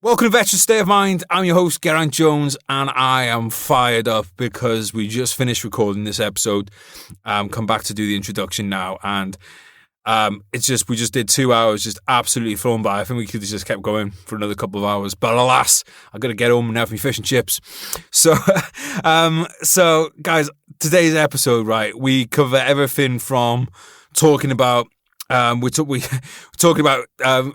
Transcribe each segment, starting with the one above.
Welcome to Veteran State of Mind. I'm your host, Geraint Jones, and I am fired up because we just finished recording this episode. Come back to do the introduction now, and we just did 2 hours, just absolutely flown by. I think we could have just kept going for another couple of hours, but alas, I got to get home and have my fish and chips. So, guys, today's episode, right? We cover everything from talking about. We're talking about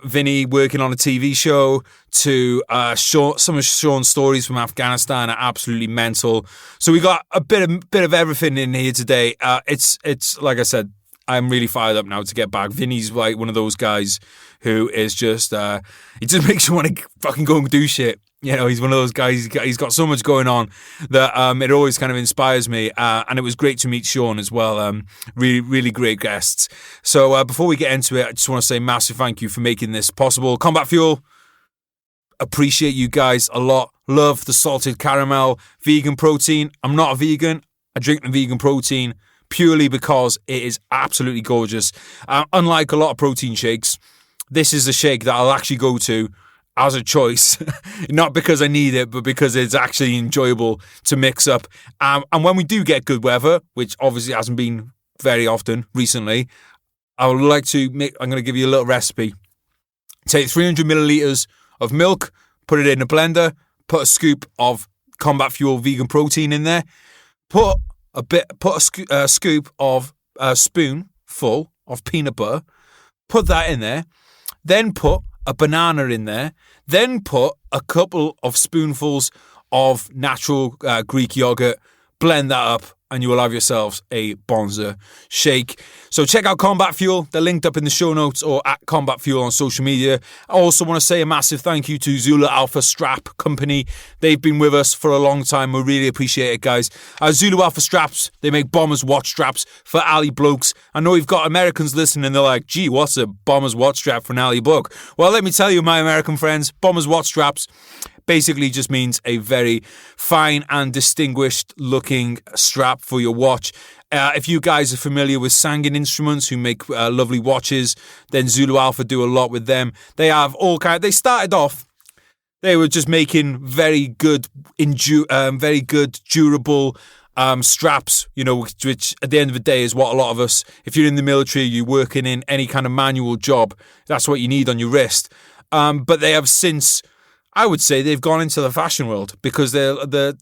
Vinny working on a TV show to some of Sean's stories from Afghanistan are absolutely mental. So we got a bit of everything in here today. It's like I said, I'm really fired up now to get back. Vinny's like one of those guys who is just he just makes you want to fucking go and do shit. You know, he's one of those guys, he's got so much going on that it always kind of inspires me. And it was great to meet Sean as well. Really, really great guests. So before we get into it, I just want to say massive thank you for making this possible. Combat Fuel, appreciate you guys a lot. Love the salted caramel vegan protein. I'm not a vegan. I drink the vegan protein purely because it is absolutely gorgeous. Unlike a lot of protein shakes, this is a shake that I'll actually go to as a choice, not because I need it, but because it's actually enjoyable to mix up. And when we do get good weather, which obviously hasn't been very often recently, I would like to I'm going to give you a little recipe. Take 300 milliliters of milk, put it in a blender, put a scoop of Combat Fuel vegan protein in there, put a scoop of a spoonful of peanut butter, put that in there, then put a banana in there, then put a couple of spoonfuls of natural Greek yogurt, blend that up, and you will have yourselves a bonza shake. So check out Combat Fuel. They're linked up in the show notes or at Combat Fuel on social media. I also want to say a massive thank you to Zulu Alpha Strap Company. They've been with us for a long time. We really appreciate it, guys. Zulu Alpha Straps, they make Bombers watch straps for alley blokes. I know we've got Americans listening and they're like, gee, what's a Bombers watch strap for an alley bloke? Well, let me tell you, my American friends, Bombers watch straps basically just means a very fine and distinguished looking strap for your watch. If you guys are familiar with Sangin Instruments, who make lovely watches, then Zulu Alpha do a lot with them. They have all they started off, they were just making very good durable straps, you know, which at the end of the day is what a lot of us, if you're in the military, you're working in any kind of manual job, that's what you need on your wrist. But they have since, I would say, they've gone into the fashion world because a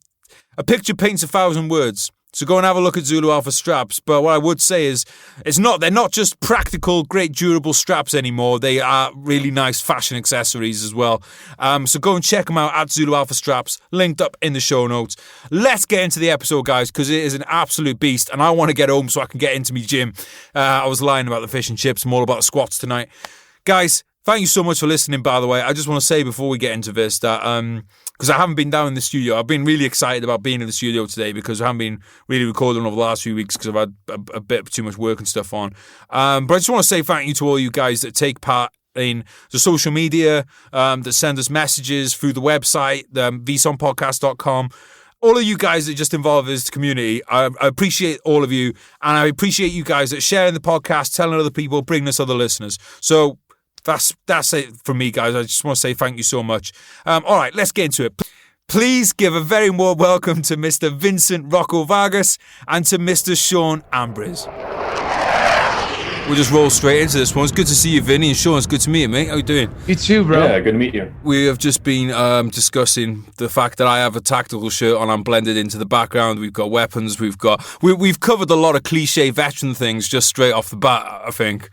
picture paints 1,000 words. So go and have a look at Zulu Alpha straps. But what I would say is, they're not just practical, great, durable straps anymore. They are really nice fashion accessories as well. So go and check them out at Zulu Alpha straps, linked up in the show notes. Let's get into the episode, guys, because it is an absolute beast, and I want to get home so I can get into my gym. I was lying about the fish and chips. I'm all about the squats tonight. Guys, thank you so much for listening, by the way. I just want to say before we get into this that, because I haven't been down in the studio, I've been really excited about being in the studio today because I haven't been really recording over the last few weeks because I've had a bit too much work and stuff on. But I just want to say thank you to all you guys that take part in the social media, that send us messages through the website, vsonpodcast.com. All of you guys that just involve this community, I appreciate all of you, and I appreciate you guys that sharing the podcast, telling other people, bringing us other listeners. So that's it from me, guys. I just want to say thank you so much. All right, let's get into it. Please give a very warm welcome to Mr. Vincent Rocco Vargas and to Mr. Sean Ambriz. We'll just roll straight into this one. It's good to see you, Vinny, and Sean, it's good to meet you, mate. How you doing? You too, bro. Yeah, good to meet you. We have just been discussing the fact that I have a tactical shirt on. I'm blended into the background. We've got weapons. We've covered a lot of cliche veteran things just straight off the bat, I think.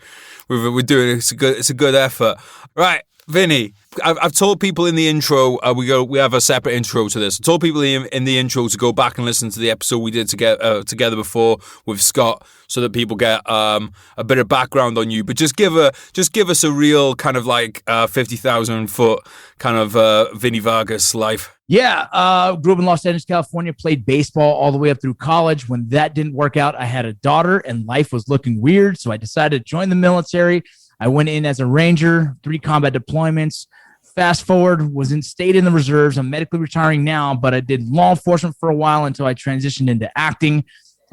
We're doing it's a good effort, right? Vinny, I've told people in the intro we have a separate intro to this. I told people in the intro to go back and listen to the episode we did together before with Scott, so that people get a bit of background on you. But just give us a real kind of like 50,000 foot kind of Vinny Vargas life. Yeah, grew up in Los Angeles, California, played baseball all the way up through college. When that didn't work out, I had a daughter and life was looking weird. So I decided to join the military. I went in as a Ranger, 3 combat deployments. Fast forward, stayed in the reserves. I'm medically retiring now, but I did law enforcement for a while until I transitioned into acting.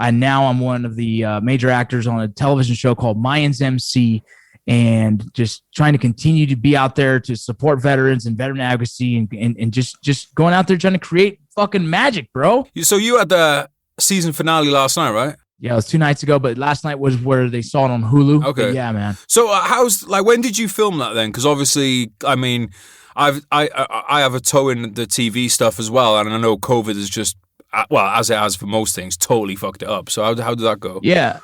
And now I'm one of the major actors on a television show called Mayans MC. and just trying to continue to be out there to support veterans and veteran advocacy and just going out there trying to create fucking magic, bro. So you had the season finale last night, right? Yeah, it was 2 nights ago, but last night was where they saw it on Hulu. Okay. But yeah, man. So when did you film that then? Because obviously, I mean, I have a toe in the TV stuff as well, and I know COVID is just, well, as it has for most things, totally fucked it up. So how did that go? Yeah.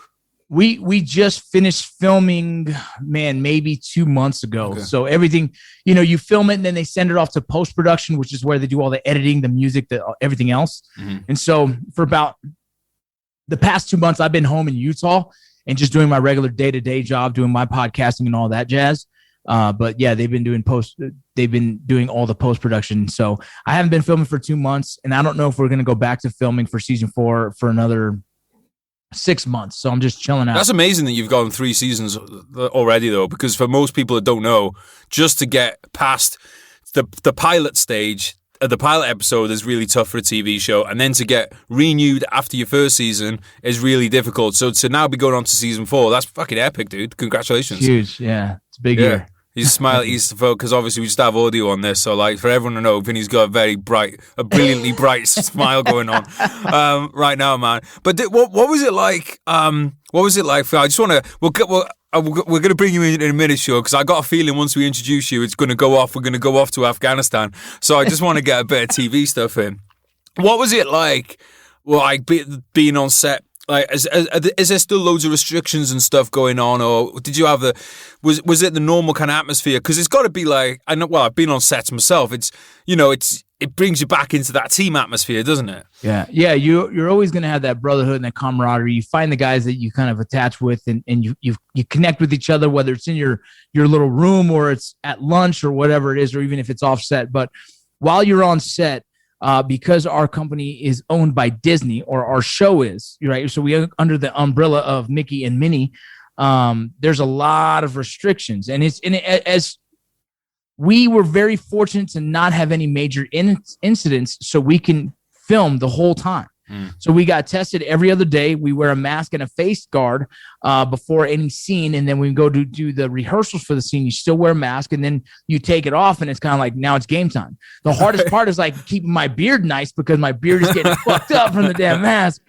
We just finished filming, man, maybe 2 months ago. Okay. So everything, you film it and then they send it off to post-production, which is where they do all the editing, the music, everything else. Mm-hmm. And so for about the past 2 months, I've been home in Utah and just doing my regular day-to-day job, doing my podcasting and all that jazz. But yeah, they've been doing all the post-production. So I haven't been filming for 2 months, and I don't know if we're going to go back to filming for season 4 for another 6 months. So I'm just chilling out. That's amazing that you've gone 3 seasons already, though, because for most people that don't know, just to get past the pilot stage, the pilot episode is really tough for a TV show, and then to get renewed after your first season is really difficult. So to now be going on to season 4, that's fucking epic, dude. Congratulations. Huge. Yeah. It's a big year. He's smiling. Because obviously we just have audio on this, so like for everyone to know, Vinny's got a brilliantly bright smile going on right now, man. But what was it like? What was it like? I just want to. We're going to bring you in a minute, sure, because I got a feeling once we introduce you, it's going to go off. We're going to go off to Afghanistan. So I just want to get a bit of TV stuff in. What was it like? Well, like being on set. Like, is there still loads of restrictions and stuff going on, or did you have was it the normal kind of atmosphere? Because it's got to be like, I know. Well, I've been on sets myself. It brings you back into that team atmosphere, doesn't it? Yeah. You're always going to have that brotherhood and that camaraderie. You find the guys that you kind of attach with, and you connect with each other, whether it's in your little room or it's at lunch or whatever it is, or even if it's offset. But while you're on set. Because our company is owned by Disney, or our show is, right? So we are under the umbrella of Mickey and Minnie. There's a lot of restrictions, and as we were very fortunate to not have any major incidents, so we can film the whole time. So we got tested every other day. We wear a mask and a face guard before any scene. And then we go to do the rehearsals for the scene. You still wear a mask, and then you take it off, and it's kind of like, now it's game time. The hardest part is like keeping my beard nice, because my beard is getting fucked up from the damn mask.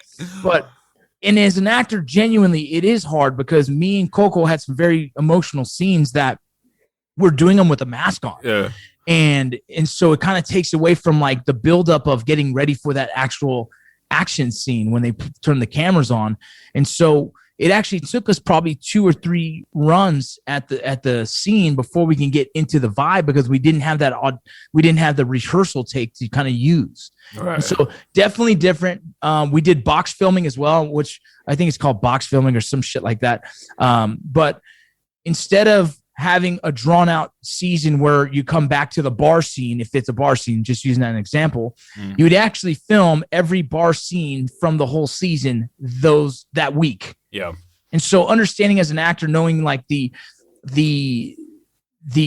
And as an actor, genuinely, it is hard, because me and Coco had some very emotional scenes that we're doing them with a mask on. Yeah. And so it kind of takes away from like the buildup of getting ready for that actual action scene when they turn the cameras on. And so it actually took us probably 2 or 3 runs at the scene before we can get into the vibe, because we didn't have the rehearsal take to kind of use. Right. So definitely different. We did box filming as well, which I think it's called box filming or some shit like that. But instead of having a drawn out season where you come back to the bar scene, if it's a bar scene, just using that as an example, you would actually film every bar scene from the whole season that week. Yeah. And so understanding as an actor, knowing like the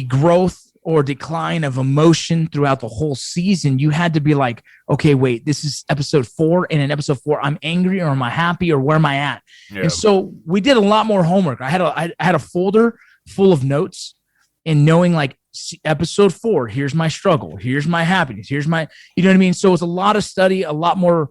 growth or decline of emotion throughout the whole season, you had to be like, okay, wait, this is episode 4. And in episode 4, I'm angry, or am I happy, or where am I at? Yeah. And so we did a lot more homework. I had a folder full of notes, and knowing like episode 4, here's my struggle, here's my happiness, here's my, you know what I mean? So it's a lot of study, a lot more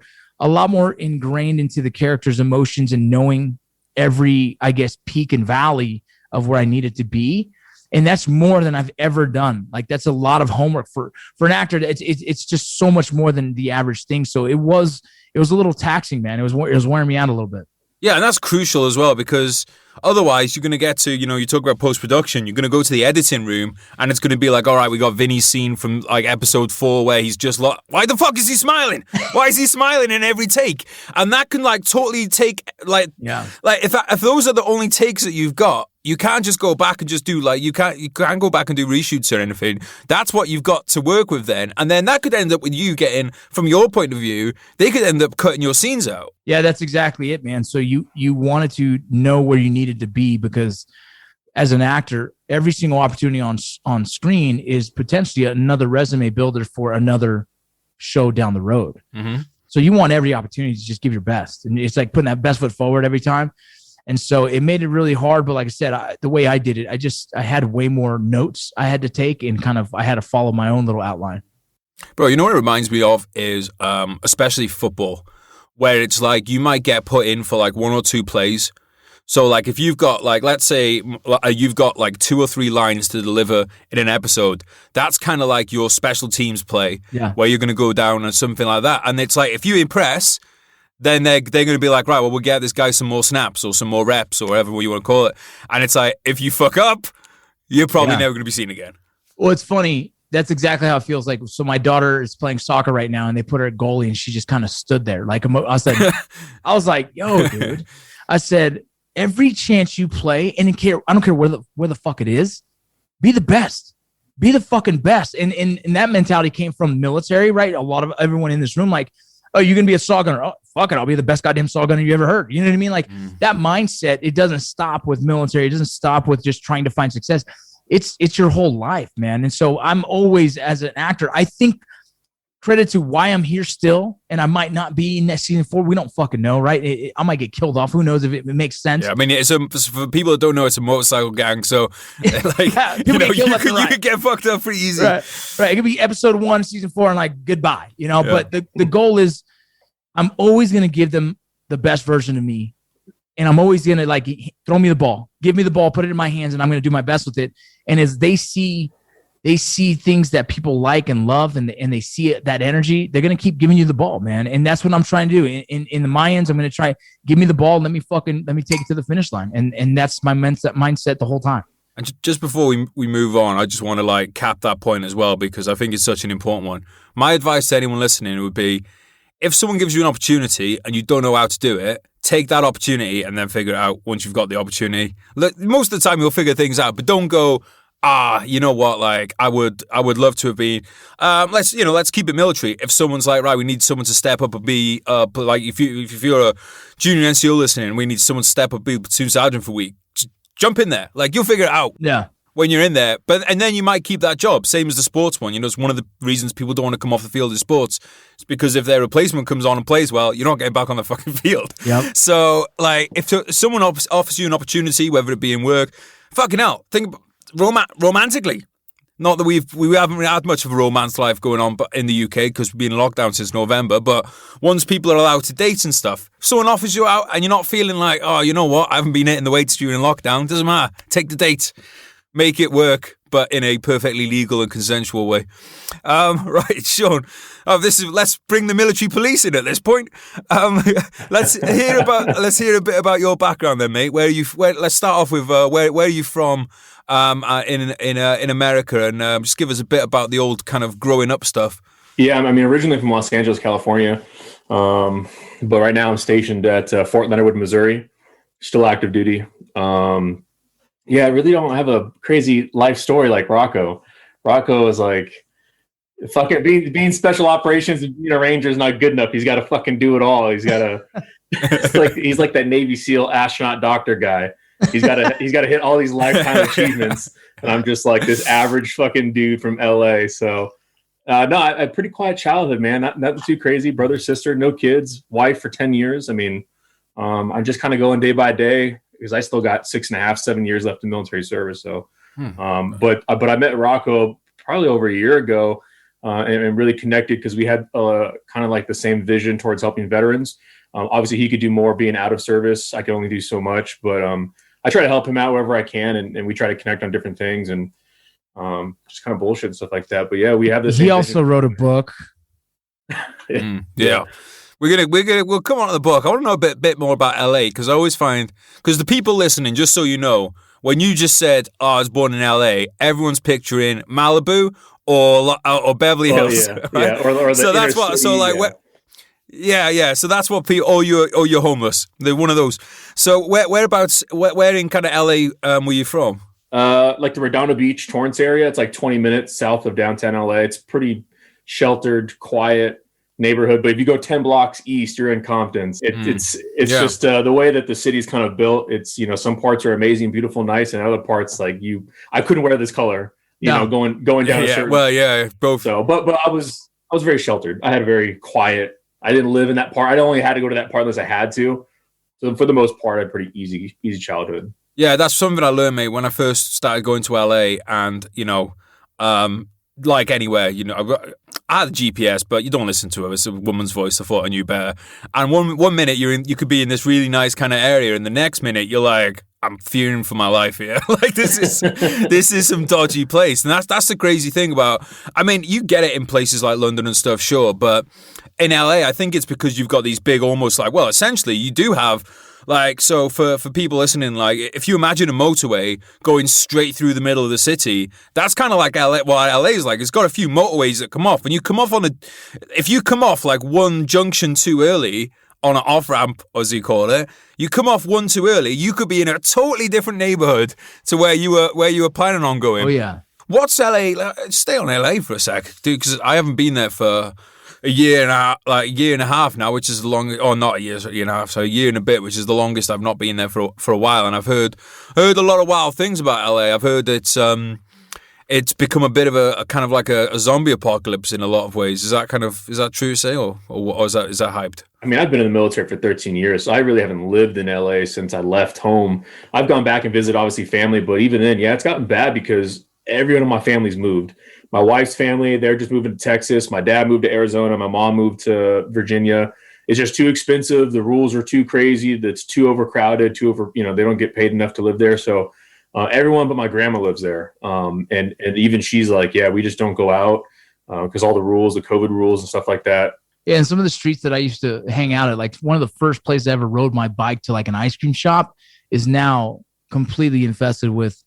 ingrained into the character's emotions, and knowing every, I guess, peak and valley of where I needed to be. And that's more than I've ever done. Like, that's a lot of homework for an actor. It's just so much more than the average thing. So it was a little taxing, man. It was wearing me out a little bit. Yeah, and that's crucial as well, because otherwise you're going to get to, you talk about post-production, you're going to go to the editing room, and it's going to be like, all right, we got Vinny's scene from like episode 4 where he's just like, why the fuck is he smiling? Why is he smiling in every take? And that can like totally take like, yeah, like if those are the only takes that you've got, you can't just go back and just do like, you can't go back and do reshoots or anything. That's what you've got to work with then. And then that could end up with you getting, from your point of view, they could end up cutting your scenes out. Yeah, that's exactly it, man. So you wanted to know where you needed to be, because as an actor, every single opportunity on screen is potentially another resume builder for another show down the road. Mm-hmm. So you want every opportunity to just give your best. And it's like putting that best foot forward every time. And so it made it really hard. But like I said, the way I did it, I had way more notes I had to take, and I had to follow my own little outline. Bro, you know what it reminds me of is especially football, where it's like you might get put in for like 1 or 2 plays. So like if you've got like, let's say you've got like 2 or 3 lines to deliver in an episode, that's kind of like your special teams play, where you're going to go down or something like that. And it's like if you impress, then they're going to be like, right, well, we'll get this guy some more snaps or some more reps or whatever you want to call it. And it's like, if you fuck up, you're probably never going to be seen again. Well, it's funny. That's exactly how it feels like. So my daughter is playing soccer right now, and they put her at goalie, and she just kind of stood there. Like I was like, yo, dude. I said, every chance you play, and I don't care where the fuck it is, be the best. Be the fucking best. And that mentality came from the military, right? A lot of everyone in this room, like, oh, you're going to be a saw gunner. Oh, fuck it. I'll be the best goddamn saw gunner you ever heard. You know what I mean? Like that mindset, it doesn't stop with military. It doesn't stop with just trying to find success. It's your whole life, man. And so I'm always, as an actor, I think credit to why I'm here still, and I might not be next season 4. We don't fucking know, right? I might get killed off. Who knows if it makes sense? Yeah, I mean, for people that don't know, it's a motorcycle gang, so like you could get fucked up pretty easy. Right. It could be episode 1, season 4, and like goodbye, you know. Yeah. But the goal is, I'm always gonna give them the best version of me, and I'm always gonna like throw me the ball, give me the ball, put it in my hands, and I'm gonna do my best with it. And as they see things that people like and love, and they see that energy, they're going to keep giving you the ball, man. And that's what I'm trying to do. In the Mayans, I'm going to try, give me the ball, let me take it to the finish line. And that's my mindset the whole time. And just before we move on, I just want to like cap that point as well, because I think it's such an important one. My advice to anyone listening would be, if someone gives you an opportunity and you don't know how to do it, take that opportunity and then figure it out once you've got the opportunity. Most of the time you'll figure things out, but don't go, you know what? Like I would love to have been. Let's keep it military. If someone's like, right, we need someone to step up and be, like if you're a junior NCO listening, we need someone to step up, be platoon sergeant for a week. Just jump in there. Like you'll figure it out. Yeah. When you're in there, and then you might keep that job. Same as the sports one. You know, it's one of the reasons people don't want to come off the field in sports. It's because if their replacement comes on and plays well, you're not getting back on the fucking field. Yep. So, like, if someone offers you an opportunity, whether it be in work, fucking hell, think romantically. Not that we haven't really had much of a romance life going on in the UK because we've been in lockdown since November, but once people are allowed to date and stuff, if someone offers you out and you're not feeling like, oh, you know what, I haven't been hitting the weights during lockdown, doesn't matter. Take the date. Make it work, but in a perfectly legal and consensual way. Right, Sean. Let's bring the military police in at this point. Let's hear a bit about your background, then, mate. Let's start off with where are you from in America, and just give us a bit about the old kind of growing up stuff. Yeah, I mean, originally from Los Angeles, California, but right now I'm stationed at Fort Leonard Wood, Missouri. Still active duty. Yeah, I really don't have a crazy life story like Rocco. Rocco is like fucking being special operations, Ranger is not good enough. He's got to fucking do it all. He's got to he's like that Navy SEAL astronaut doctor guy. He's got to hit all these lifetime achievements, and I'm just like this average fucking dude from LA. So no, I pretty quiet childhood, man. Nothing too crazy. Brother, sister, no kids, wife for 10 years. I mean, I'm just kind of going day by day, because I still got 6.5, 7 years left in military service. So, but I met Rocco probably over a year ago, and really connected because we had kind of like the same vision towards helping veterans. Obviously he could do more being out of service. I can only do so much, but I try to help him out wherever I can. And we try to connect on different things and just kind of bullshit and stuff like that. But yeah, we have this. He also wrote a book. Yeah. We'll come on to the book. I want to know a bit more about LA, because I always find, because the people listening, just so you know, when you just said, "Oh, I was born in LA," everyone's picturing Malibu or Beverly Hills. Yeah, right? Yeah. Or the so that's what. So like, yeah. So that's what people. You're homeless. They're one of those. So whereabouts? Where in kind of LA were you from? Like the Redondo Beach, Torrance area. It's like 20 minutes south of downtown LA. It's pretty sheltered, quiet neighborhood, but if you go 10 blocks east, you're in Compton. It's just the way that the city's kind of built. It's, some parts are amazing, beautiful, nice, and other parts like I couldn't wear this color, going down a certain. Well, yeah, both. So, but I was very sheltered. I had a very quiet. I didn't live in that part. I only had to go to that part unless I had to. So for the most part, I had pretty easy childhood. Yeah, that's something I learned, mate, when I first started going to LA. And, like anywhere, I had a GPS, but you don't listen to it. It's a woman's voice. I thought I knew better. And one minute you could be in this really nice kind of area, and the next minute you're like, I'm fearing for my life here. Like this is some dodgy place. And that's the crazy thing about, I mean, you get it in places like London and stuff, sure, but in LA, I think it's because you've got these big, almost like, well, essentially you do have, like, so for people listening, like, if you imagine a motorway going straight through the middle of the city, that's kind of like LA. Well, LA is like, it's got a few motorways that come off. When you come off if you come off like one junction too early on an off ramp, as you call it, you come off one too early, you could be in a totally different neighborhood to where you were planning on going. Oh yeah. What's LA? Stay on LA for a sec, dude, because I haven't been there for a year and a half now, which is the longest, or not a year and a half, so a year and a bit, which is the longest I've not been there for a while. And I've heard a lot of wild things about LA. I've heard it's become a bit of a kind of like a zombie apocalypse in a lot of ways. Is that true to say, or is that hyped? I mean, I've been in the military for 13 years, so I really haven't lived in LA since I left home. I've gone back and visited, obviously, family, but even then, yeah, it's gotten bad because everyone in my family's moved. My wife's family, they're just moving to Texas. My dad moved to Arizona. My mom moved to Virginia. It's just too expensive. The rules are too crazy. It's too overcrowded, they don't get paid enough to live there. So everyone but my grandma lives there. And even she's like, yeah, we just don't go out because all the rules, the COVID rules and stuff like that. Yeah, and some of the streets that I used to hang out at, like one of the first places I ever rode my bike to, like an ice cream shop, is now completely infested with,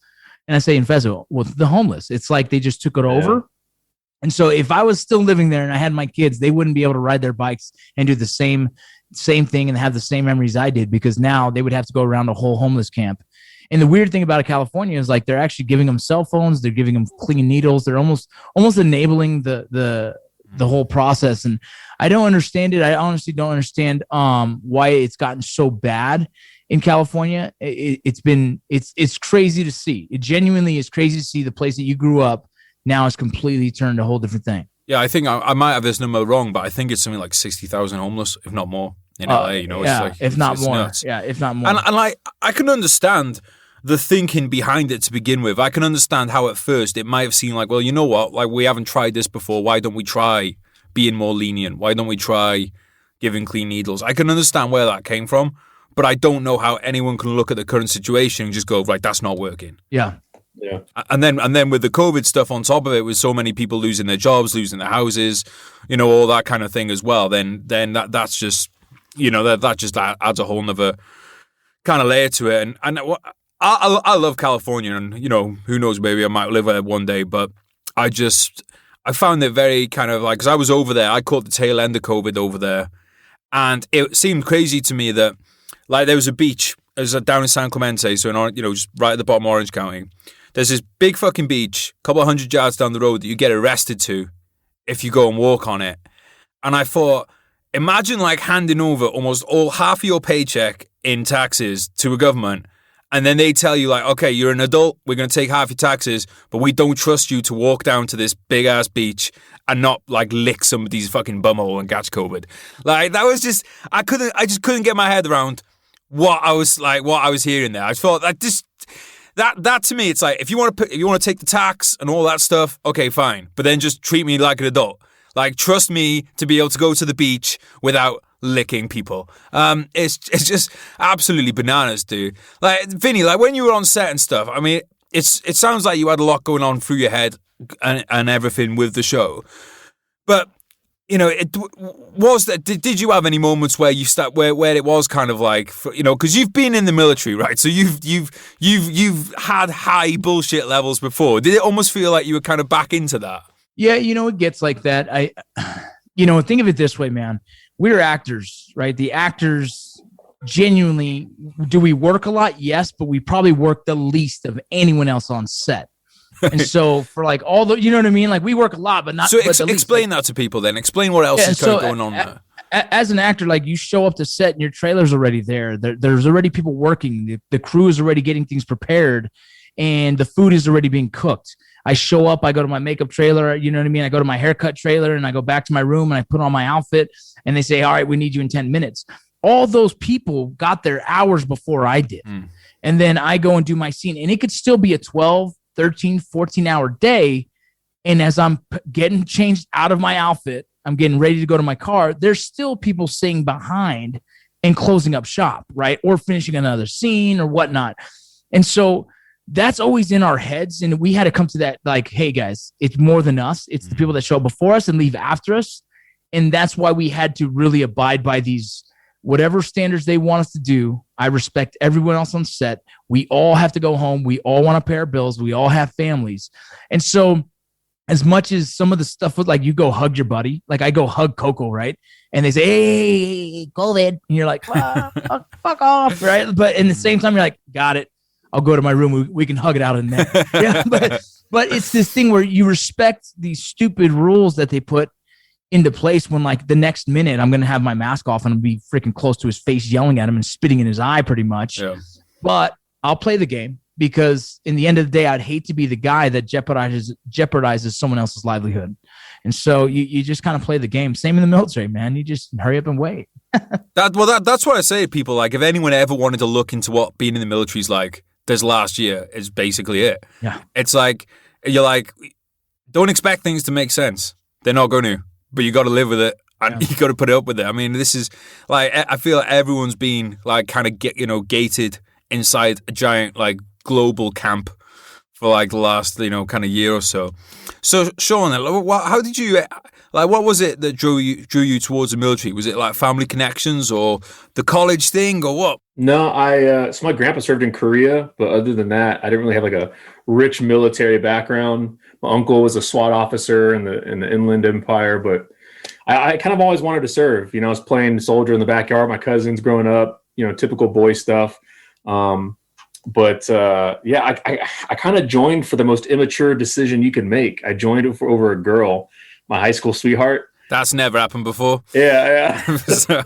and I say infested with the homeless. It's like they just took it over. And so if I was still living there and I had my kids, they wouldn't be able to ride their bikes and do the same thing and have the same memories I did, because now they would have to go around a whole homeless camp. And the weird thing about California is, like, they're actually giving them cell phones. They're giving them clean needles. They're almost enabling the whole process. And I don't understand it. I honestly don't understand why it's gotten so bad in California. It's crazy to see. It genuinely is crazy to see the place that you grew up now has completely turned a whole different thing. Yeah, I think I might have this number wrong, but I think it's something like 60,000 homeless, if not more, in LA. If not more. Nuts. Yeah, if not more. And like, I can understand the thinking behind it to begin with. I can understand how at first it might have seemed like, well, you know what, like, we haven't tried this before. Why don't we try being more lenient? Why don't we try giving clean needles? I can understand where that came from, but I don't know how anyone can look at the current situation and just go, right, that's not working. Yeah. Yeah. And then with the COVID stuff on top of it, with so many people losing their jobs, losing their houses, all that kind of thing as well, then that's just, that just adds a whole nother kind of layer to it. And I love California, and, who knows, maybe I might live there one day, but I found it very kind of like, because I was over there, I caught the tail end of COVID over there, and it seemed crazy to me that, like, there was a beach, it was down in San Clemente, so just right at the bottom of Orange County. There's this big fucking beach, a couple of 100 yards down the road, that you get arrested to if you go and walk on it. And I thought, imagine like handing over almost half of your paycheck in taxes to a government, and then they tell you, like, okay, you're an adult, we're going to take half your taxes, but we don't trust you to walk down to this big ass beach and not like lick somebody's fucking bumhole and catch COVID. Like, that was just, I just couldn't get my head around what I was hearing there. I thought that to me, it's like, if you want to take the tax and all that stuff, okay, fine, but then just treat me like an adult. Like, trust me to be able to go to the beach without licking people. It's just absolutely bananas, dude. Like, Vinny, like, when you were on set and stuff, I mean, it sounds like you had a lot going on through your head and everything with the show, but it was that. Did you have any moments where where it was kind of like, because you've been in the military, right? So you've had high bullshit levels before. Did it almost feel like you were kind of back into that? Yeah, it gets like that. Think of it this way, man. We're actors, right? The actors, genuinely, do we work a lot? Yes, but we probably work the least of anyone else on set. And so for like all the, you know what I mean? Like, we work a lot, but not. So explain that to people then. Explain what else is kind of going on there. As an actor, like, you show up to set and your trailer's already there. There's already people working. The crew is already getting things prepared, and the food is already being cooked. I show up, I go to my makeup trailer, you know what I mean? I go to my haircut trailer, and I go back to my room and I put on my outfit, and they say, all right, we need you in 10 minutes. all those people got their hours before I did. And then I go and do my scene, and it could still be a 12, 13, 14-hour day. And as I'm getting changed out of my outfit, I'm getting ready to go to my car, there's still people sitting behind and closing up shop, right? Or finishing another scene or whatnot. And so that's always in our heads. And we had to come to that, like, hey, guys, it's more than us. It's the people that show up before us and leave after us. And that's why we had to really abide by these, whatever standards they want us to do. I respect everyone else on set. We all have to go home. We all want to pay our bills. We all have families. And so as much as some of the stuff was like, you go hug your buddy, like I go hug Coco, right? And they say, hey, COVID. And you're like, fuck off, right? But in the same time, you're like, got it. I'll go to my room. We can hug it out in there. Yeah, but it's this thing where you respect these stupid rules that they put into place when, like, the next minute I'm going to have my mask off and I'll be freaking close to his face, yelling at him and spitting in his eye pretty much. Yeah. But I'll play the game because in the end of the day, I'd hate to be the guy that jeopardizes someone else's livelihood. And so you just kind of play the game. Same in the military, man. You just hurry up and wait. That's what I say to people. Like, if anyone ever wanted to look into what being in the military is like, this last year is basically it. Yeah. It's like, you're like, don't expect things to make sense. They're not going to, but you got to live with it and you got to put up with it. I mean, this is like, I feel like everyone's been like kind of gated inside a giant like global camp for like the last, kind of year or so. So Sean, how did you, like, what was it that drew you towards the military? Was it like family connections or the college thing or what? No, so my grandpa served in Korea, but other than that, I didn't really have like a rich military background. My uncle was a SWAT officer in the Inland Empire, but I kind of always wanted to serve. I was playing soldier in the backyard, my cousins growing up, typical boy stuff. But I kind of joined for the most immature decision you can make. I joined it over a girl, my high school sweetheart. That's never happened before. Yeah.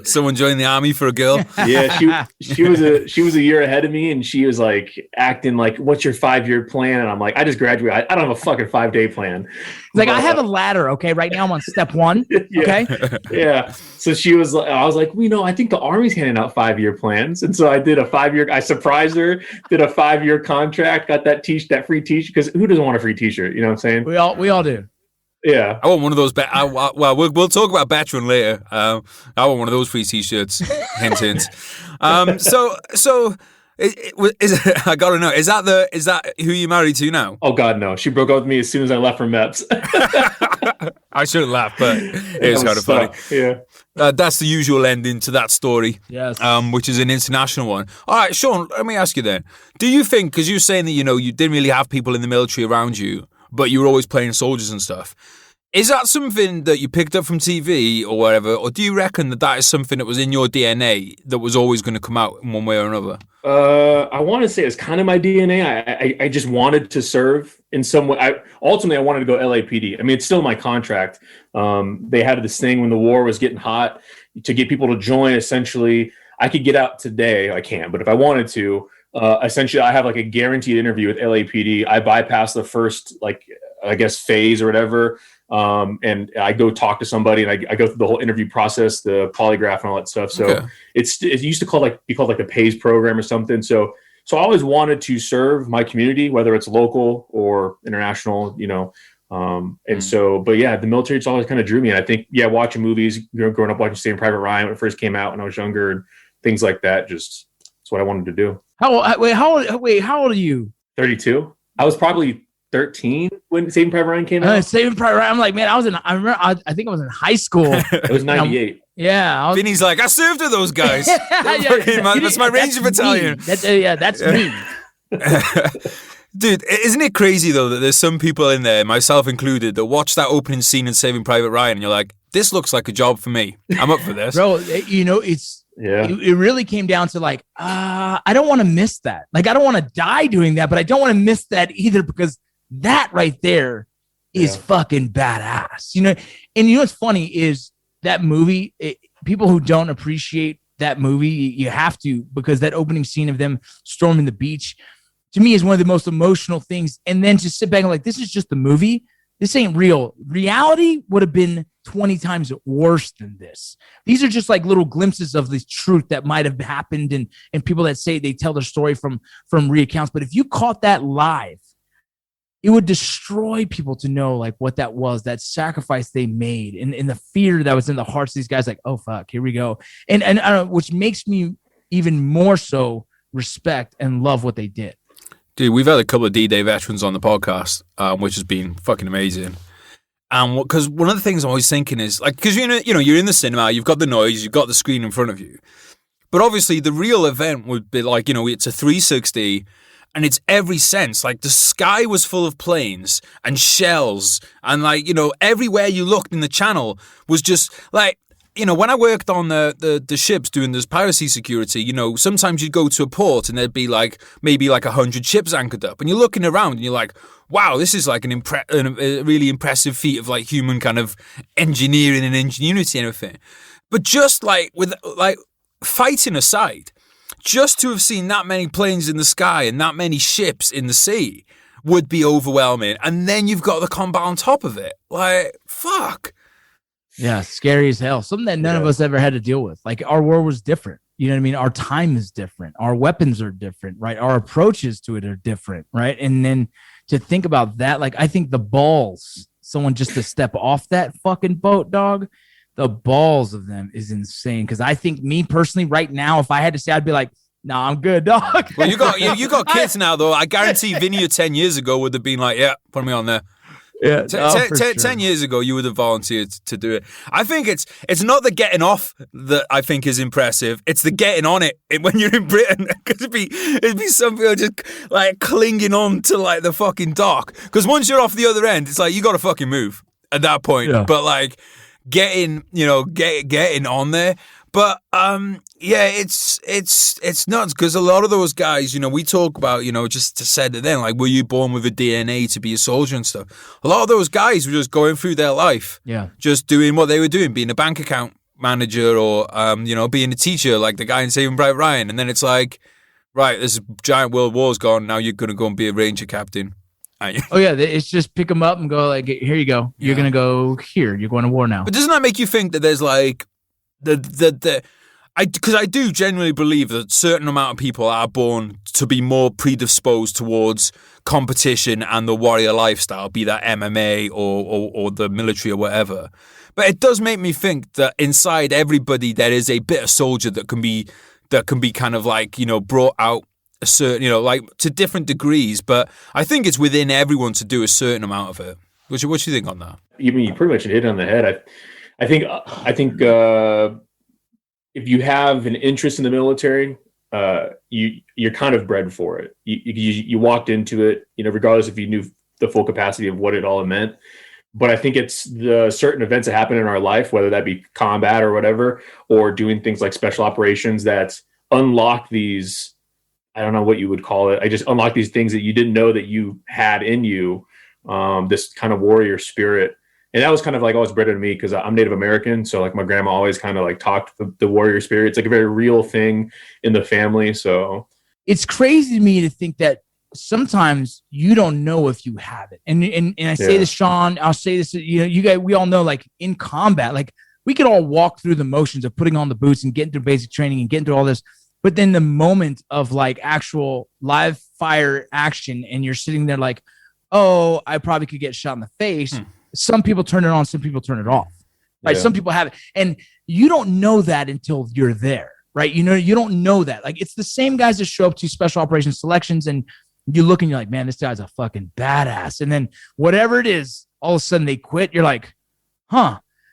Someone joined the army for a girl. Yeah, she was a year ahead of me, and she was like acting like, "What's your 5-year plan?" And I'm like, "I just graduated. I don't have a fucking 5-day plan." Like, I have a ladder. Okay, right now I'm on step 1. Okay. Yeah. So I was like, I think the Army's handing out 5-year plans, and so I did a 5-year. I surprised her. Did a 5-year contract. Got that free T-shirt, because who doesn't want a free T-shirt? You know what I'm saying? We all do. Yeah, I want one of those. We'll talk about Beteran later. I want one of those free T-shirts. Hint, hint. So I gotta know. Is that who you married to now? Oh God, no. She broke up with me as soon as I left for MEPS. I shouldn't laugh, but it's kind of funny. Yeah, that's the usual ending to that story. Yes, which is an international one. All right, Sean. Let me ask you then. Do you think, because you're saying that you didn't really have people in the military around you, but you were always playing soldiers and stuff. Is that something that you picked up from TV or whatever? Or do you reckon that is something that was in your DNA that was always going to come out in one way or another? I want to say it's kind of my DNA. I just wanted to serve in some way. Ultimately, I wanted to go LAPD. I mean, it's still my contract. They had this thing when the war was getting hot to get people to join. Essentially, I could get out today. I can't, but if I wanted to, essentially I have like a guaranteed interview with LAPD. I bypass the first, like, I guess, phase or whatever. And I go talk to somebody, and I go through the whole interview process, the polygraph and all that stuff. So okay. It used to be called like the PAYS program or something. So I always wanted to serve my community, whether it's local or international, but yeah, the military, it's always kind of drew me. And I think, watching movies, growing up watching Saving Private Ryan when it first came out when I was younger and things like that, just, it's what I wanted to do. How old are you? 32. I was probably 13 when Saving Private Ryan came out. Saving Private Ryan. I'm like, man, I think I was in high school. It was 98. Yeah. Vinny's like, I served with those guys. That's my Ranger battalion. That's me. Dude, isn't it crazy though that there's some people in there, myself included, that watch that opening scene in Saving Private Ryan and you're like, this looks like a job for me. I'm up for this. Bro, it really came down to like, I don't want to miss that. Like, I don't want to die doing that, but I don't want to miss that either, because that right there is fucking badass. And what's funny is that movie, people who don't appreciate that movie, you have to, because that opening scene of them storming the beach, to me, is one of the most emotional things. And then to sit back and like, this is just the movie. this ain't real. Reality would have been 20 times worse than this. These are just like little glimpses of the truth that might have happened, and people that say they tell their story from reaccounts. But if you caught that live, it would destroy people to know like what that was, that sacrifice they made, and the fear that was in the hearts of these guys. Like, oh fuck, here we go, and I don't know, which makes me even more so respect and love what they did. Dude, we've had a couple of D-Day veterans on the podcast, which has been fucking amazing. And because one of the things I'm always thinking is like, because you're in the cinema, you've got the noise, you've got the screen in front of you, but obviously the real event would be like, it's a 360. And it's every sense. Like the sky was full of planes and shells, and like, everywhere you looked in the channel was just like, when I worked on the ships doing this piracy security, sometimes you'd go to a port and there'd be like maybe like 100 ships anchored up, and you're looking around and you're like, wow, this is like a really impressive feat of like human kind of engineering and ingenuity and everything. But just like with like fighting aside, just to have seen that many planes in the sky and that many ships in the sea would be overwhelming. And then you've got the combat on top of it. Like, fuck. Yeah, scary as hell. Something that none of us ever had to deal with. Like, our war was different. You know what I mean? Our time is different. Our weapons are different, right? Our approaches to it are different, right? And then to think about that, like, I think the balls, someone just to step off that fucking boat, dog, the balls of them is insane. Because I think me personally right now, if I had to say, I'd be like, nah, I'm good, dog. Well, you got kids now, though. I guarantee Vinny 10 years ago would have been like, yeah, put me on there. Yeah, 10 years ago, you would have volunteered to do it. I think it's not the getting off that I think is impressive. It's the getting on it when you're in Britain. Because it'd be some people just like clinging on to like the fucking dock. Because once you're off the other end, it's like you got to fucking move at that point. Yeah. But like getting on there. But yeah, it's nuts because a lot of those guys, we talk about, just to say that then, like, were you born with a DNA to be a soldier and stuff? A lot of those guys were just going through their life, just doing what they were doing, being a bank account manager or, being a teacher, like the guy in Saving Private Ryan. And then it's like, right, this giant world war's gone. Now you're going to go and be a ranger captain. Oh yeah, it's just pick them up and go like, here you go. You're going to go here. You're going to war now. But doesn't that make you think that there's like, because I do genuinely believe that a certain amount of people are born to be more predisposed towards competition and the warrior lifestyle, be that MMA or the military or whatever. But it does make me think that inside everybody there is a bit of soldier that can be kind of like, brought out a certain, like to different degrees. But I think it's within everyone to do a certain amount of it. What do you think on that? You pretty much hit it on the head. I think if you have an interest in the military, you're kind of bred for it. You walked into it, regardless if you knew the full capacity of what it all meant. But I think it's the certain events that happen in our life, whether that be combat or whatever, or doing things like special operations that unlock these, I don't know what you would call it. I just unlock these things that you didn't know that you had in you, this kind of warrior spirit. And that was kind of like always bred into me because I'm Native American. So like my grandma always kind of like talked the warrior spirit. It's like a very real thing in the family. So it's crazy to me to think that sometimes you don't know if you have it. And I say this, Sean, I'll say this, you guys, we all know, like in combat, like we could all walk through the motions of putting on the boots and getting through basic training and getting through all this. But then the moment of like actual live fire action and you're sitting there like, oh, I probably could get shot in the face. Some people turn it on, some people turn it off. Right? Some people have it. And you don't know that until you're there, right? You don't know that. Like it's the same guys that show up to special operations selections and you look and you're like, man, this guy's a fucking badass. And then whatever it is, all of a sudden they quit. You're like,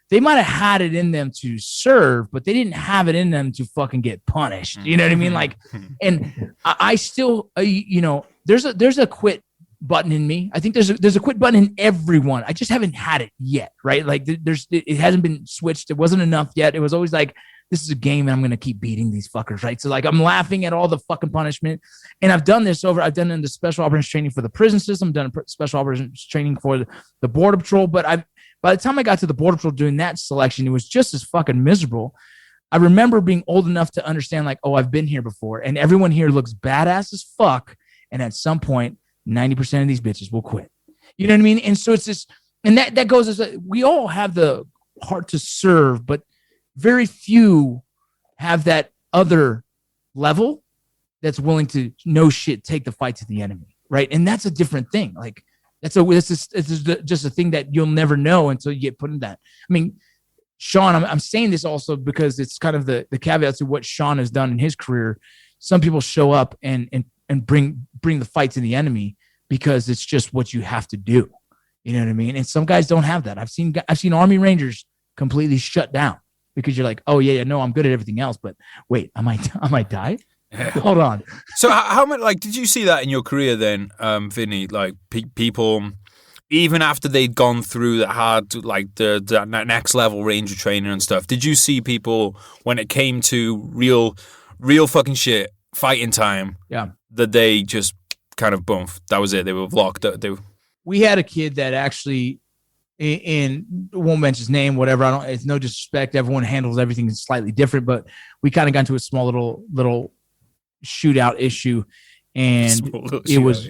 they might have had it in them to serve, but they didn't have it in them to fucking get punished. You know what I mean? Like, and I still, there's a quit button in me. I think there's a quit button in everyone. I just haven't had it yet, right? Like it hasn't been switched. It wasn't enough yet. It was always like, this is a game and I'm going to keep beating these fuckers, right? So like I'm laughing at all the fucking punishment. And I've done it in the special operations training for the prison system, done special operations training for the border patrol. But by the time I got to the border patrol doing that selection, it was just as fucking miserable. I remember being old enough to understand like, oh, I've been here before and everyone here looks badass as fuck. And at some point, 90% of these bitches will quit. You know what I mean? And so it's this, And that goes as we all have the heart to serve, but very few have that other level that's willing to take the fight to the enemy, right? And that's a different thing. Like it's just a thing that you'll never know until you get put in that. I mean, Sean, I'm saying this also because it's kind of the caveat to what Sean has done in his career. Some people show up and bring the fight to the enemy because it's just what you have to do. You know what I mean? And some guys don't have that. I've seen Army Rangers completely shut down because you're like, oh yeah, no, I'm good at everything else, but wait, I might die. Hold on. So how much, like, did you see that in your career then, Vinny? Like people, even after they'd gone through the hard, like the next level Ranger training and stuff, did you see people when it came to real fucking shit, fighting time? Yeah. That they just kind of boom, that was it. They were locked. We had a kid that actually, in won't mention his name, whatever. It's no disrespect. Everyone handles everything slightly different, but we kind of got into a small little shootout issue, and it was,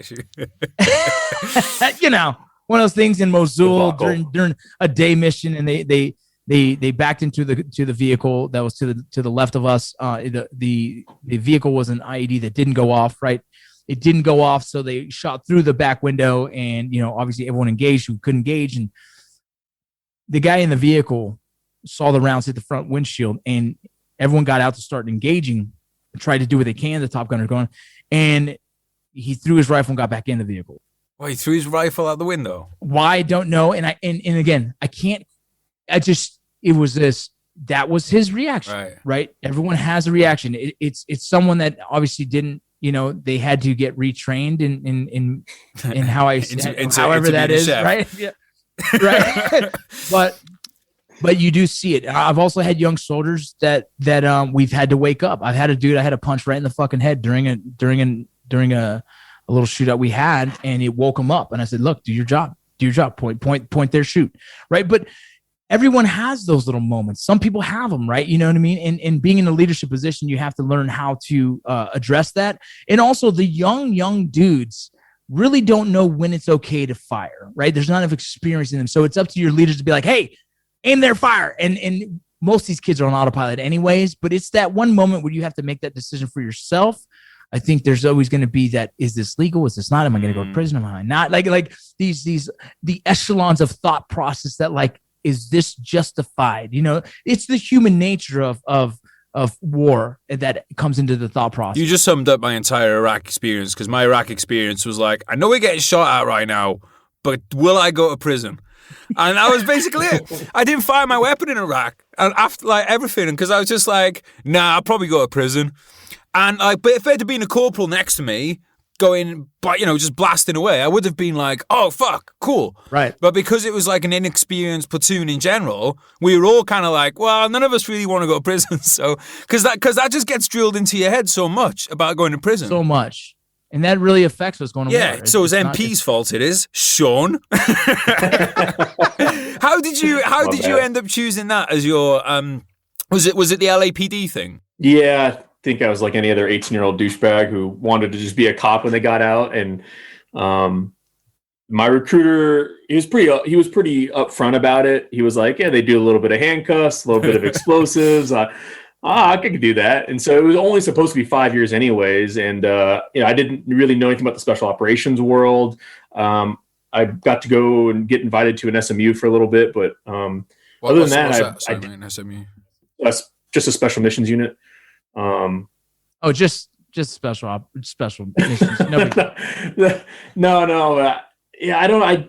one of those things in Mosul during a day mission, and they backed into the vehicle that was to the left of us. The vehicle was an IED that didn't go off, right? It didn't go off, so they shot through the back window, and obviously everyone engaged who couldn't engage, and the guy in the vehicle saw the rounds hit the front windshield, and everyone got out to start engaging, tried to do what they can. The Top Gunner going, and he threw his rifle and got back in the vehicle. Well, he threw his rifle out the window. Why, I don't know. And again, I can't. It was this. That was his reaction, right? Everyone has a reaction. It's someone that obviously didn't. They had to get retrained in how I however that is, right? Yeah. Right. But you do see it. I've also had young soldiers that we've had to wake up. I've had a dude I had to punch right in the fucking head during a little shootout we had, and it woke him up. And I said, look, do your job, point there, shoot. Right. But everyone has those little moments. Some people have them, right? You know what I mean? And being in a leadership position, you have to learn how to address that. And also the young dudes really don't know when it's okay to fire, right? There's not enough experience in them. So it's up to your leaders to be like, hey, aim their fire. And most of these kids are on autopilot anyways, but it's that one moment where you have to make that decision for yourself. I think there's always going to be that, is this legal? Is this not? Am I going to go to prison? Am I not? Like the echelons of thought process that, like, is this justified? It's the human nature of war that comes into the thought process. You just summed up my entire Iraq experience, because my Iraq experience was like, I know we're getting shot at right now, but will I go to prison? And that was basically it. I didn't fire my weapon in Iraq, and after everything, because I was just like, nah, I'll probably go to prison. And but if there had been a corporal next to me going, but just blasting away, I would have been like, oh fuck, cool, right? But because it was like an inexperienced platoon in general, we were all kind of like, well, none of us really want to go to prison. So because that just gets drilled into your head so much about going to prison, so much. And that really affects what's going on. Yeah, so it's MP's fault. It is, Sean. How did you end up choosing that as your was it the LAPD thing? Yeah, I think I was like any other 18-year-old douchebag who wanted to just be a cop when they got out. And my recruiter, he was pretty upfront about it. He was like, yeah, they do a little bit of handcuffs, a little bit of explosives. I could do that. And so it was only supposed to be 5 years anyways. And, I didn't really know anything about the special operations world. I got to go and get invited to an SMU for a little bit, but other than that, an SMU? Just a special missions unit. Just special missions. No. Yeah, I don't. I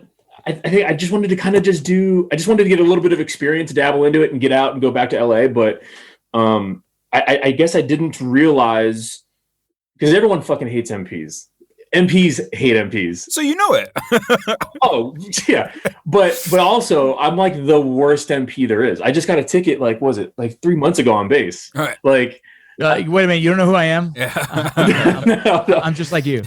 think I just wanted to kind of I just wanted to get a little bit of experience, dabble into it, and get out and go back to LA. But I guess I didn't realize, because everyone fucking hates MPs. MPs hate MPs. So you know it. Oh, yeah. But also, I'm like the worst MP there is. I just got a ticket, like 3 months ago on base. All right. Like, wait a minute, you don't know who I am? Yeah. No. I'm just like you.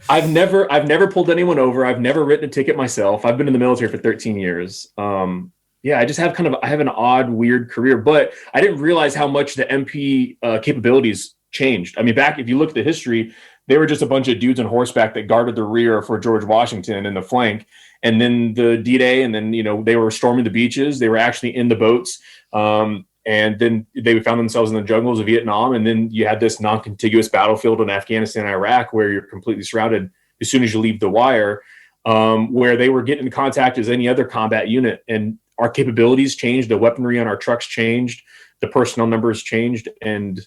I've never pulled anyone over. I've never written a ticket myself. I've been in the military for 13 years. Yeah, I just have I have an odd, weird career, but I didn't realize how much the MP capabilities changed. I mean, if you look at the history, they were just a bunch of dudes on horseback that guarded the rear for George Washington in the flank. And then the D-Day, and then, they were storming the beaches. They were actually in the boats. And then they found themselves in the jungles of Vietnam. And then you had this non-contiguous battlefield in Afghanistan and Iraq where you're completely surrounded as soon as you leave the wire, where they were getting in contact as any other combat unit. And our capabilities changed. The weaponry on our trucks changed. The personnel numbers changed. And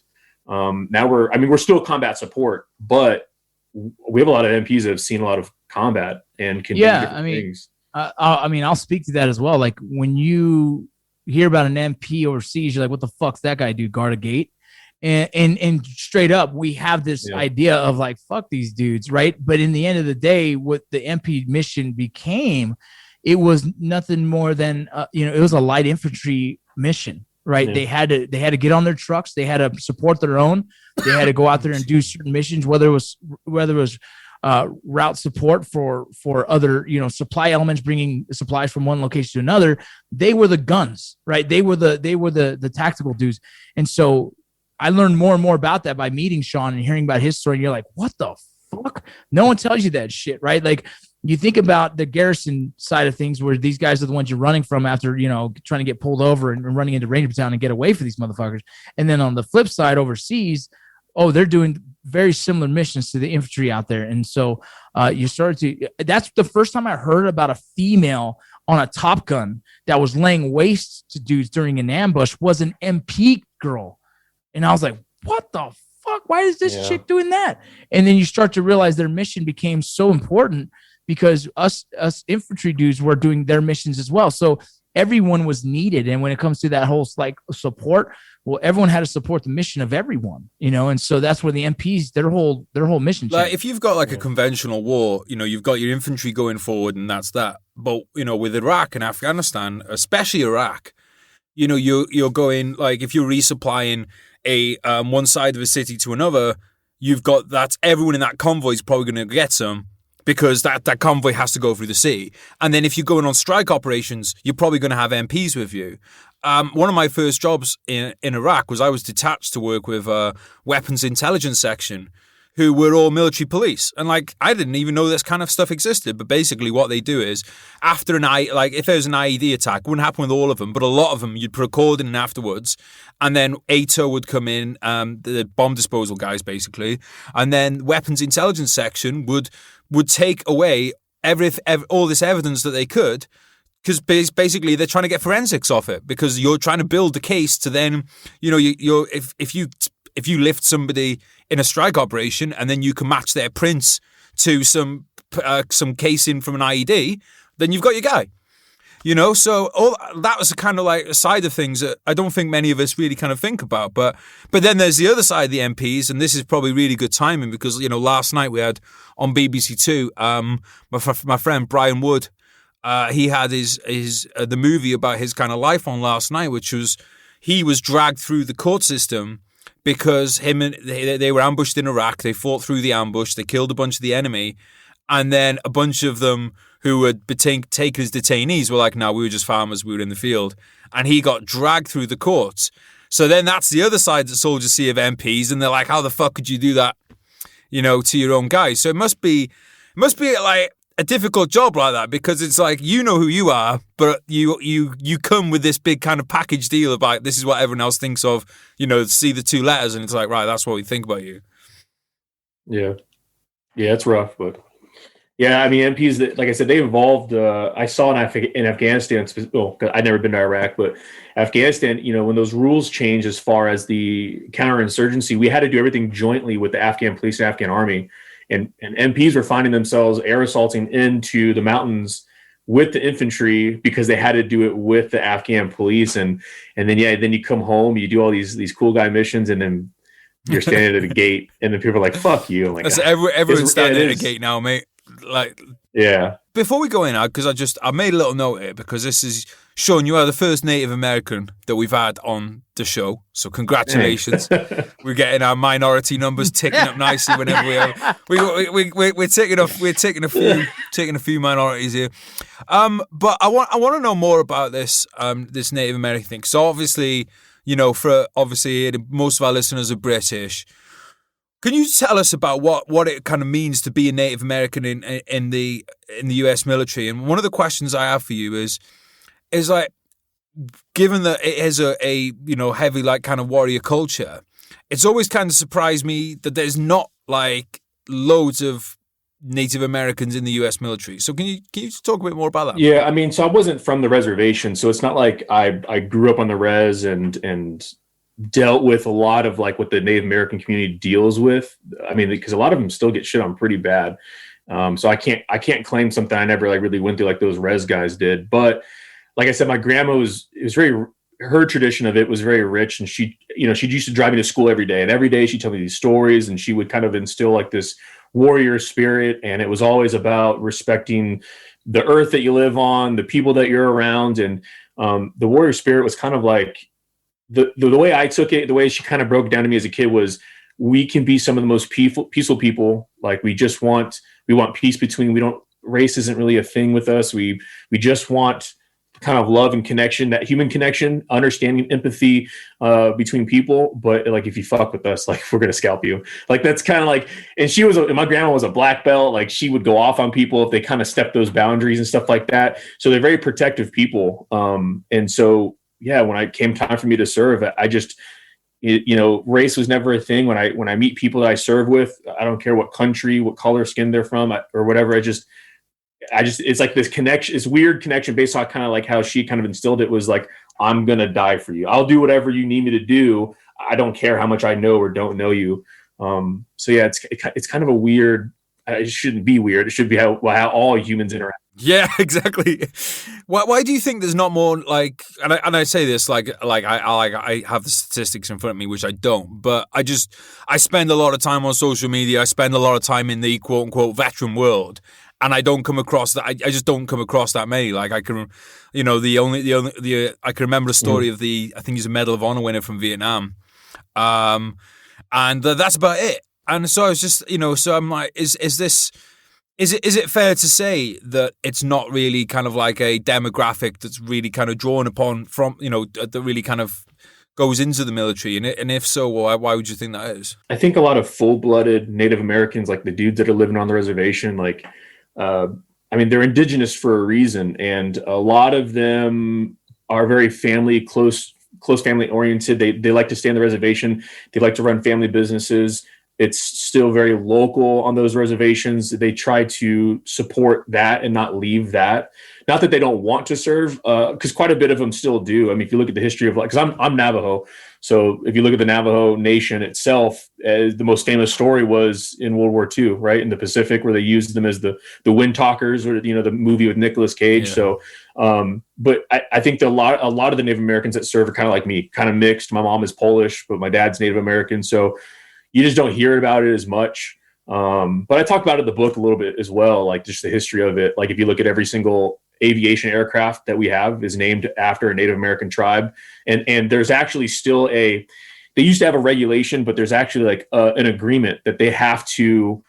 now we're still combat support, but we have a lot of MPs that have seen a lot of combat and can do different things. I'll speak to that as well. Like when you hear about an MP overseas, you're like, what the fuck's that guy do? Guard a gate? And straight up, we have this idea of like, fuck these dudes, right? But in the end of the day, what the MP mission became, it was nothing more than, it was a light infantry mission, right? Yeah. They had to get on their trucks. They had to support their own. They had to go out there and do certain missions, whether it was route support for other, supply elements, bringing supplies from one location to another. They were the guns, right? They were the tactical dudes. And so I learned more and more about that by meeting Sean and hearing about his story. And you're like, what the fuck? No one tells you that shit, right? Like you think about the garrison side of things where these guys are the ones you're running from after, trying to get pulled over and running into Ranger Town and get away from these motherfuckers. And then on the flip side overseas, they're doing very similar missions to the infantry out there. And so that's the first time I heard about a female on a Top Gun that was laying waste to dudes during an ambush was an MP girl. And I was like, what the fuck? Why is this chick doing that? And then you start to realize their mission became so important because us infantry dudes were doing their missions as well. So everyone was needed. And when it comes to that whole like support, well, everyone had to support the mission of everyone, and so that's where the MPs, their whole mission. Like if you've got like a conventional war, you've got your infantry going forward and that's that. But, with Iraq and Afghanistan, especially Iraq, you're going like if you're resupplying one side of a city to another, you've got that's everyone in that convoy is probably going to get some because that convoy has to go through the sea. And then if you're going on strike operations, you're probably going to have MPs with you. One of my first jobs in Iraq was I was detached to work with weapons intelligence section who were all military police. And like, I didn't even know this kind of stuff existed. But basically what they do is after if there's an IED attack, it wouldn't happen with all of them, but a lot of them you'd put a code in afterwards. And then ATO would come in, the bomb disposal guys basically. And then weapons intelligence section would take away all this evidence that they could, because basically they're trying to get forensics off it because you're trying to build the case to then, if you lift somebody in a strike operation and then you can match their prints to some casing from an IED, then you've got your guy. So all that was a kind of like a side of things that I don't think many of us really kind of think about. But then there's the other side of the MPs, and this is probably really good timing because, last night we had on BBC Two, my friend Brian Wood, he had his the movie about his kind of life on last night, which was he was dragged through the court system because they were ambushed in Iraq. They fought through the ambush. They killed a bunch of the enemy. And then a bunch of them who had been taken as detainees were like, no, we were just farmers. We were in the field. And he got dragged through the courts. So then that's the other side that soldiers see of MPs. And they're like, how the fuck could you do that, to your own guys? So it must be like a difficult job like that because it's like, who you are, but you come with this big kind of package deal about this is what everyone else thinks of, see the two letters. And it's like, right, that's what we think about you. Yeah. Yeah, it's rough, but... Yeah, I mean, MPs, that, like I said, they evolved. I saw in Afghanistan, I'd never been to Iraq, but Afghanistan, when those rules changed as far as the counterinsurgency, we had to do everything jointly with the Afghan police and Afghan army. And MPs were finding themselves air assaulting into the mountains with the infantry because they had to do it with the Afghan police. And then you come home, you do all these cool guy missions, and then you're standing at a gate, and then people are like, fuck you. I'm like, everyone's standing at a gate now, mate. Like, yeah. Before we go in, because I made a little note here because this is Sean. You are the first Native American that we've had on the show, so congratulations. We're getting our minority numbers ticking up nicely whenever we have. We're taking a few minorities here. But I want to know more about this Native American thing. So obviously, most of our listeners are British. Can you tell us about what it kind of means to be a Native American in the U.S. military? And one of the questions I have for you is like, given that it is a heavy like kind of warrior culture, it's always kind of surprised me that there's not like loads of Native Americans in the U.S. military. So can you just talk a bit more about that? Yeah, I mean, so I wasn't from the reservation, so it's not like I grew up on the res and dealt with a lot of like what the Native American community deals with. I mean, because a lot of them still get shit on pretty bad. So I can't claim something I never like really went through like those res guys did. But like I said, my grandma her tradition of it was very rich, and she used to drive me to school every day, and every day she'd tell me these stories, and she would kind of instill like this warrior spirit, and it was always about respecting the earth that you live on, the people that you're around, and the warrior spirit was kind of like the way I took it, the way she kind of broke it down to me as a kid was, we can be some of the most peaceful people. Like we want peace between, race isn't really a thing with us. We just want kind of love and connection, that human connection, understanding, empathy between people. But like, if you fuck with us, like we're going to scalp you. Like, that's kind of like, and my grandma was a black belt. Like she would go off on people if they kind of stepped those boundaries and stuff like that. So they're very protective people. And so, yeah, when it came time for me to serve, race was never a thing. When I meet people that I serve with, I don't care what country, what color skin they're from, or whatever. It's like this connection, this weird connection based on kind of like how she kind of instilled it, was like, I'm going to die for you. I'll do whatever you need me to do. I don't care how much I know or don't know you. So yeah, it's kind of a weird, it shouldn't be weird. It should be how all humans interact. Yeah, exactly. Why do you think there's not more like? And I say this like I have the statistics in front of me, which I don't. But I spend a lot of time on social media. I spend a lot of time in the quote unquote veteran world, and I don't come across that. I just don't come across that many. Like I can, I can remember a story of I think he's a Medal of Honor winner from Vietnam, and that's about it. And so I was just, so I'm like, is it fair to say that it's not really kind of like a demographic that's really kind of drawn upon from, that really kind of goes into the military? And if so, why would you think that is? I think a lot of full-blooded Native Americans, like the dudes that are living on the reservation, like, they're indigenous for a reason. And a lot of them are very close family oriented. They like to stay on the reservation. They like to run family businesses. It's still very local on those reservations. They try to support that and not leave that. Not that they don't want to serve, because quite a bit of them still do. I mean, if you look at the history of, like, because I'm Navajo, so if you look at the Navajo Nation itself, the most famous story was in World War II, right, in the Pacific, where they used them as the wind talkers, or the movie with Nicolas Cage. Yeah. So, but I think that a lot of the Native Americans that serve are kind of like me, kind of mixed. My mom is Polish, but my dad's Native American, so you just don't hear about it as much. But I talk about it in the book a little bit as well, like just the history of it. Like if you look at every single aviation aircraft that we have is named after a Native American tribe. And there's actually still they used to have a regulation, but there's actually like an agreement that they have to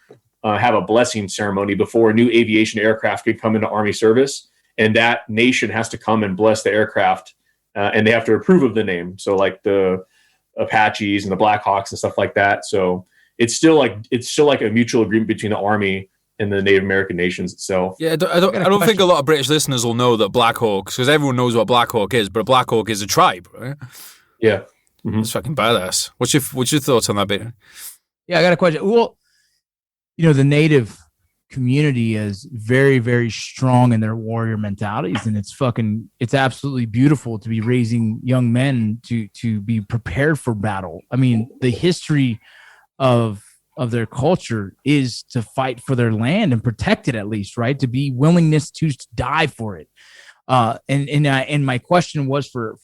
have a blessing ceremony before a new aviation aircraft could come into Army service. And that nation has to come and bless the aircraft, and they have to approve of the name. So like the Apaches and the Blackhawks and stuff like that. So it's still like a mutual agreement between the Army and the Native American nations itself. Yeah, I don't think a lot of British listeners will know that Blackhawks, because everyone knows what Blackhawk is, but a Blackhawk is a tribe, right? Yeah, It's fucking badass. What's your thoughts on that, Beteran? Yeah, I got a question. Well, the Native community is very, very strong in their warrior mentalities, and it's absolutely beautiful to be raising young men to be prepared for battle. I mean, the history of their culture is to fight for their land and protect it, at least, right? To be willingness to die for it. And my question was for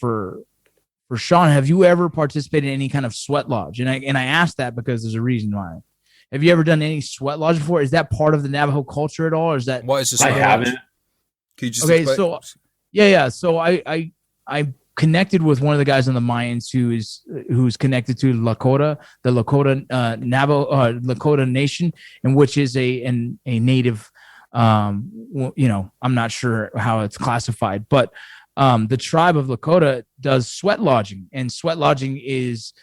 Sean, have you ever participated in any kind of sweat lodge? And I asked that because there's a reason why. Have you ever done any sweat lodge before? Is that part of the Navajo culture at all? Or is that what is this? I haven't. Can you just okay? explain? So yeah. So I connected with one of the guys on the Mayans who's connected to Lakota, the Lakota Navajo Lakota Nation, and which is a native. I'm not sure how it's classified, but the tribe of Lakota does sweat lodging, and sweat lodging is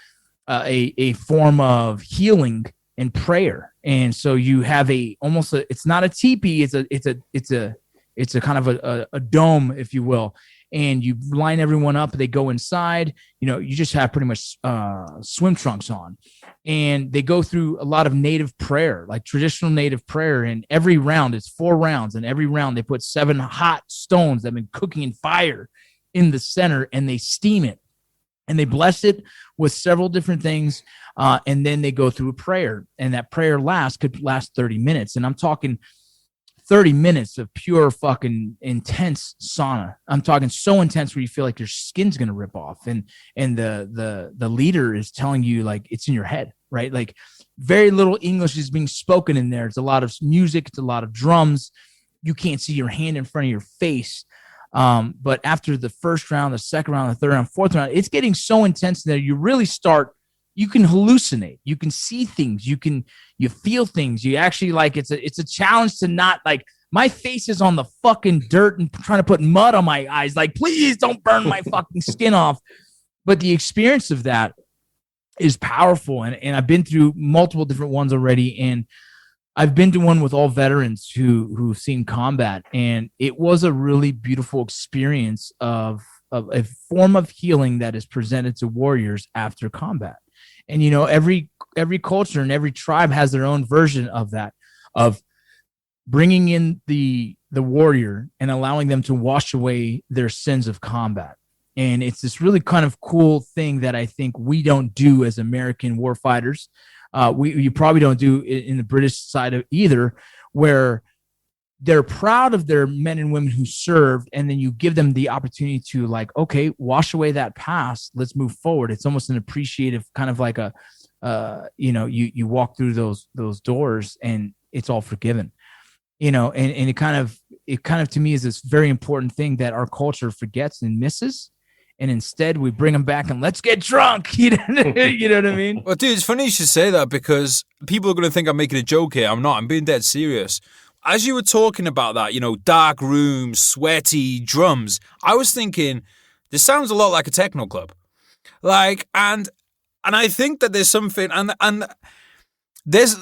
a form of healing and prayer. And so you have it's not a teepee, it's a kind of a dome, if you will. And you line everyone up, they go inside, you just have pretty much swim trunks on. And they go through a lot of native prayer, like traditional native prayer. And every round, it's 4 rounds. And every round they put 7 hot stones that have been cooking in fire in the center, and they steam it. And they bless it with several different things. And then they go through a prayer. And that prayer could last 30 minutes. And I'm talking 30 minutes of pure fucking intense sauna. I'm talking so intense where you feel like your skin's going to rip off. And the leader is telling you, like, it's in your head, right? Like, very little English is being spoken in there. It's a lot of music. It's a lot of drums. You can't see your hand in front of your face. But after the first round, the second round, the third round, fourth round, it's getting so intense that you really you can hallucinate. You can see things. You feel things. You actually, like, it's a challenge to not, like, my face is on the fucking dirt and trying to put mud on my eyes. Like, please don't burn my fucking skin off. But the experience of that is powerful. And I've been through multiple different ones already. And I've been to one with all veterans who've seen combat. And it was a really beautiful experience of a form of healing that is presented to warriors after combat. And, every culture and every tribe has their own version of that, of bringing in the warrior and allowing them to wash away their sins of combat. And it's this really kind of cool thing that I think we don't do as American warfighters. You probably don't do it in the British side of either, where they're proud of their men and women who served, and then you give them the opportunity to, like, okay, wash away that past. Let's move forward. It's almost an appreciative kind of like you walk through those doors and it's all forgiven, and it kind of to me is this very important thing that our culture forgets and misses. And instead we bring them back and let's get drunk. You know what I mean? Well, dude, it's funny you should say that, because people are going to think I'm making a joke here. I'm not. I'm being dead serious. As you were talking about that, dark rooms, sweaty drums, I was thinking, this sounds a lot like a techno club. Like, and I think that there's something, and there's,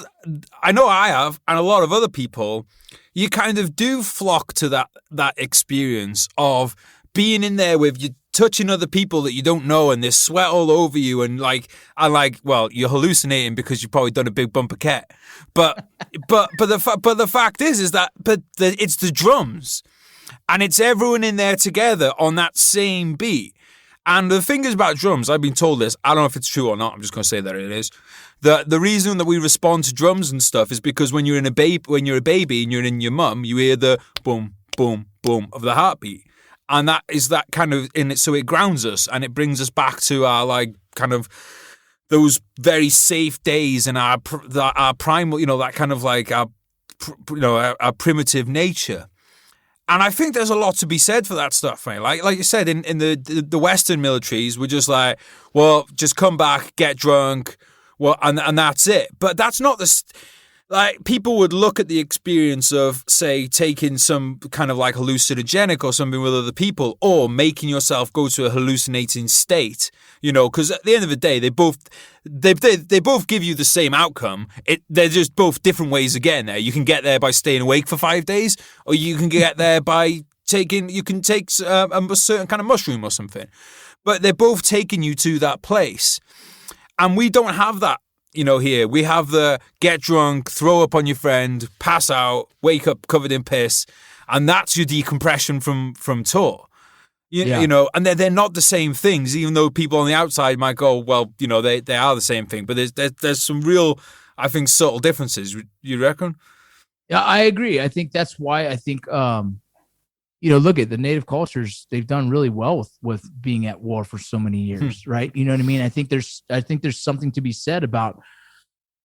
I know I have, and a lot of other people, you kind of do flock to that experience of being in there with you, touching other people that you don't know, and there's sweat all over you, and well, you're hallucinating because you've probably done a big bumper cat, but the fact is that it's the drums, and it's everyone in there together on that same beat. And the thing is about drums, I've been told this, I don't know if it's true or not, I'm just going to say that it is. The reason that we respond to drums and stuff is because when you're a baby and you're in your mum, you hear the boom, boom, boom of the heartbeat. And that is that kind of in it, so it grounds us and it brings us back to our, like, kind of those very safe days and our primal, that kind of like our primitive nature. And I think there's a lot to be said for that stuff, right? Like you said, in the Western militaries, we're just like, well, just come back, get drunk, well, and that's it. But that's not like, people would look at the experience of, say, taking some kind of like hallucinogenic or something with other people, or making yourself go to a hallucinating state, because at the end of the day, they both give you the same outcome. They're just both different ways of getting there. You can get there by staying awake for 5 days, or you can get there by take a certain kind of mushroom or something. But they're both taking you to that place. And we don't have that. Here we have the get drunk, throw up on your friend, pass out, wake up covered in piss, and that's your decompression from tour. And they're not the same things, even though people on the outside might go, well, they are the same thing. But there's some real, I think, subtle differences. You reckon? Yeah, I agree. I think that's why I think, look at the native cultures, they've done really well with being at war for so many years, right? You know what I mean? I think there's something to be said about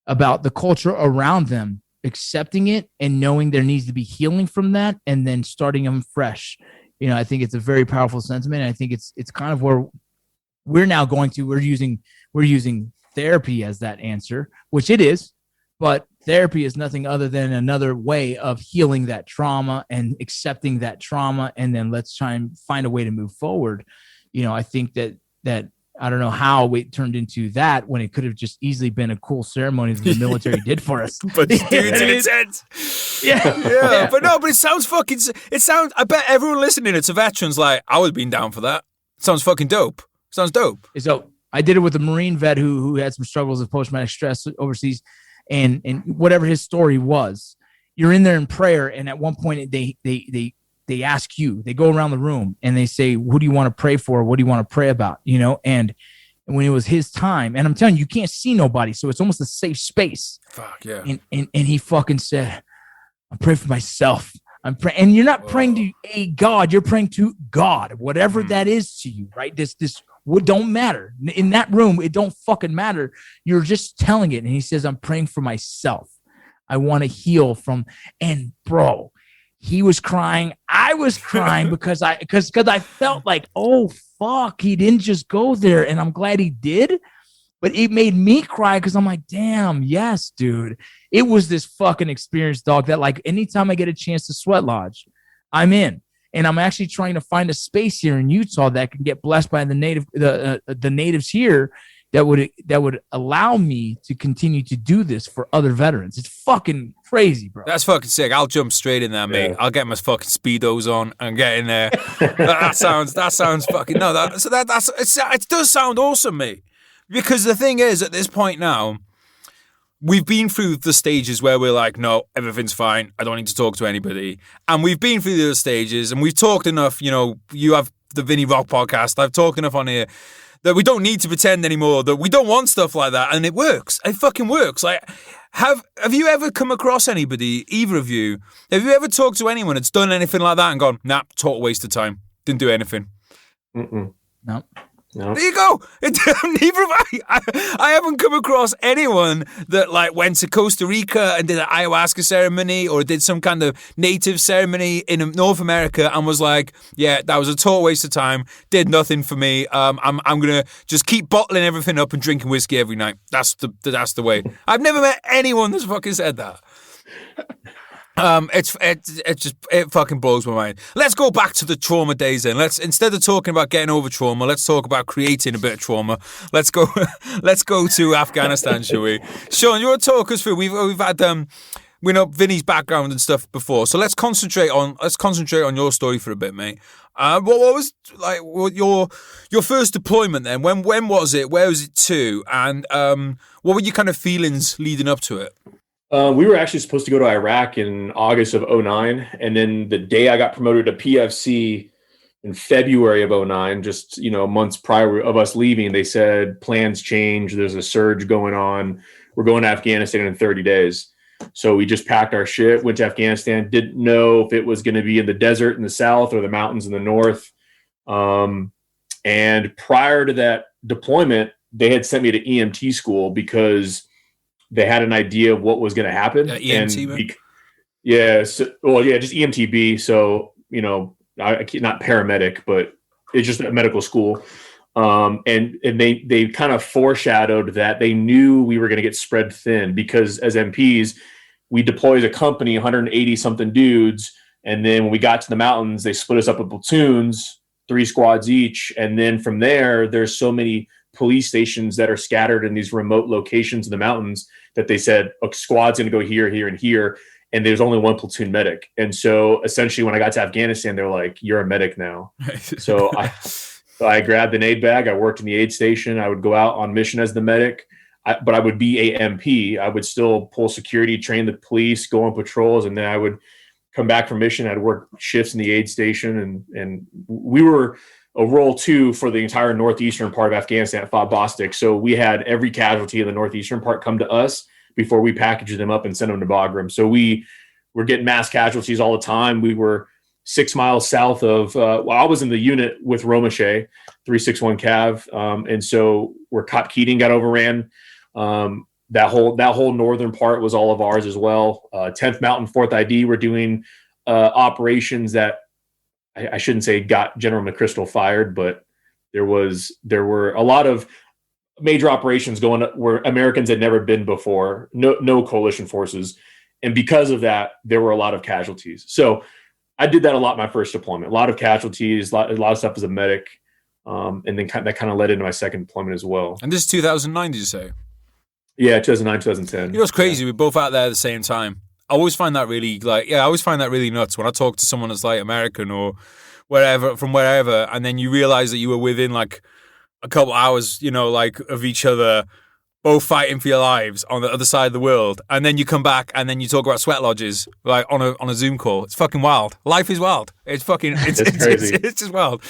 the culture around them, accepting it and knowing there needs to be healing from that, and then starting them fresh. I think it's a very powerful sentiment. I think it's kind of where we're now going to, we're using therapy as that answer, which it is, but therapy is nothing other than another way of healing that trauma and accepting that trauma. And then let's try and find a way to move forward. I think that I don't know how it turned into that when it could have just easily been a cool ceremony that the military did for us. But dude's intent. Yeah. But it sounds fucking. It sounds. I bet everyone listening, it's a veterans. Like, I would have been down for that. Sounds fucking dope. Sounds dope. So I did it with a Marine vet who had some struggles with post-traumatic stress overseas, and whatever his story was, you're in there in prayer, and at one point they ask you, they go around the room and they say, who do you want to pray for? What do you want to pray about? You know, and when it was his time, and I'm telling you can't see nobody, so it's almost a safe space. Fuck yeah. And he fucking said, I'm praying for myself. I'm praying, and you're not praying to a God, you're praying to God, whatever that is to you, right? This would don't matter. In that room, it don't fucking matter. You're just telling it. And he says, I'm praying for myself. I want to heal from, and bro, he was crying. I was crying because I felt like, oh fuck, he didn't just go there, and I'm glad he did. But it made me cry because I'm like, damn, yes, dude. It was this fucking experience, dog. That like anytime I get a chance to sweat lodge, I'm in, and I'm actually trying to find a space here in Utah that can get blessed by the natives here. That would allow me to continue to do this for other veterans. It's fucking crazy, bro. That's fucking sick. I'll jump straight in there, mate. I'll get my fucking speedos on and get in there. that sounds fucking no. It does sound awesome, mate. Because the thing is, at this point now, we've been through the stages where we're like, no, everything's fine. I don't need to talk to anybody. And we've been through those stages, and we've talked enough. You know, you have the Vinny Rock podcast. I've talked enough on here that we don't need to pretend anymore, that we don't want stuff like that, and it works. It fucking works. Like, have you ever come across anybody, either of you, have you ever talked to anyone that's done anything like that and gone, nah, total waste of time, didn't do anything? No. There you go. Neither have I. I haven't come across anyone that like went to Costa Rica and did an ayahuasca ceremony or did some kind of native ceremony in North America and was like, yeah, that was a total waste of time. Did nothing for me. I'm gonna just keep bottling everything up and drinking whiskey every night. That's the way. I've never met anyone that's fucking said that. It fucking blows my mind. Let's go back to the trauma days then. Instead of talking about getting over trauma, let's talk about creating a bit of trauma. Let's go to Afghanistan, shall we? Sean, you want to talk us through? We've had we know Vinny's background and stuff before, so let's concentrate on your story for a bit, mate. What was like your first deployment then? When was it? Where was it to? And what were your kind of feelings leading up to it? We were actually supposed to go to Iraq in August of 2009. And then the day I got promoted to PFC in February of 2009, just, months prior of us leaving, they said plans change. There's a surge going on. We're going to Afghanistan in 30 days. So we just packed our shit, went to Afghanistan, didn't know if it was going to be in the desert in the south or the mountains in the north. And prior to that deployment, they had sent me to EMT school because they had an idea of what was going to happen. EMT, just EMTB. So, not paramedic, but it's just a medical school. And they kind of foreshadowed that they knew we were going to get spread thin because as MPs, we deploy as a company, 180 something dudes. And then when we got to the mountains, they split us up in platoons, 3 squads each. And then from there, there's so many police stations that are scattered in these remote locations in the mountains that they said a squad's going to go here, here, and here. And there's only 1 platoon medic. And so essentially when I got to Afghanistan, they're like, you're a medic now. So I grabbed an aid bag. I worked in the aid station. I would go out on mission as the medic, but I would be a MP. I would still pull security, train the police, go on patrols. And then I would come back from mission. I'd work shifts in the aid station. And we were a role 2 for the entire northeastern part of Afghanistan at Fort Bostic. So we had every casualty in the northeastern part come to us before we packaged them up and sent them to Bagram. So we were getting mass casualties all the time. We were 6 miles south of, I was in the unit with Romache, 361 Cav. And so where Cop Keating got overran, that whole northern part was all of ours as well. 10th Mountain 4th ID, we're doing operations that I shouldn't say got General McChrystal fired, but there were a lot of major operations going where Americans had never been before, no coalition forces. And because of that, there were a lot of casualties. So I did that a lot my first deployment, a lot of casualties, a lot of stuff as a medic. And then that kind of led into my second deployment as well. And this is 2009, did you say? Yeah, 2009, 2010. You know what's crazy? We're both out there at the same time. I always find that really nuts when I talk to someone that's like American or from wherever, and then you realize that you were within like a couple hours, like of each other, both fighting for your lives on the other side of the world, and then you come back and then you talk about sweat lodges like on a Zoom call. It's fucking wild. Life is wild. It's crazy. It's just wild.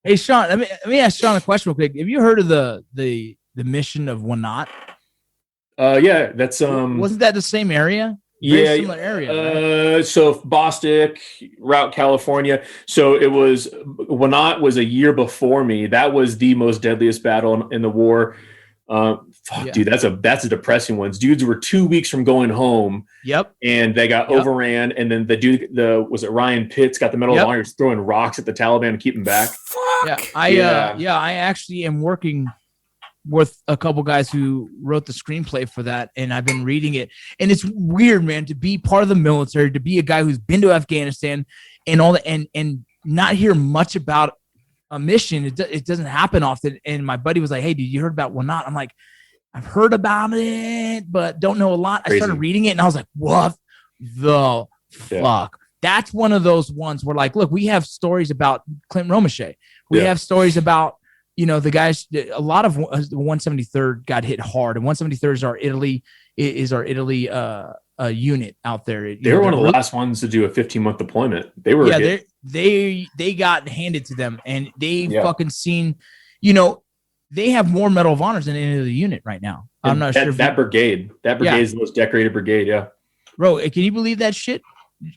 Hey Sean, let me ask Sean a question real quick. Have you heard of the mission of Wanat? Yeah, that's wasn't that the same area? Very similar area. Right? So Bostic, Route California. So it was Wanat was a year before me. That was the most deadliest battle in the war. Dude, that's a depressing one. Dudes were 2 weeks from going home. Yep. And they got overran. And then the dude, was it Ryan Pitts, got the Medal of Honor, he was throwing rocks at the Taliban to keep him back. Fuck. I actually am working with a couple guys who wrote the screenplay for that, and I've been reading it. And it's weird, man, to be part of the military, to be a guy who's been to Afghanistan and all that, and not hear much about a mission. It doesn't happen often. And my buddy was like, "Hey, dude, you heard about Wanat?" I'm like, "I've heard about it, but don't know a lot." Crazy. I started reading it, and I was like, "What the fuck?" That's one of those ones where, like, look, we have stories about Clint Romeshay. We have stories about, the guys. A lot of the 173rd got hit hard, and 173rd is our Italy unit out there. They were one of the last ones to do a 15-month deployment. They were they got handed to them, and they fucking seen, they have more Medal of Honors than any other unit right now. I'm not sure. That brigade is the most decorated brigade. Yeah, bro, can you believe that shit?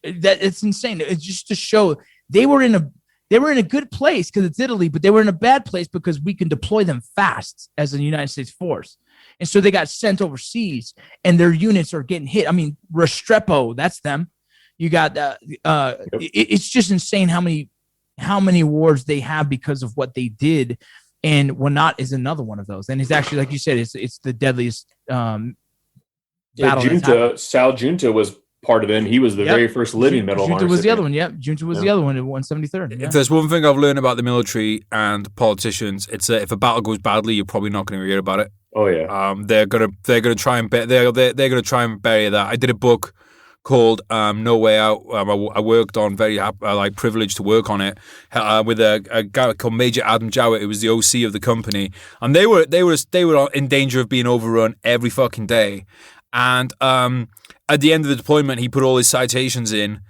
That it's insane. It's just to show they were in a good place because it's Italy, but they were in a bad place because we can deploy them fast as a United States force. And so they got sent overseas, and their units are getting hit. I mean, Restrepo, that's them. You got it's just insane how many awards they have because of what they did. And Wanat is another one of those. And it's actually, like you said, it's the deadliest battle. Sal Junta was part of it. And he was the very first living Medal of Honor. Junta was the other one. Yep. Junta was the other one at 173rd. Yeah. If there's one thing I've learned about the military and politicians, it's that if a battle goes badly, you're probably not going to hear about it. Oh yeah. They're gonna try and bury that. I did a book called No Way Out. I worked on privileged to work on it with a guy called Major Adam Jowett, who was the OC of the company, and they were in danger of being overrun every fucking day. And at the end of the deployment, he put all his citations in.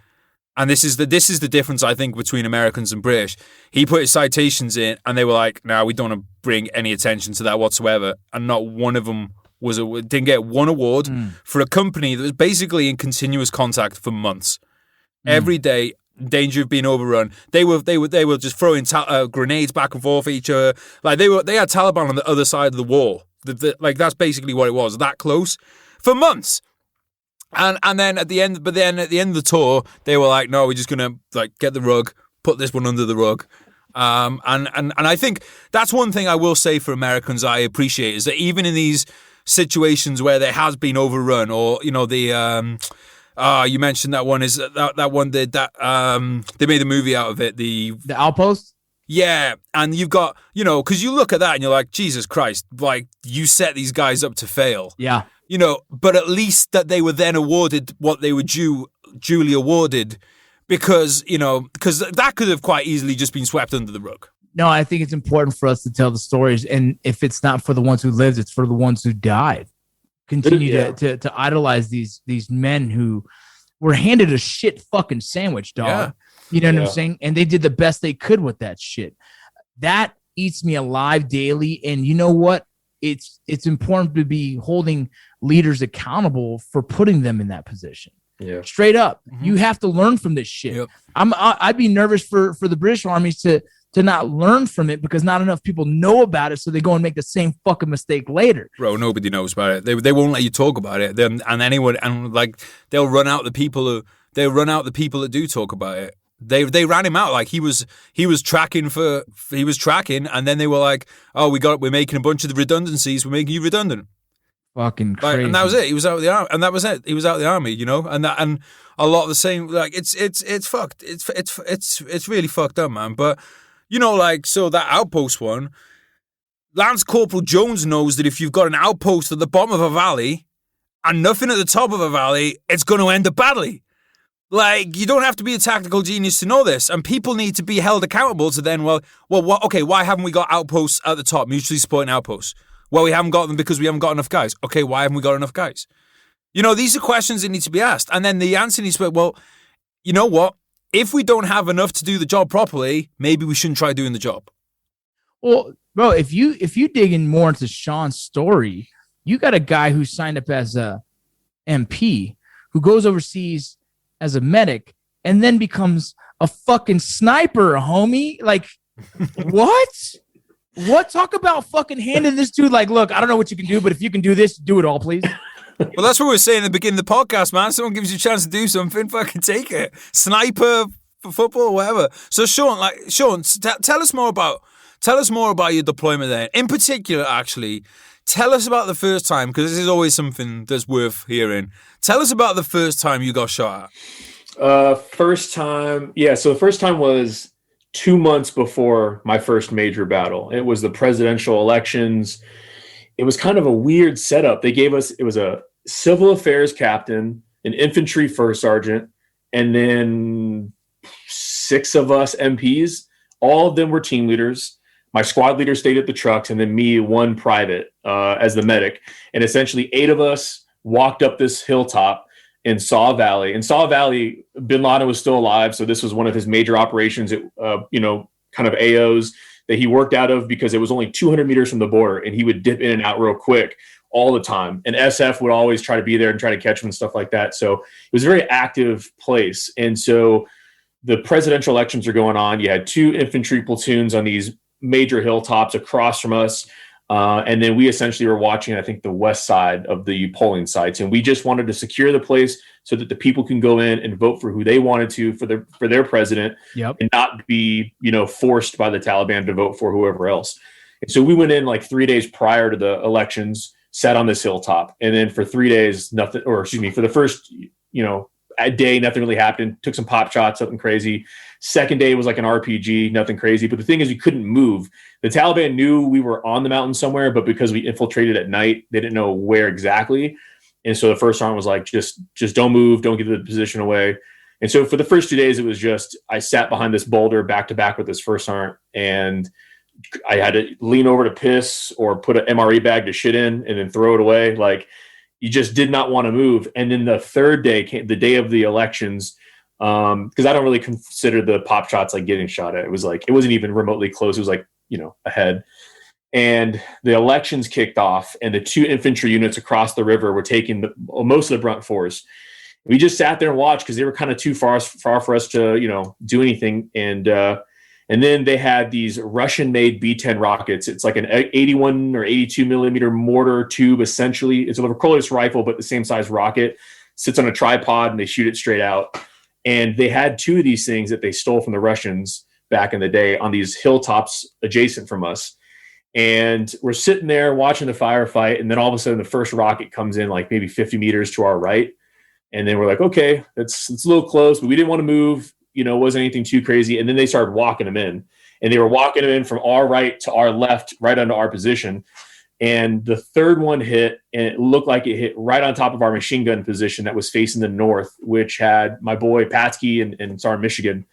And this is the difference, I think, between Americans and British. He put his citations in, and they were like, "No, we don't want to bring any attention to that whatsoever." And not one of them didn't get one award for a company that was basically in continuous contact for months, every day, danger of being overrun. They were just throwing grenades back and forth at each other. Like they had Taliban on the other side of the wall. That's basically what it was. That close for months. And then at the end of the tour, they were like, "No, we're just gonna get the rug, put this one under the rug." And I think that's one thing I will say for Americans I appreciate is that even in these situations where there has been overrun, or you mentioned that one is that one they made a movie out of it, the Outpost. Yeah, and you've got, because you look at that and you're like, Jesus Christ, like you set these guys up to fail. Yeah. But at least that they were then awarded what they were duly awarded because that could have quite easily just been swept under the rug. No, I think it's important for us to tell the stories. And if it's not for the ones who lived, it's for the ones who died. Continue to idolize these men who were handed a shit fucking sandwich, dog. Yeah. You know what I'm saying? And they did the best they could with that shit. That eats me alive daily. And you know what? It's important to be holding leaders accountable for putting them in that position. Yeah. Straight up. Mm-hmm. You have to learn from this shit. Yep. I'd be nervous for the British armies to not learn from it because not enough people know about it, so they go and make the same fucking mistake later. Bro, nobody knows about it. They won't let you talk about it. They'll run out the people that do talk about it. They ran him out. Like he was tracking, and then they were like, "Oh, we're making a bunch of the redundancies. We're making you redundant." Fucking crazy. And that was it. He was out of the army, and that was it. He was out of the army, and a lot of the same. Like it's fucked. It's really fucked up, man. But You know, like, so that outpost one, Lance Corporal Jones knows that if you've got an outpost at the bottom of a valley and nothing at the top of a valley, it's going to end up badly. Like, you don't have to be a tactical genius to know this, and people need to be held accountable to then, okay, why haven't we got outposts at the top, mutually supporting outposts? Well, we haven't got them because we haven't got enough guys. Okay, why haven't we got enough guys? You know, these are questions that need to be asked. And then the answer needs to be, well, you know what? If we don't have enough to do the job properly, maybe we shouldn't try doing the job. Well, bro, if you dig in more into Sean's story, you got a guy who signed up as a MP who goes overseas as a medic and then becomes a fucking sniper, homie. Like, what? What? Talk about fucking handing this dude like, look, I don't know what you can do, but if you can do this, do it all, please. Well, that's what we were saying at the beginning of the podcast, man. Someone gives you a chance to do something, fucking take it. Sniper for football, whatever. So, Sean, tell us more about your deployment there. In particular, actually, tell us about the first time, because this is always something that's worth hearing. Tell us about the first time you got shot at. First time, yeah. So the first time was 2 months before my first major battle. It was the presidential elections. It was kind of a weird setup. It was a civil affairs captain, an infantry first sergeant, and then 6 of us MPs. All of them were team leaders. My squad leader stayed at the trucks, and then me, one private, as the medic. And essentially 8 of us walked up this hilltop in Saw Valley. In Saw Valley, Bin Laden was still alive, so this was one of his major operations, kind of AOs that he worked out of because it was only 200 meters from the border, and he would dip in and out real quick all the time. And SF would always try to be there and try to catch him and stuff like that. So it was a very active place. And so the presidential elections are going on. You had 2 infantry platoons on these major hilltops across from us. And then we essentially were watching, I think, the west side of the polling sites. And we just wanted to secure the place so that the people can go in and vote for who they wanted to for their president, yep, and not be, forced by the Taliban to vote for whoever else. And so we went in like 3 days prior to the elections, sat on this hilltop. And then for 3 days, for the first, a day, nothing really happened. Took some pop shots, nothing crazy. Second day was like an RPG, nothing crazy. But the thing is, you couldn't move. The Taliban knew we were on the mountain somewhere, but because we infiltrated at night, they didn't know where exactly. And so the first sergeant was like, just don't move, don't give the position away. And so for the first 2 days, it was just, I sat behind this boulder back to back with this first sergeant, and I had to lean over to piss or put an MRE bag to shit in and then throw it away. Like, you just did not want to move. And then the third day came, the day of the elections, because I don't really consider the pop shots like getting shot at. It was like, it wasn't even remotely close. It was like, ahead. And the elections kicked off, and the 2 infantry units across the river were taking most of the brunt force. We just sat there and watched because they were kind of too far for us to, do anything. And then they had these Russian-made B-10 rockets. It's like an 81 or 82 millimeter mortar tube, essentially. It's a Recolles rifle, but the same size rocket. Sits on a tripod, and they shoot it straight out. And they had 2 of these things that they stole from the Russians back in the day on these hilltops adjacent from us. And we're sitting there watching the firefight, and then all of a sudden the first rocket comes in like maybe 50 meters to our right. And then we're like, okay, it's a little close, but we didn't want to move. It wasn't anything too crazy. And then they started walking them in, and they were walking them in from our right to our left, right under our position. And the third one hit, and it looked like it hit right on top of our machine gun position that was facing the north, which had my boy Patsky and Sergeant Michigan.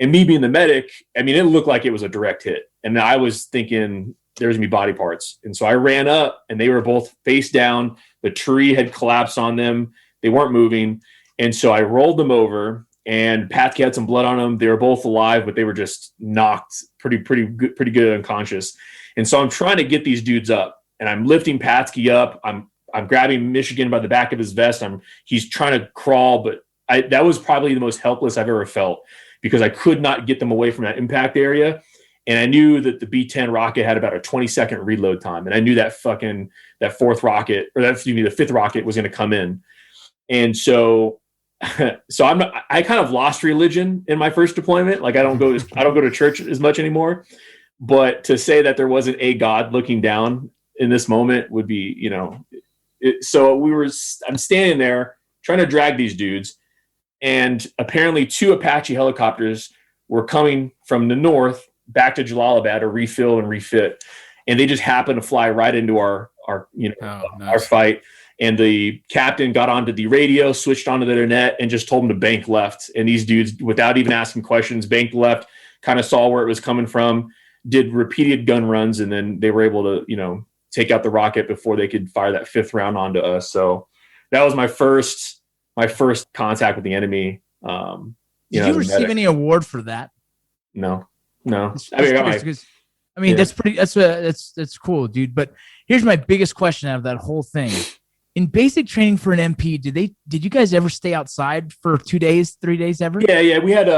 And me being the medic, I mean, it looked like it was a direct hit. And I was thinking there was going to be body parts. And so I ran up, and they were both face down. The tree had collapsed on them. They weren't moving. And so I rolled them over, and Patsky had some blood on them. They were both alive, but they were just knocked pretty good unconscious. And so I'm trying to get these dudes up, and I'm lifting Patsky up. I'm grabbing Michigan by the back of his vest. He's trying to crawl, but that was probably the most helpless I've ever felt, because I could not get them away from that impact area. And I knew that the B-10 rocket had about a 20-second reload time. And I knew that the 5th rocket was going to come in. And so I kind of lost religion in my first deployment. Like, I don't go to church as much anymore, but to say that there wasn't a God looking down in this moment would be, I'm standing there trying to drag these dudes, and apparently 2 Apache helicopters were coming from the north back to Jalalabad to refill and refit, and they just happened to fly right into our our fight. And the captain got onto the radio, switched onto their net, and just told them to bank left. And these dudes, without even asking questions, banked left, kind of saw where it was coming from, did repeated gun runs, and then they were able to, take out the rocket before they could fire that 5th round onto us. So that was my first contact with the enemy. Did you receive any award for that? No. That's cool, dude. But here's my biggest question out of that whole thing. In basic training for an MP, did you guys ever stay outside for 2 days, 3 days ever? Yeah. We had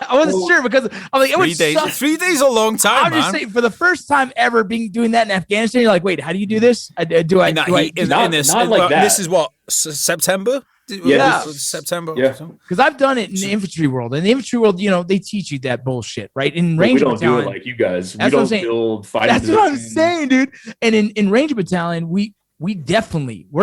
I wasn't sure because I'm like, it would 3 days. 3 days is a long time. I'm just saying, for the first time ever doing that in Afghanistan, you're like, wait, how do you do this? Not like that. This is what, September? Yeah, September. Yeah, because I've done it in the infantry world. In the infantry world, they teach you that bullshit, right? In Ranger we don't Battalion, do it like you guys. That's We what I'm don't saying. build fighting. That's what I'm saying, dude. And in Ranger Battalion, we're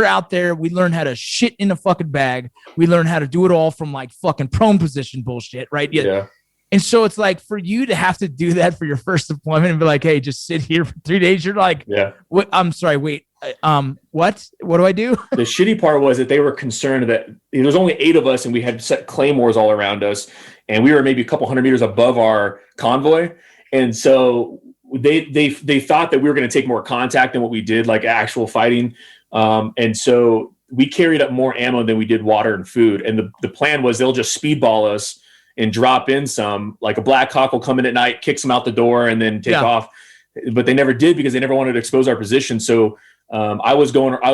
out there. We learn how to shit in a fucking bag. We learn how to do it all from like fucking prone position bullshit, right? Yeah. And so it's like for you to have to do that for your first deployment and be like, hey, just sit here for 3 days. You're like, yeah. What? I'm sorry. Wait. What? What do I do? The shitty part was that they were concerned that there was only 8 of us and we had set claymores all around us, and we were maybe a couple hundred meters above our convoy, and so they thought that we were going to take more contact than what we did, like actual fighting, and so we carried up more ammo than we did water and food. And the plan was they'll just speedball us and drop in some, like a Black Hawk will come in at night, kicks them out the door, and then take off. But they never did because they never wanted to expose our position. So I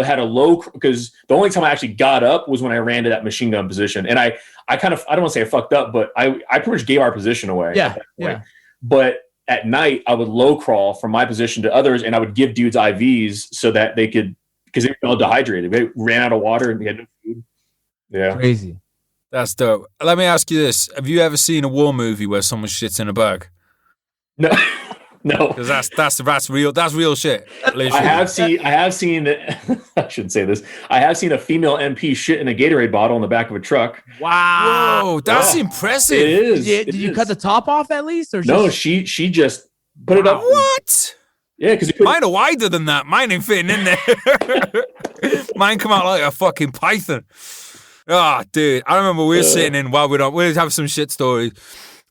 had a low, because the only time I actually got up was when I ran to that machine gun position. And I don't want to say I fucked up, but I pretty much gave our position away. Yeah. But at night I would low crawl from my position to others, and I would give dudes IVs so that they could, because they were all dehydrated. They ran out of water and they had no food. Yeah. Crazy. That's dope. Let me ask you this. Have you ever seen a war movie where someone shits in a bag? No. No, because that's real. That's real shit. Literally. I have seen. I shouldn't say this. I have seen a female MP shit in a Gatorade bottle in the back of a truck. Wow. Whoa, that's impressive. It is. Did you cut the top off at least, or no? She just put it up. What? Yeah, because mine are wider than that. Mine ain't fitting in there. Mine come out like a fucking python. Ah, dude. I remember we were sitting in while we'd have some shit stories.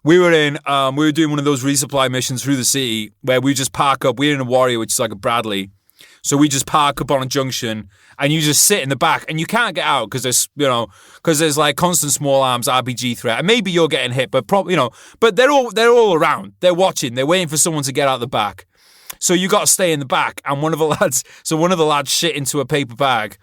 We were doing one of those resupply missions through the city where we just park up. We're in a Warrior, which is like a Bradley. So we just park up on a junction and you just sit in the back and you can't get out because there's like constant small arms RPG threat. And maybe you're getting hit, but probably, but they're all around. They're watching. They're waiting for someone to get out the back. So you got to stay in the back. And one of the lads shit into a paper bag,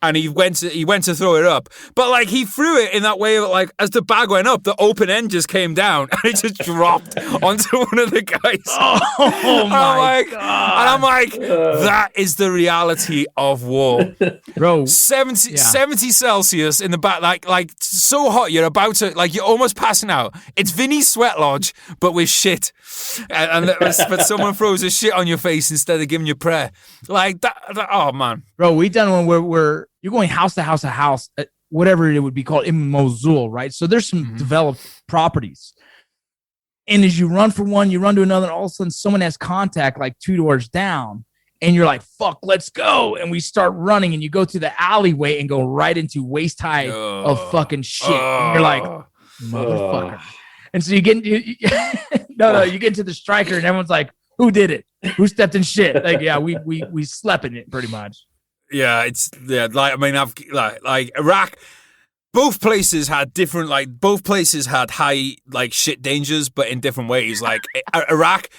and he went to throw it up, but like he threw it in that way that like as the bag went up, the open end just came down and it just dropped onto one of the guys. Oh my god! And I'm like, that is the reality of war, bro. 70 Celsius in the back, like so hot you're about to you're almost passing out. It's Vinny's sweat lodge, but with shit, but someone throws a shit on your face instead of giving you prayer like that. Oh man, bro, we done one where you're going house to house, whatever it would be called in Mosul, right? So there's some developed properties, and as you run for one, you run to another, and all of a sudden someone has contact like 2 doors down, and you're like, fuck, let's go. And we start running, and you go through the alleyway and go right into waist high of fucking shit. And you're like, motherfucker. And so you get into you get into the striker, and everyone's like, who did it? Who stepped in shit? Like, yeah, we slept in it pretty much. Yeah, Iraq. Both places had high shit dangers, but in different ways. Like Iraq,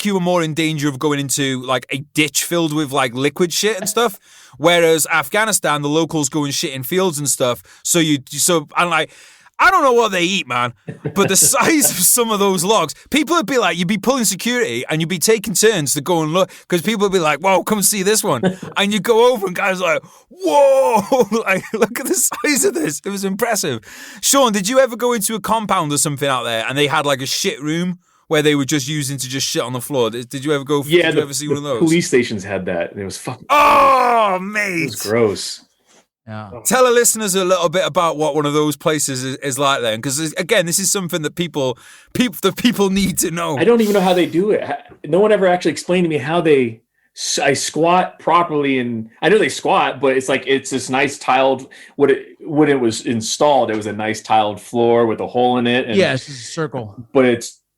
you were more in danger of going into like a ditch filled with like liquid shit and stuff. Whereas Afghanistan, the locals go and shit in fields and stuff. I don't know what they eat, man, but the size of some of those logs, people would be like, you'd be pulling security and you'd be taking turns to go and look, because people would be like, whoa, come see this one. And you go over and guys are like, whoa, like, look at the size of this. It was impressive. Sean, did you ever go into a compound or something out there and they had like a shit room where they were just using to just shit on the floor? Did you ever go? Yeah, did you ever see one of those? Police stations had that. And it was fucking. Oh, mate. It was gross. Yeah. Tell the listeners a little bit about what one of those places is like then, because again, this is something that people need to know. I don't even know how they do it. No one ever actually explained to me how I squat properly, and I know they squat, but it's this nice tiled. When it was installed, it was a nice tiled floor with a hole in it. And, yeah, it's just a circle. But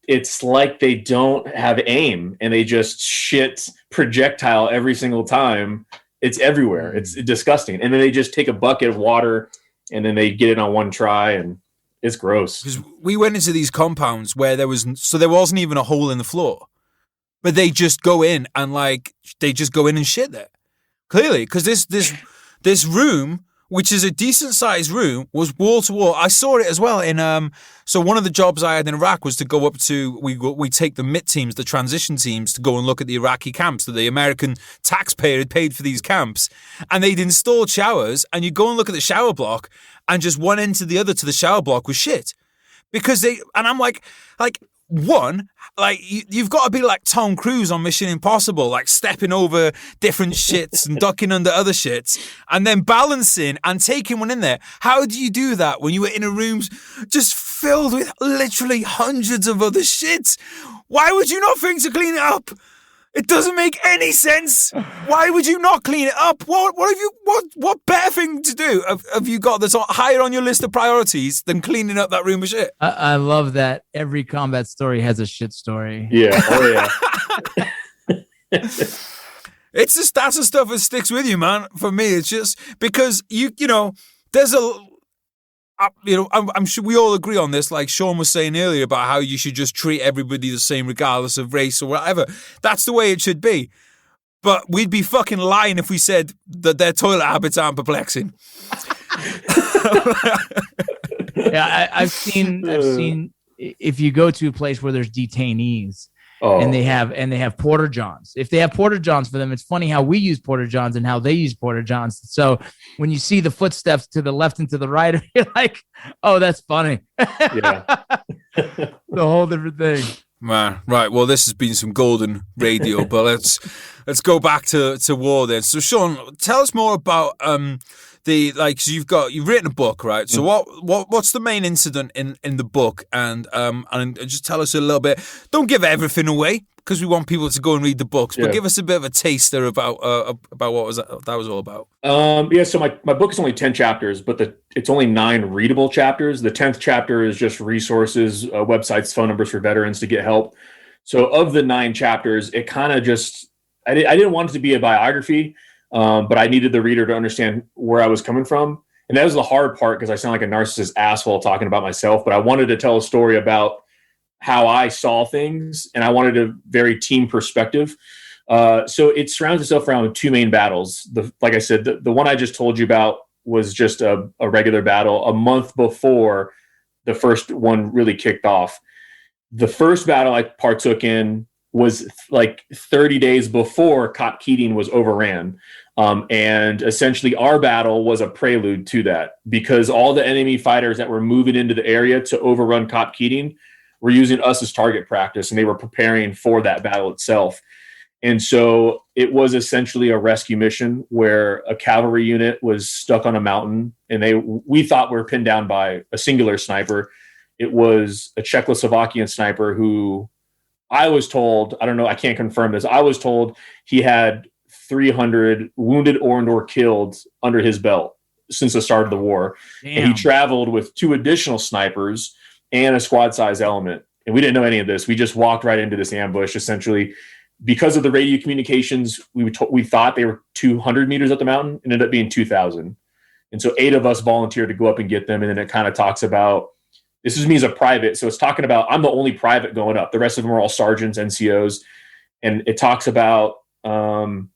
it's like they don't have aim, and they just shit projectile every single time. It's everywhere. It's disgusting. And then they just take a bucket of water, and then they get it on one try, and it's gross. Because we went into these compounds where there wasn't even a hole in the floor. But they just go in and shit there. Clearly, because this room, which is a decent sized room, was wall to wall. I saw it as well in so one of the jobs I had in Iraq was to go up to we take the MIT teams, the transition teams, to go and look at the Iraqi camps that the American taxpayer had paid for these camps, and they'd installed showers, and you go and look at the shower block, and just one end to the other to the shower block was shit, because I'm like. One, like you've got to be like Tom Cruise on Mission Impossible, like stepping over different shits and ducking under other shits, and then balancing and taking one in there. How do you do that when you were in a room just filled with literally hundreds of other shits? Why would you not think to clean it up? It doesn't make any sense. Why would you not clean it up? What better thing to do have you got that's higher on your list of priorities than cleaning up that room of shit? I love that every combat story has a shit story. Yeah. Oh yeah. It's just that's the stuff that sticks with you, man. For me, it's just because you know, there's I'm sure we all agree on this. Like Sean was saying earlier about how you should just treat everybody the same regardless of race or whatever. That's the way it should be. But we'd be fucking lying if we said that their toilet habits aren't perplexing. Yeah, I've seen if you go to a place where there's detainees. And they have porta johns. If they have porta johns for them, it's funny how we use porta johns and how they use porta johns. So when you see the footsteps to the left and to the right, you're like, "Oh, that's funny." Yeah, the whole different thing. Man, right. Well, this has been some golden radio, but let's go back to war then. So, Sean, tell us more about so you've written a book, right? So what's the main incident in the book, and just tell us a little bit. Don't give everything away because we want people to go and read the books, but give us a bit of a taster about what that was all about. So my book is only 10 chapters, but it's only 9 readable chapters. The 10th chapter is just resources, websites, phone numbers for veterans to get help. So of the 9 chapters, it kind of just I didn't want it to be a biography. But I needed the reader to understand where I was coming from. And that was the hard part because I sound like a narcissist asshole talking about myself, but I wanted to tell a story about how I saw things, and I wanted a very team perspective. So it surrounds itself around 2 main battles. Like I said, the one I just told you about was just a regular battle a month before the first one really kicked off. The first battle I partook in was like 30 days before Cop Keating was overran. And essentially our battle was a prelude to that because all the enemy fighters that were moving into the area to overrun Cop Keating were using us as target practice, and they were preparing for that battle itself. And so it was essentially a rescue mission where a cavalry unit was stuck on a mountain, and we thought we were pinned down by a singular sniper. It was a Czechoslovakian sniper who I was told, I don't know, I can't confirm this. I was told he had 300 wounded or killed under his belt since the start of the war. Damn. And he traveled with 2 additional snipers and a squad size element. And we didn't know any of this. We just walked right into this ambush, essentially. Because of the radio communications, we thought they were 200 meters up the mountain, and ended up being 2,000. And so 8 of us volunteered to go up and get them. And then it kind of talks about, this is me as a private. So it's talking about, I'm the only private going up. The rest of them are all sergeants, NCOs. And it talks about how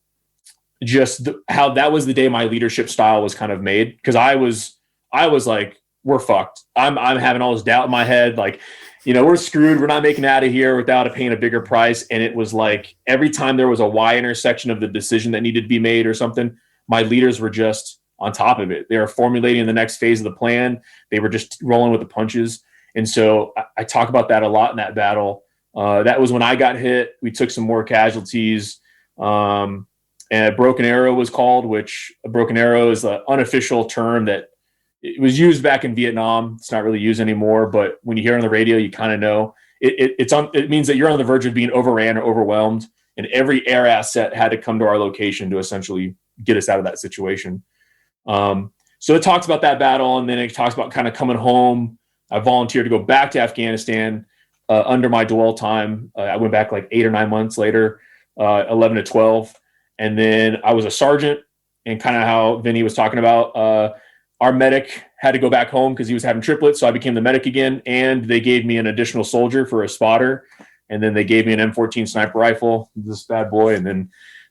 that was the day my leadership style was kind of made. Because I was like, we're fucked. I'm having all this doubt in my head. Like, we're screwed. We're not making it out of here without paying a bigger price. And it was like, every time there was a Y intersection of the decision that needed to be made or something, my leaders were just on top of it. They were formulating the next phase of the plan. They were just rolling with the punches. And so I talk about that a lot in that battle. That was when I got hit. We took some more casualties. And and Broken Arrow was called, which a broken arrow is an unofficial term that it was used back in Vietnam. It's not really used anymore, but when you hear it on the radio, you kind of know it means that you're on the verge of being overran or overwhelmed, and every air asset had to come to our location to essentially get us out of that situation. So it talks about that battle, and then it talks about kind of coming home. I volunteered to go back to Afghanistan under my dwell time. I went back like 8 or 9 months later, 11 to 12. And then I was a sergeant, and kind of how Vinny was talking about, our medic had to go back home because he was having triplets. So I became the medic again, and they gave me an additional soldier for a spotter. And then they gave me an M14 sniper rifle, this bad boy. And then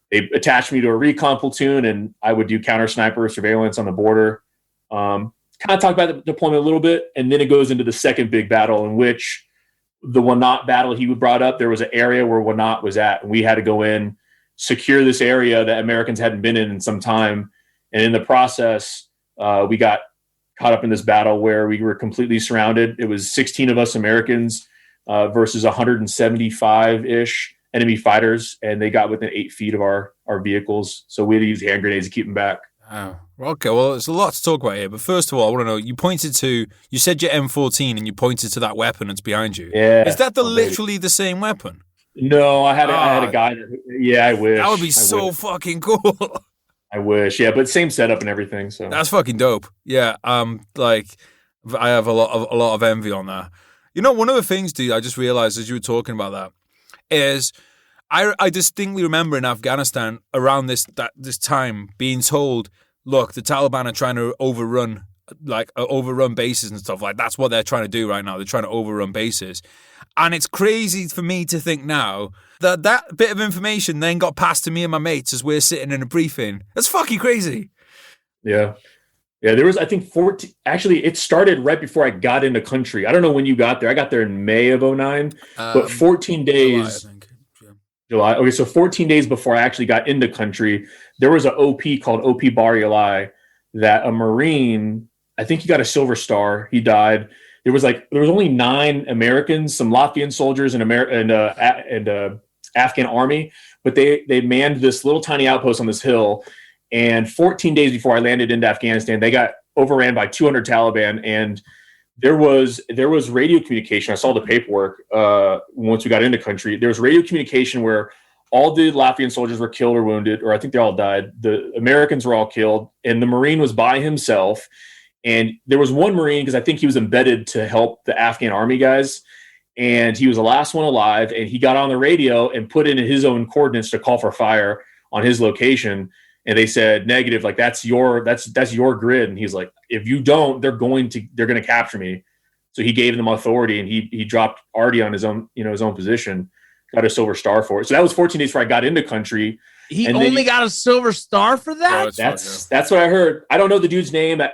they attached me to a recon platoon, and I would do counter sniper surveillance on the border. Kind of talk about the deployment a little bit, and then it goes into the second big battle, in which the Wanat battle he brought up. There was an area where Wanat was at, and we had to go in, secure this area that Americans hadn't been in some time. And in the process, we got caught up in this battle where we were completely surrounded. It was 16 of us Americans versus 175-ish enemy fighters, and they got within 8 feet of our vehicles. So we had to use hand grenades to keep them back. Oh, okay. Well, there's a lot to talk about here, but first of all, I want to know, you said your M14 and you pointed to that weapon that's behind you. Yeah. Is that literally the same weapon? No, I had a guy that, I wish. That would be so fucking cool. I wish, yeah, but same setup and everything. So that's fucking dope. Yeah, like I have a lot of envy on that. You know, one of the things, dude, I just realized as you were talking about that is I distinctly remember in Afghanistan around this time being told, look, the Taliban are trying to overrun bases and stuff. Like, that's what they're trying to do right now. They're trying to overrun bases. And it's crazy for me to think now that that bit of information then got passed to me and my mates as we're sitting in a briefing. That's fucking crazy. Yeah. Yeah, there was, I think, 14. Actually, it started right before I got into country. I don't know when you got there. I got there in May of 2009, but 14 days. July, I think. Yeah. July. Okay, so 14 days before I actually got into country, there was an OP called OP Barialai that a Marine, I think he got a Silver Star. He died. There was only 9 Americans, some Latvian soldiers, and Afghan army, but they manned this little tiny outpost on this hill. And 14 days before I landed into Afghanistan, they got overran by 200 Taliban, and there was radio communication. I saw the paperwork once we got into country. There was radio communication where all the Latvian soldiers were killed or wounded, or I think they all died. The Americans were all killed, and the Marine was by himself. And there was one Marine, because I think he was embedded to help the Afghan army guys, and he was the last one alive, and he got on the radio and put in his own coordinates to call for fire on his location. And they said negative, like that's your grid. And he's like, if you don't, they're going to capture me. So he gave them authority, and he dropped Artie on his own position, got a Silver Star for it. So that was 14 days before I got into country. He only got a Silver Star for that? Oh, that's what I heard. I don't know the dude's name. I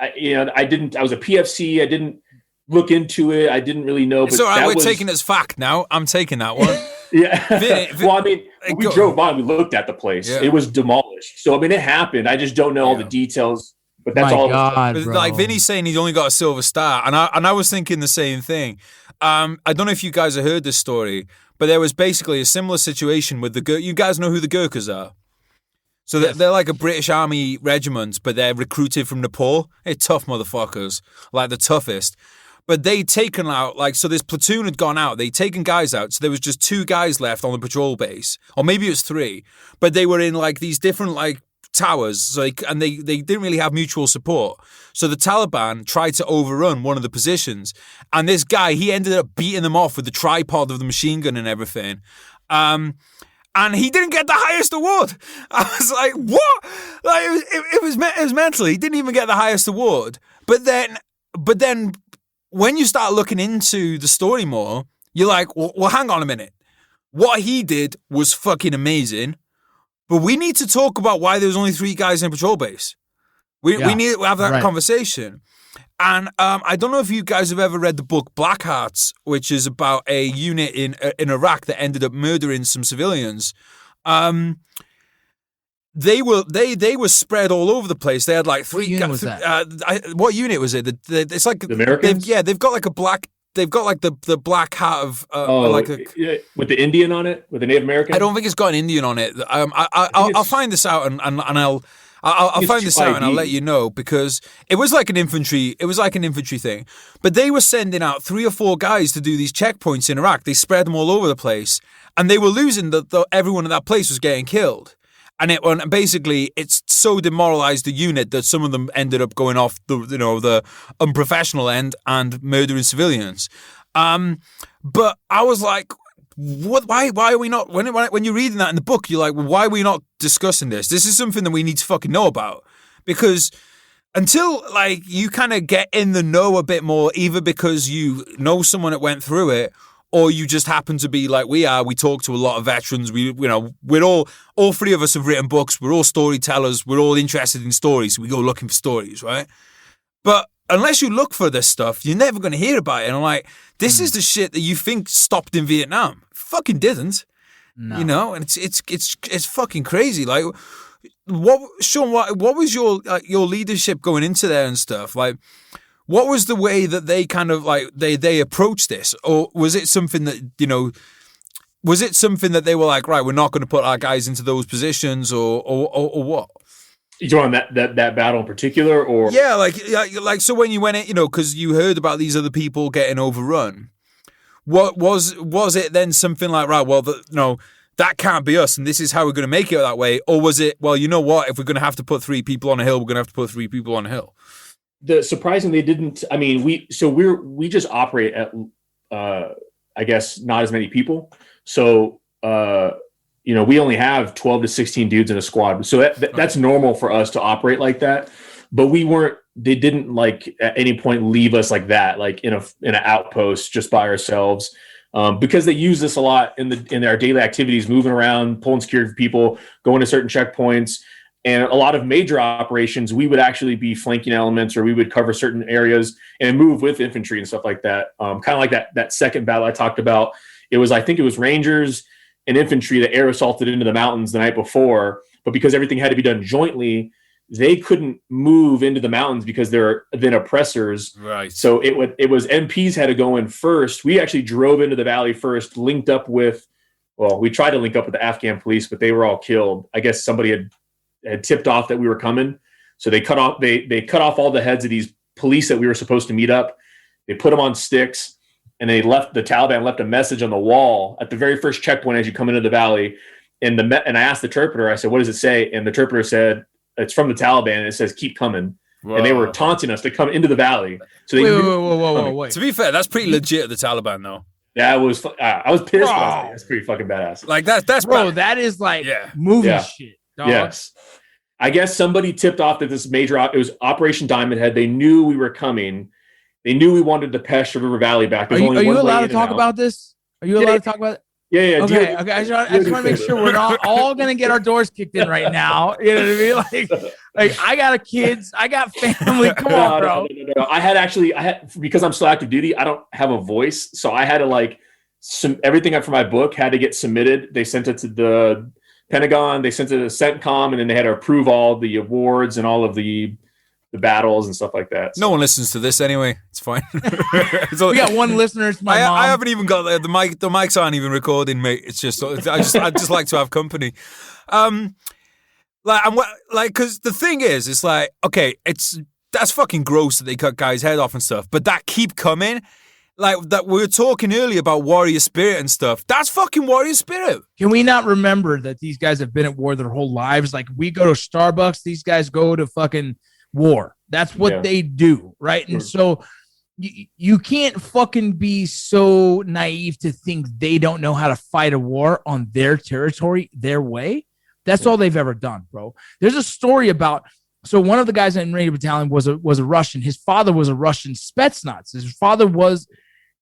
was a PFC. I didn't look into it. I didn't really know. But it's all right. We're taking it as fact now. I'm taking that one. Yeah. Well, I mean, we drove by and we looked at the place. Yeah. It was demolished. So, I mean, it happened. I just don't know all the details. But that's all. God, like Vinny's saying, he's only got a Silver Star, and I was thinking the same thing. I don't know if you guys have heard this story, but there was basically a similar situation with the you guys know who the Gurkhas are? So they're like a British Army regiment, but they're recruited from Nepal. They're tough motherfuckers, like the toughest. But they'd taken out, so this platoon had gone out. They'd taken guys out, so there was just 2 guys left on the patrol base. Or maybe it was 3. But they were in, these different, towers, and they didn't really have mutual support. So the Taliban tried to overrun one of the positions. And this guy, he ended up beating them off with the tripod of the machine gun and everything. And he didn't get the highest award. I was like, what? It was mental. He didn't even get the highest award. But then when you start looking into the story more, you're like, well, hang on a minute. What he did was fucking amazing. But we need to talk about why there was only 3 guys in a patrol base. We need to have that conversation. And I don't know if you guys have ever read the book Black Hearts, which is about a unit in Iraq that ended up murdering some civilians. They were spread all over the place. They had 3. What unit was that? What unit was it? It's like the Americans. They've got a black they've got like the black hat of with the Indian on it, with the Native American. I don't think it's got an Indian on it. I'll find this out and I'll find this out and I'll let you know, because it was like an infantry thing. But they were sending out 3 or 4 guys to do these checkpoints in Iraq. They spread them all over the place, and they were losing. Everyone in that place was getting killed. And basically, it's so demoralized the unit that some of them ended up going off the unprofessional end and murdering civilians. But I was like, what? Why are we not? When you're reading that in the book, you're like, well, why are we not discussing this? This is something that we need to fucking know about, because until like you kind of get in the know a bit more, either because you know someone that went through it, or you just happen to be like we are. We talk to a lot of veterans. We're all 3 of us have written books. We're all storytellers. We're all interested in stories. So we go looking for stories, right? But unless you look for this stuff, you're never going to hear about it. And I'm like, this is the shit that you think stopped in Vietnam. Fucking didn't. No. And it's fucking crazy. Like, Sean, what was your leadership going into there and stuff? Like, what was the way that they kind of like they approached this, or was it something that they were like, right, we're not going to put our guys into those positions, or what? You talking about that battle in particular, or like so when you went in, because you heard about these other people getting overrun. What was it then something like, right, well, that can't be us, and this is how we're going to make it that way, or was it, well, you know what, if we're going to have to put 3 people on a hill, we're going to have to put 3 people on a hill? Surprisingly, didn't. I mean, we just operate at, I guess, not as many people. So, we only have 12 to 16 dudes in a squad. So that's normal for us to operate like that. But they didn't like at any point leave us like that, like in an outpost just by ourselves, because they use this a lot in our daily activities, moving around, pulling security for people, going to certain checkpoints. And a lot of major operations, we would actually be flanking elements, or we would cover certain areas and move with infantry and stuff like that. Kind of like that second battle I talked about. I think it was Rangers and infantry that air assaulted into the mountains the night before. But because everything had to be done jointly, they couldn't move into the mountains because they're then oppressors. Right. So it was MPs had to go in first. We actually drove into the valley first, linked up with, we tried to link up with the Afghan police, but they were all killed. I guess somebody had tipped off that we were coming, so they cut off all the heads of these police that we were supposed to meet up. They put them on sticks, and the Taliban left a message on the wall at the very first checkpoint as you come into the valley. And I asked the interpreter, I said, "What does it say?" And the interpreter said, "It's from the Taliban, and it says keep coming." Whoa. And they were taunting us to come into the valley. So they wait. To be fair, that's pretty legit. The Taliban, though. Yeah, I was pissed. That's pretty fucking badass. Like that's bro. That is like movie shit. Dog. Yes. I guess somebody tipped off that this it was Operation Diamond Head. They knew we were coming. They knew we wanted to Pesh River Valley back. Are you allowed to talk about this? Are you allowed to talk about it? Yeah. Okay. I just want to make sure we're not all going to get our doors kicked in right now. You know what I mean? Like I got kids. I got family. Come on, bro. No. I had because I'm still active duty, I don't have a voice. So I had to everything for my book had to get submitted. They sent it to the Pentagon, they sent it to CENTCOM, and then they had to approve all the awards and all of the battles and stuff like that. So. No one listens to this anyway. It's fine. We got one listener. It's my mom. I haven't even got the mic. The mics aren't even recording, mate. It's just I just like to have company. Because the thing is, it's like, okay, that's fucking gross that they cut guys' head off and stuff, but that keep coming. Like that, we were talking earlier about warrior spirit and stuff. That's fucking warrior spirit. Can we not remember that these guys have been at war their whole lives? Like we go to Starbucks, these guys go to fucking war. That's what they do, right? Sure. And so you can't fucking be so naive to think they don't know how to fight a war on their territory, their way. That's all they've ever done, bro. There's a story about. So one of the guys in Radio Battalion was a Russian. His father was a Russian Spetsnaz. His father was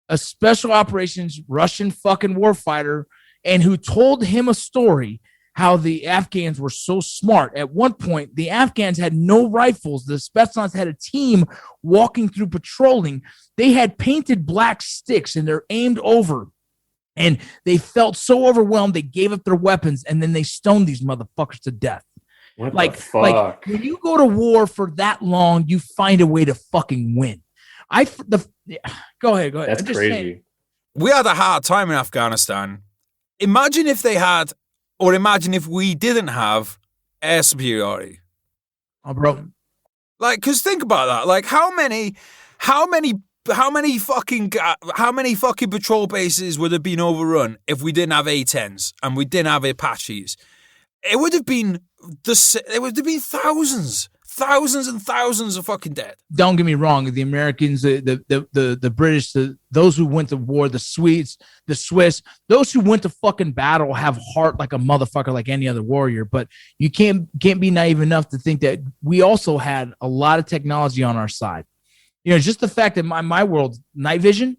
a special operations Russian fucking warfighter, and who told him a story how the Afghans were so smart. At one point, the Afghans had no rifles. The Spetsnaz had a team walking through patrolling. They had painted black sticks, and they're aimed over. And they felt so overwhelmed, they gave up their weapons, and then they stoned these motherfuckers to death. What the fuck? Like when you go to war for that long, you find a way to fucking win. Go ahead. That's crazy. We had a hard time in Afghanistan. Imagine if they had, or imagine if we didn't have air superiority. Oh, bro. Like, because think about that. Like, how many fucking patrol bases would have been overrun if we didn't have A-10s and we didn't have Apaches? It would have been thousands and thousands of fucking dead. Don't get me wrong. The Americans, the British, those who went to war, the Swedes, the Swiss, those who went to fucking battle have heart like a motherfucker, like any other warrior. But you can't be naive enough to think that we also had a lot of technology on our side. You know, just the fact that my world, night vision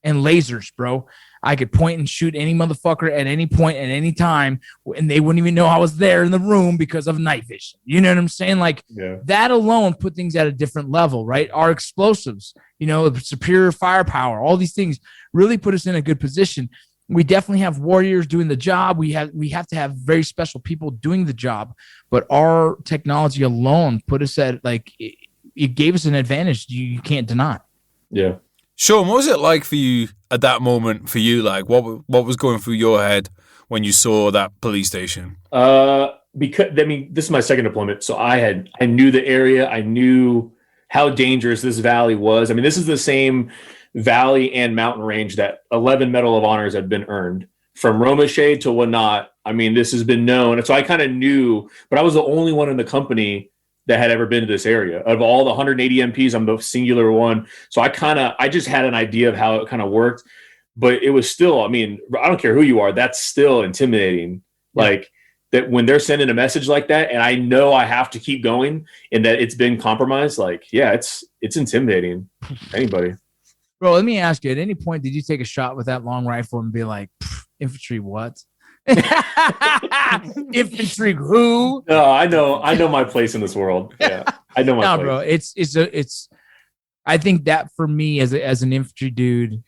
and lasers, bro. I could point and shoot any motherfucker at any point at any time, and they wouldn't even know I was there in the room because of night vision. You know what I'm saying? Like that alone put things at a different level, right? Our explosives, you know, superior firepower, all these things really put us in a good position. We definitely have warriors doing the job. We have to have very special people doing the job, but our technology alone put us at like it gave us an advantage you can't deny. Yeah. Sean, what was it like for you at that moment? For you, like what was going through your head when you saw that police station? Because I mean, this is my second deployment, so I knew the area. I knew how dangerous this valley was. I mean, this is the same valley and mountain range that 11 Medal of Honors had been earned from Romeshay to Wanat. I mean, this has been known, and so I kind of knew. But I was the only one in the company that had ever been to this area. Of all the 180 MPs, I'm the singular one. So I just had an idea of how it kind of worked, but it was still, I mean, I don't care who you are, that's still intimidating. Yeah. Like that when they're sending a message like that, and I know I have to keep going and that it's been compromised, like, yeah, it's intimidating. Anybody. Bro, let me ask you, at any point, did you take a shot with that long rifle and be like, infantry what? Infantry who? No, I know my place in this world. Yeah, I know my place. Bro, it's. I think that for me as an infantry dude,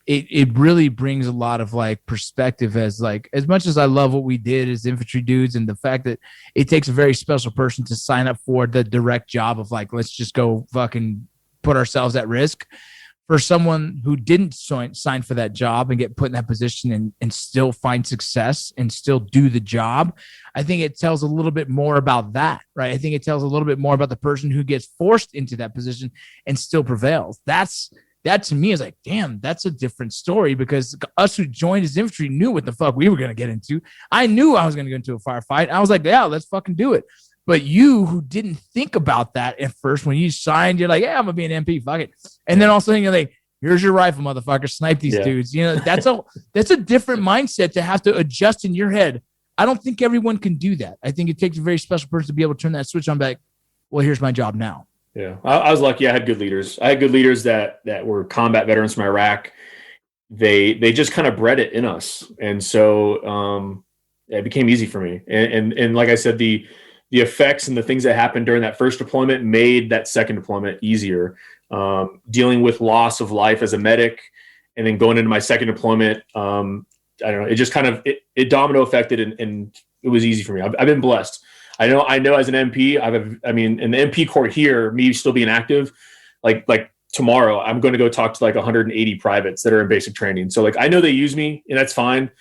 it really brings a lot of like perspective. As much as I love what we did as infantry dudes, and the fact that it takes a very special person to sign up for the direct job of like, let's just go fucking put ourselves at risk. For someone who didn't sign for that job and get put in that position and still find success and still do the job, I think it tells a little bit more about that, right? I think it tells a little bit more about the person who gets forced into that position and still prevails. That to me is like, damn, that's a different story, because us who joined as infantry knew what the fuck we were going to get into. I knew I was going to go into a firefight. I was like, yeah, let's fucking do it. But you who didn't think about that at first, when you signed, you're like, yeah, I'm going to be an MP, fuck it. And then all of a sudden you're like, here's your rifle, motherfucker, snipe these dudes. You know, that's a different mindset to have to adjust in your head. I don't think everyone can do that. I think it takes a very special person to be able to turn that switch on back. Well, here's my job now. Yeah, I was lucky. I had good leaders. I had good leaders that were combat veterans from Iraq. They just kind of bred it in us. And so it became easy for me. And like I said, the effects and the things that happened during that first deployment made that second deployment easier. Dealing with loss of life as a medic, and then going into my second deployment, I don't know, it just kind of it domino affected, and it was easy for me. I've been blessed. I know as an MP, in the MP Corps here, me still being active, like tomorrow, I'm going to go talk to like 180 privates that are in basic training. So like, I know they use me, and that's fine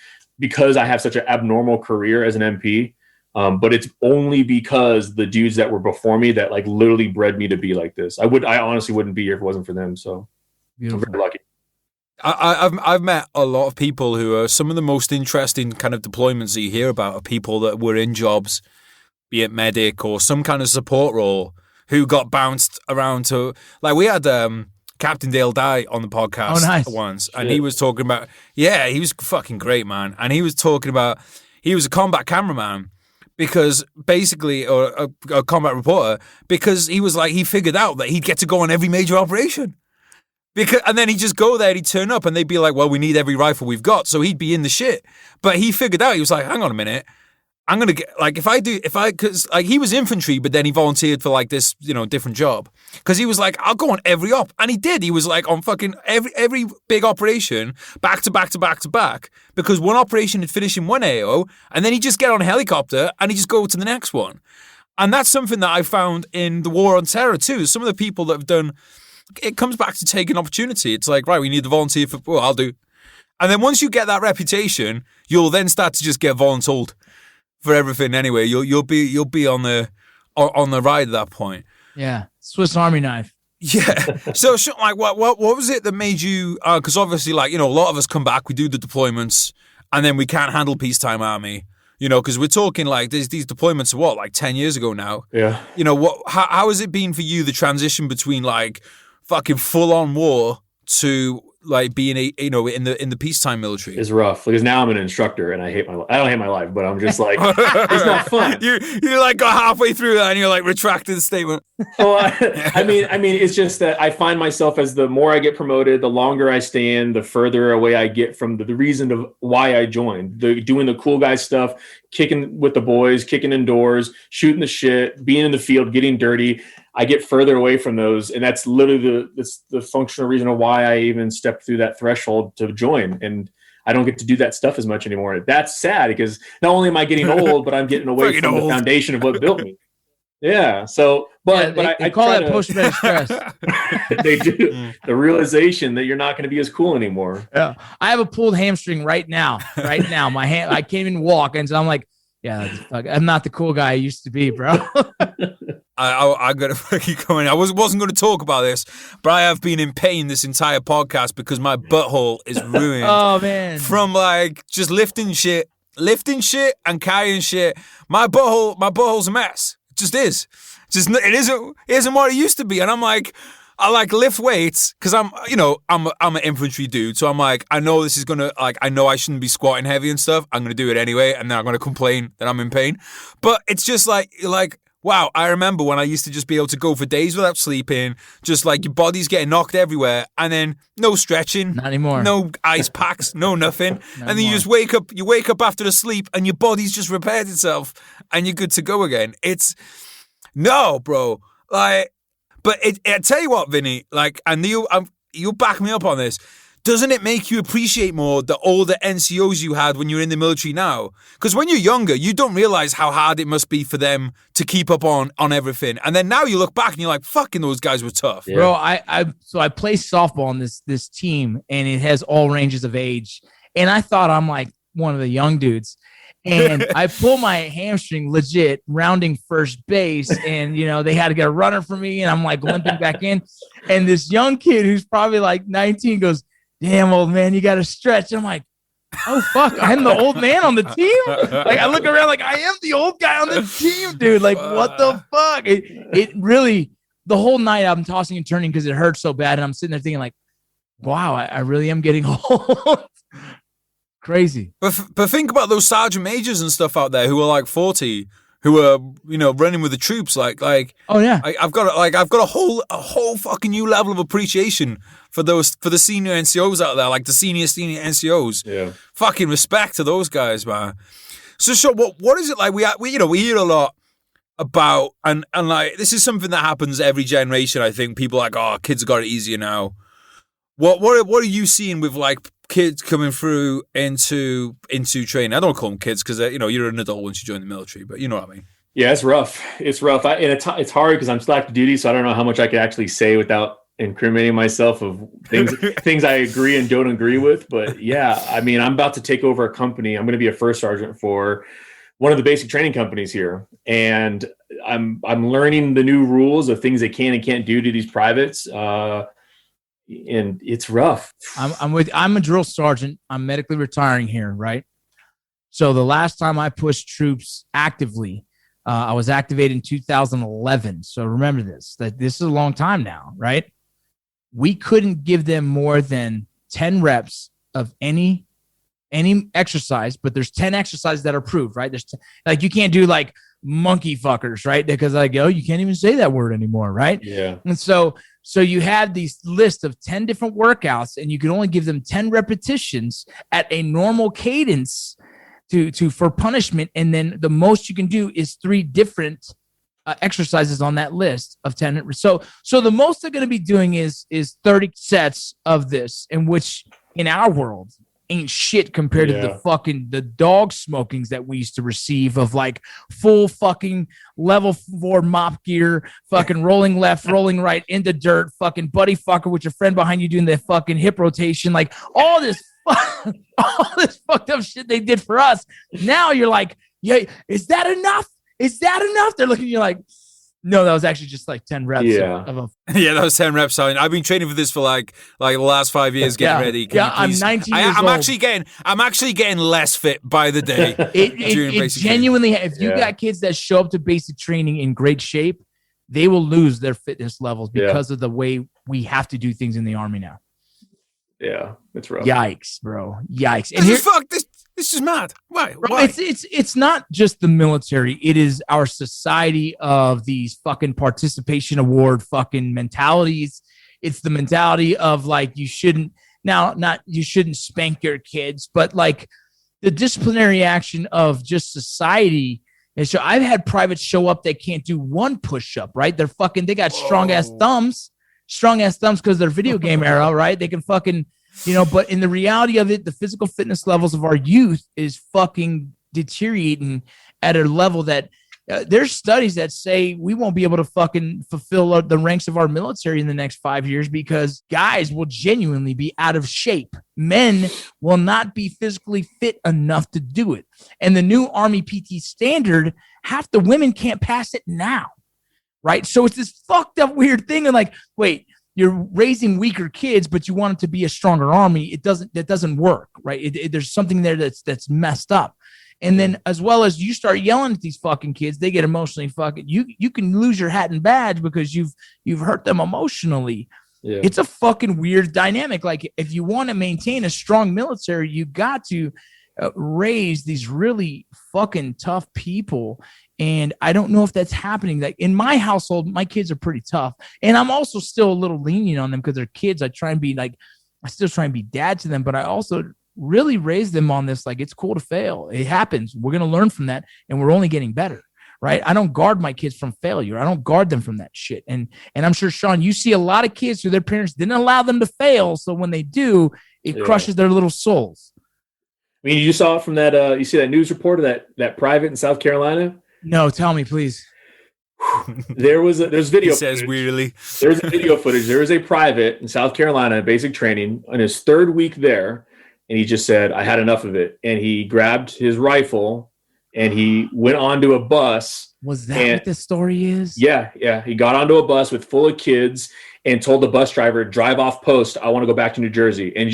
because I have such an abnormal career as an MP. But it's only because the dudes that were before me that like literally bred me to be like this. I honestly wouldn't be here if it wasn't for them. So beautiful. I'm very lucky. I've met a lot of people who are some of the most interesting kind of deployments that you hear about are people that were in jobs, be it medic or some kind of support role, who got bounced around to, like, we had Captain Dale Dye on the podcast once, and he was talking about, he was fucking great, man. And he was talking about, he was a combat cameraman. Because basically, or a combat reporter, because he was like, he figured out that he'd get to go on every major operation. And then he'd just go there, he'd turn up, and they'd be like, well, we need every rifle we've got. So he'd be in the shit. But he figured out, he was like, hang on a minute. I'm going to get, like, because like he was infantry, but then he volunteered for like this, you know, different job. Because he was like, I'll go on every op. And he did. He was like on fucking every big operation, back to back to back to back. Because one operation would finish in one AO, and then he'd just get on a helicopter and he'd just go to the next one. And that's something that I found in the war on terror too. Some of the people that have done it comes back to taking opportunity. It's like, right, we need the volunteer for, well, I'll do. And then once you get that reputation, you'll then start to just get voluntold for everything anyway. You'll be on the ride at that point. Yeah, Swiss Army knife. Yeah. So like, what was it that made you? Because obviously, like, you know, a lot of us come back, we do the deployments, and then we can't handle peacetime army. You know, because we're talking like these deployments are what, like 10 years ago now. Yeah. You know how has it been for you, the transition between like fucking full on war to like being in the peacetime military? Is rough because now I'm an instructor and I don't hate my life, but I'm just like, it's not fun. You like got halfway through that and you're like retracted the statement. Well, I mean, it's just that I find myself as the more I get promoted, the longer I stay in, the further away I get from the reason of why I joined. Doing the cool guy stuff, kicking with the boys, kicking indoors, shooting the shit, being in the field, getting dirty. I get further away from those, and that's literally the functional reason of why I even stepped through that threshold to join. And I don't get to do that stuff as much anymore. That's sad because not only am I getting old, but I'm getting away from the foundation of what built me. Yeah. So, but I call it post-traumatic stress. They do. The realization that you're not going to be as cool anymore. Yeah. I have a pulled hamstring right now. My hand, I can't even walk. And so I'm like, yeah, I'm not the cool guy I used to be, bro. I got to fucking come in. I wasn't going to talk about this, but I have been in pain this entire podcast because my butthole is ruined. Oh man! From like just lifting shit and carrying shit. My butthole's a mess. It just is. It isn't what it used to be. And I'm like, I like lift weights because I'm an infantry dude. So I'm like, I know this is gonna I know I shouldn't be squatting heavy and stuff. I'm gonna do it anyway, and then I'm gonna complain that I'm in pain. But it's just like. Wow, I remember when I used to just be able to go for days without sleeping, just like your body's getting knocked everywhere, and then no stretching. Not anymore. No ice packs, no nothing. And then you just wake up after the sleep, and your body's just repaired itself, and you're good to go again. No, bro. Like, but I tell you what, Vinny, like, and you'll back me up on this. Doesn't it make you appreciate more the older NCOs you had when you were in the military now? Because when you're younger, you don't realize how hard it must be for them to keep up on everything. And then now you look back and you're like, fucking those guys were tough. Yeah. Bro, I play softball on this team, and it has all ranges of age. And I thought I'm like one of the young dudes. And I pull my hamstring legit rounding first base, and they had to get a runner for me, and I'm like limping back in. And this young kid who's probably like 19 goes, "Damn, old man, you got to stretch." I'm like, oh, fuck, I'm the old man on the team? Like, I look around like I am the old guy on the team, dude. Like, what the fuck? It really, the whole night I'm tossing and turning because it hurts so bad. And I'm sitting there thinking like, wow, I really am getting old. Crazy. But think about those sergeant majors and stuff out there who are like 40, who are running with the troops. Like oh yeah, I've got a whole fucking new level of appreciation for the senior NCOs out there, like the senior NCOs. Yeah, fucking respect to those guys, man. So what is it like? We hear a lot about and like this is something that happens every generation. I think people are like, oh, kids have got it easier now. What are you seeing with like kids coming through into training? I don't call them kids because you're an adult once you join the military, but you know what I mean. Yeah, it's rough. It's rough, and it's hard because I'm still active duty, so I don't know how much I can actually say without incriminating myself of things I agree and don't agree with. But yeah, I mean, I'm about to take over a company. I'm going to be a first sergeant for one of the basic training companies here, and I'm learning the new rules of things they can and can't do to these privates. And it's rough. I'm a drill sergeant. I'm medically retiring here, right? So the last time I pushed troops actively, I was activated in 2011. So remember that this is a long time now, right? We couldn't give them more than 10 reps of any exercise, but there's 10 exercises that are approved, right? There's like you can't do like monkey fuckers, right? Because you can't even say that word anymore, right? Yeah. And so you have these list of 10 different workouts, and you can only give them 10 repetitions at a normal cadence for punishment. And then the most you can do is 3 different exercises on that list of 10. So the most they're going to be doing is 30 sets of this, in which in our world, ain't shit compared to the dog smokings that we used to receive of like full fucking level 4 mop gear, fucking rolling left, rolling right into dirt, fucking buddy fucker with your friend behind you doing the fucking hip rotation, like all this fucked up shit they did for us. Now you're like, yeah, is that enough? Is that enough? They're looking at you like, no, that was actually just like 10 reps. Yeah, that was 10 reps. I've been training for this for like the last 5 years, getting ready. I'm 19 years old. I'm actually getting less fit by the day. It genuinely, if you got kids that show up to basic training in great shape, they will lose their fitness levels because of the way we have to do things in the Army now. Yeah, it's rough. Yikes, bro. Yikes. And this is mad. Why? It's not just the military. It is our society of these fucking participation award fucking mentalities. It's the mentality of like you shouldn't spank your kids, but like the disciplinary action of just society. And so I've had privates show up that can't do one push-up, right? They got strong ass thumbs because they're video game era, right? They can fucking, but in the reality of it, the physical fitness levels of our youth is fucking deteriorating at a level that there's studies that say we won't be able to fucking fulfill the ranks of our military in the next 5 years because guys will genuinely be out of shape. Men will not be physically fit enough to do it. And the new Army PT standard, half the women can't pass it now. Right. So it's this fucked up weird thing. And like, wait, you're raising weaker kids, but you want it to be a stronger army. That doesn't work. Right. There's something there that's messed up. And then as well as you start yelling at these fucking kids, they get emotionally fucking, you can lose your hat and badge because you've hurt them emotionally. Yeah. It's a fucking weird dynamic. Like if you want to maintain a strong military, you got to raise these really fucking tough people. And I don't know if that's happening. Like in my household, my kids are pretty tough. And I'm also still a little lenient on them because they're kids. I still try and be dad to them, but I also really raise them on this. Like, it's cool to fail. It happens. We're going to learn from that. And we're only getting better. Right. I don't guard my kids from failure. I don't guard them from that shit. And I'm sure, Sean, you see a lot of kids who their parents didn't allow them to fail. So when they do, it crushes their little souls. I mean, you saw it from that, you see that news report of that private in South Carolina? No, tell me, please. There's video. He says weirdly. There's video footage. There is a private in South Carolina, basic training, on his third week there, and he just said, "I had enough of it," and he grabbed his rifle and he went onto a bus. Was that what the story is? Yeah. He got onto a bus full of kids and told the bus driver, "Drive off post. I want to go back to New Jersey." And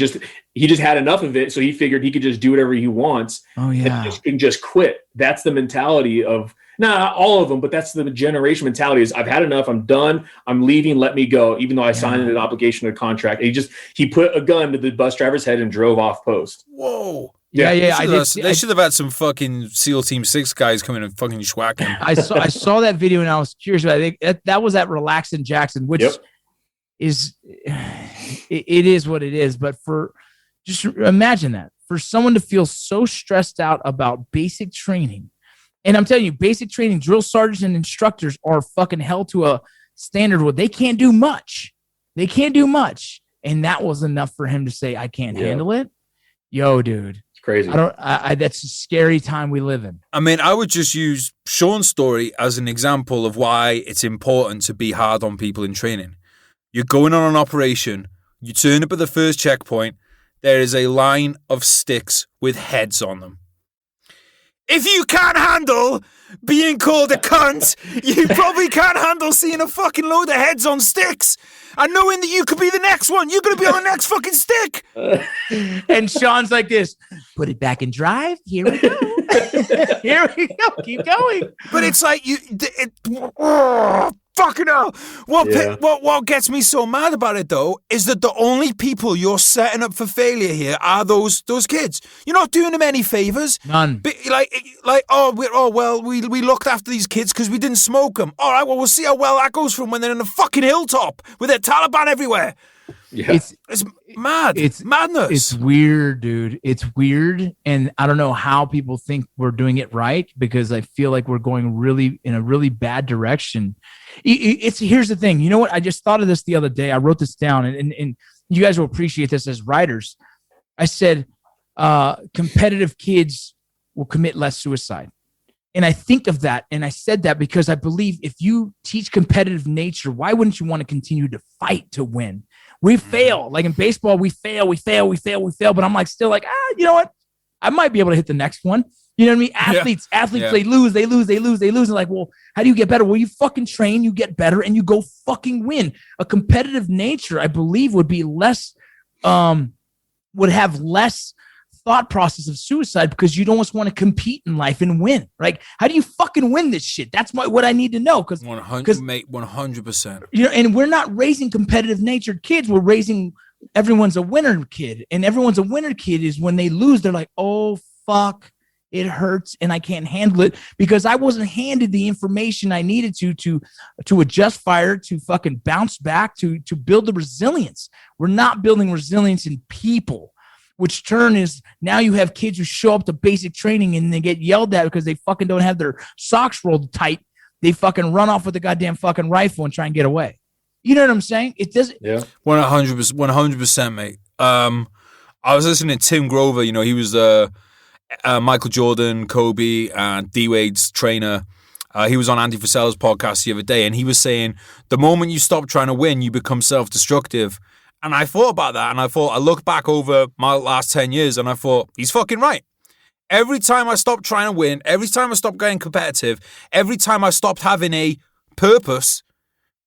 he just had enough of it, so he figured he could just do whatever he wants. Oh yeah, and just quit. That's the mentality of. Not all of them, but that's the generation mentality is I've had enough. I'm done. I'm leaving. Let me go. Even though I signed an obligation or contract. And he put a gun to the bus driver's head and drove off post. Whoa. Yeah. They should have had some fucking SEAL Team 6 guys come in and fucking schwack him. I saw that video and I was curious about it. That was at Relax in Jackson, which is what it is. But just imagine that for someone to feel so stressed out about basic training. And I'm telling you, basic training, drill sergeants and instructors are fucking held to a standard where they can't do much. And that was enough for him to say, I can't handle it. Yo, dude. It's crazy. That's a scary time we live in. I mean, I would just use Sean's story as an example of why it's important to be hard on people in training. You're going on an operation. You turn up at the first checkpoint. There is a line of sticks with heads on them. If you can't handle being called a cunt, you probably can't handle seeing a fucking load of heads on sticks and knowing that you could be the next one. You're going to be on the next fucking stick. And Sean's like this, put it back in drive. Here we go. Here we go. Keep going. But it's like, fucking hell. What gets me so mad about it, though, is that the only people you're setting up for failure here are those kids. You're not doing them any favors. None. We looked after these kids because we didn't smoke them. All right, well, we'll see how well that goes for them when they're in a fucking hilltop with their Taliban everywhere. Yeah. It's mad. It's madness. It's weird, dude. It's weird. And I don't know how people think we're doing it right because I feel like we're going in a really bad direction. Here's the thing. You know what? I just thought of this the other day. I wrote this down and you guys will appreciate this as writers. I said, competitive kids will commit less suicide. And I think of that, and I said that because I believe if you teach competitive nature, why wouldn't you want to continue to fight to win? We fail. Like in baseball, we fail. But I'm like, still like, you know what? I might be able to hit the next one. You know what I mean? Athletes, they lose. And like, well, how do you get better? Well, you fucking train, you get better, and you go fucking win. A competitive nature, I believe, would be less, would have less thought process of suicide because you don't just want to compete in life and win. Like, how do you fucking win this shit? That's what I need to know. Because 100%. You know, and we're not raising competitive natured kids. We're raising everyone's a winner kid, and everyone's a winner kid is when they lose, they're like, oh fuck, it hurts, and I can't handle it because I wasn't handed the information I needed to adjust fire, to fucking bounce back, to build the resilience. We're not building resilience in people. Which turn is now you have kids who show up to basic training and they get yelled at because they fucking don't have their socks rolled tight. They fucking run off with a goddamn fucking rifle and try and get away. You know what I'm saying? It doesn't. Yeah. 100%, mate. I was listening to Tim Grover. You know, he was Michael Jordan, Kobe, and D-Wade's trainer. He was on Andy Frisella's podcast the other day, and he was saying the moment you stop trying to win, you become self-destructive. And I thought about that, and I looked back over my last 10 years, and I thought, he's fucking right. Every time I stopped trying to win, every time I stopped getting competitive, every time I stopped having a purpose,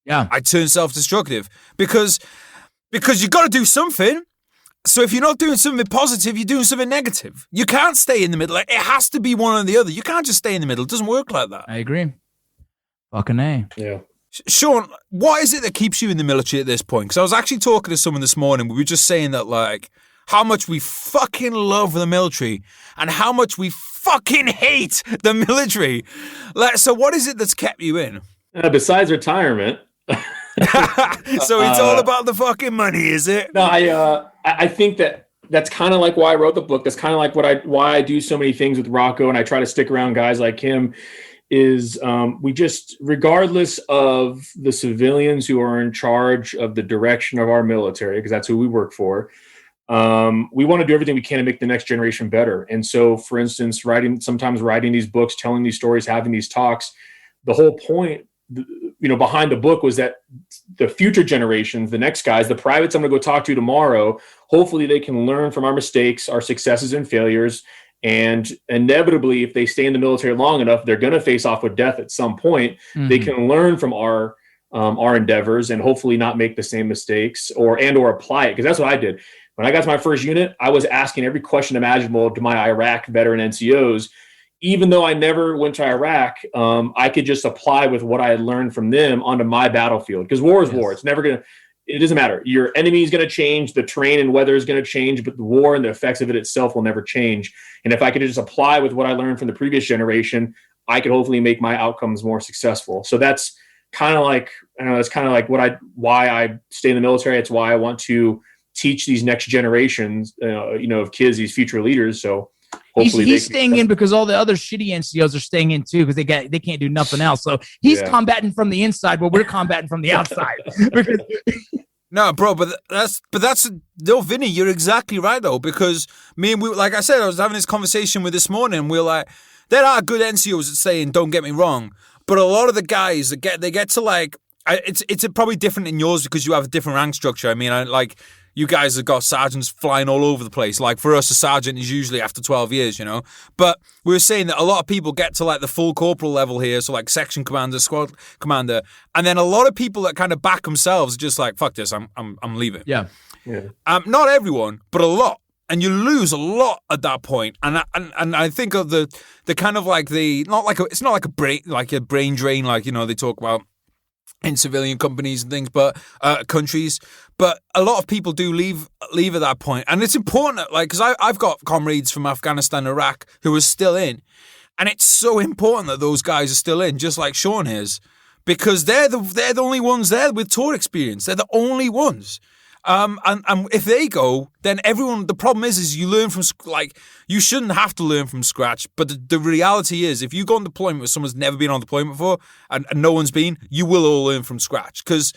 I turned self-destructive. Because you got to do something. So if you're not doing something positive, you're doing something negative. You can't stay in the middle. It has to be one or the other. You can't just stay in the middle. It doesn't work like that. I agree. Fucking A. Yeah. Sean, what is it that keeps you in the military at this point? Because I was actually talking to someone this morning. We were just saying that, like, how much we fucking love the military and how much we fucking hate the military. Like, so what is it that's kept you in? Besides retirement. So it's all about the fucking money, is it? No, I think that's kind of like why I wrote the book. That's kind of like why I do so many things with Rocco, and I try to stick around guys like him. Is we just, regardless of the civilians who are in charge of the direction of our military, because that's who we work for, we want to do everything we can to make the next generation better. And so, for instance, writing these books, telling these stories, having these talks, the whole point, behind the book was that the future generations, the next guys, the privates I'm going to go talk to tomorrow, hopefully they can learn from our mistakes, our successes and failures. And inevitably, if they stay in the military long enough, they're going to face off with death at some point. Mm-hmm. They can learn from our endeavors and hopefully not make the same mistakes or apply it. Because that's what I did. When I got to my first unit, I was asking every question imaginable to my Iraq veteran NCOs. Even though I never went to Iraq, I could just apply with what I had learned from them onto my battlefield. Because war is war. It's never going to... It doesn't matter. Your enemy is going to change. The terrain and weather is going to change, but the war and the effects of it itself will never change. And if I could just apply with what I learned from the previous generation, I could hopefully make my outcomes more successful. So that's kind of like, that's kind of like why I stay in the military. It's why I want to teach these next generations, of kids, these future leaders. So hopefully he's staying in because all the other shitty NCOs are staying in too because they can't do nothing else. So he's combating from the inside, but we're combating from the outside. No, bro, but that's Vinny, you're exactly right though, because like I said, I was having this conversation with this morning. And we're like, there are good NCOs that saying, don't get me wrong, but a lot of the guys that get to like, it's probably different in yours because you have a different rank structure. I mean, you guys have got sergeants flying all over the place. Like for us, a sergeant is usually after 12 years, But we were saying that a lot of people get to like the full corporal level here. So like section commander, squad commander. And then a lot of people that kind of back themselves are just like, fuck this, I'm leaving. Yeah. Not everyone, but a lot. And you lose a lot at that point. And I think of the kind of like it's not like a brain drain, like, they talk about in civilian companies and things, but countries. But a lot of people do leave at that point. And it's important, like, because I've got comrades from Afghanistan, Iraq, who are still in. And it's so important that those guys are still in, just like Sean is, because they're the only ones there with tour experience. They're the only ones. And if they go, then everyone, the problem is you learn from, like, you shouldn't have to learn from scratch. But the reality is, if you go on deployment with someone who's never been on deployment before and no one's been, you will all learn from scratch. Because,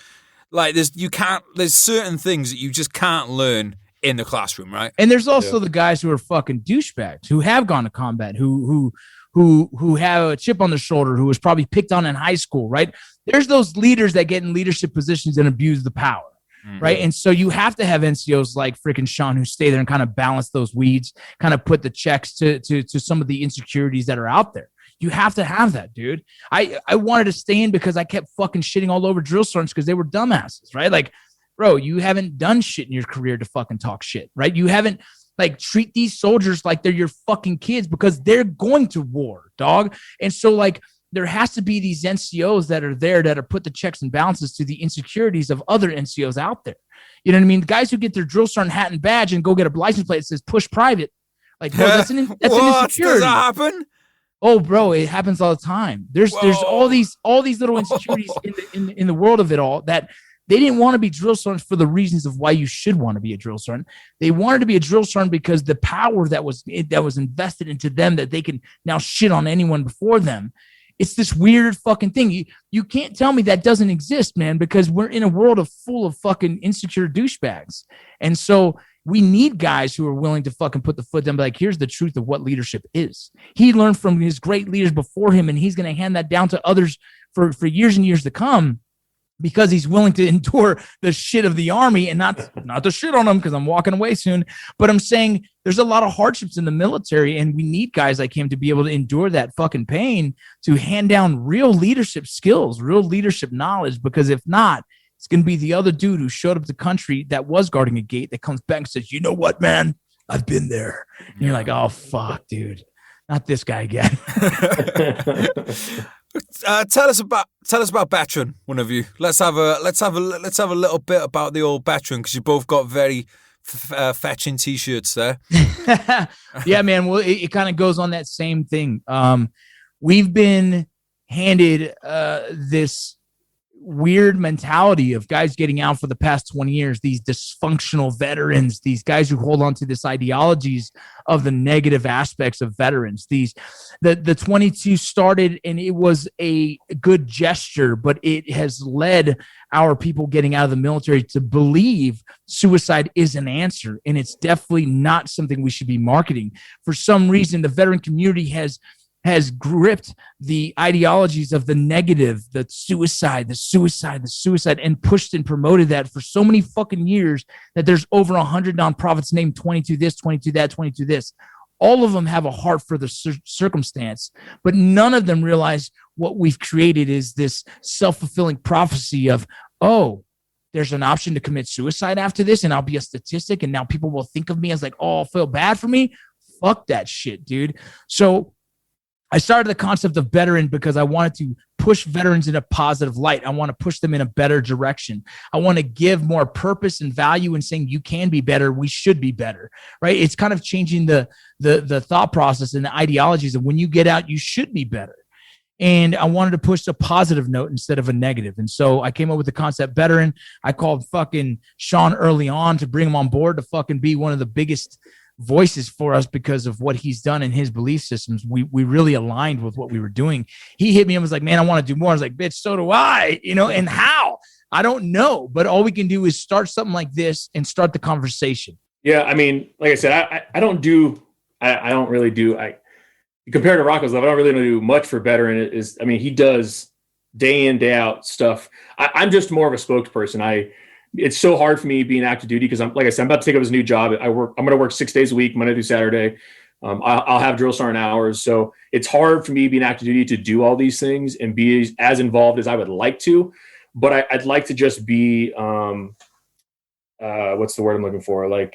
like, there's certain things that you just can't learn in the classroom, right? And there's also the guys who are fucking douchebags who have gone to combat, who have a chip on their shoulder, who was probably picked on in high school, right? There's those leaders that get in leadership positions and abuse the power. Right. And so you have to have NCOs like freaking Sean who stay there and kind of balance those weeds, kind of put the checks to some of the insecurities that are out there. You have to have that, dude. I wanted to stay in because I kept fucking shitting all over drill sergeants because they were dumbasses, right? Like, bro, you haven't done shit in your career to fucking talk shit, right? You haven't, like, treat these soldiers like they're your fucking kids because they're going to war, dog. And so, like, there has to be these NCOs that are there that are put the checks and balances to the insecurities of other NCOs out there. You know what I mean? The guys who get their drill sergeant hat and badge and go get a license plate that says push private. Like, bro, that's an insecurity. Does that happen? Oh, bro, it happens all the time. There's all these little insecurities in the world of it all that they didn't want to be drill sergeants for the reasons of why you should want to be a drill sergeant. They wanted to be a drill sergeant because the power that was invested into them that they can now shit on anyone before them. It's this weird fucking thing. You can't tell me that doesn't exist, man, because we're in a world full of fucking insecure douchebags. And so we need guys who are willing to fucking put the foot down, but like, here's the truth of what leadership is. He learned from his great leaders before him, and he's going to hand that down to others for years and years to come because he's willing to endure the shit of the army and not to shit on them because I'm walking away soon. But I'm saying there's a lot of hardships in the military, and we need guys like him to be able to endure that fucking pain to hand down real leadership skills, real leadership knowledge, because if not, it's going to be the other dude who showed up to the country that was guarding a gate that comes back and says, you know what, man, I've been there. And you're like, oh, fuck, dude, not this guy again. Tell us about Beteran, one of you. Let's have a little bit about the old Beteran because you both got very fetching t-shirts there. Yeah, man. Well, it kind of goes on that same thing. We've been handed this weird mentality of guys getting out for the past 20 years, these dysfunctional veterans, these guys who hold on to this ideologies of the negative aspects of veterans. The 22 started and it was a good gesture, but it has led our people getting out of the military to believe suicide is an answer. And it's definitely not something we should be marketing. For some reason, the veteran community has gripped the ideologies of the negative, the suicide, and pushed and promoted that for so many fucking years that there's over 100 nonprofits named 22 this, 22 that, 22 this. All of them have a heart for the circumstance, but none of them realize what we've created is this self-fulfilling prophecy of, oh, there's an option to commit suicide after this, and I'll be a statistic, and now people will think of me as like, oh, feel bad for me. Fuck that shit, dude. So I started the concept of Beteran because I wanted to push veterans in a positive light. I want to push them in a better direction. I want to give more purpose and value in saying you can be better. We should be better, right? It's kind of changing the thought process and the ideologies of when you get out, you should be better. And I wanted to push a positive note instead of a negative. And so I came up with the concept Beteran. I called fucking Sean early on to bring him on board to fucking be one of the biggest voices for us because of what he's done in his belief systems. We really aligned with what we were doing. He hit me and was like, man, I want to do more. I was like, bitch, so do I, and how? I don't know, but all we can do is start something like this and start the conversation. Yeah. I mean, like I said, I don't really do, compared to Rocco's love, I don't really do much for Beteran. He does day in, day out stuff. I'm just more of a spokesperson. It's so hard for me being active duty because I'm about to take up this new job. I'm going to work 6 days a week, Monday through Saturday. I'll have drill sergeant hours. So it's hard for me being active duty to do all these things and be as involved as I would like to, but I'd like to just be, what's the word I'm looking for? I want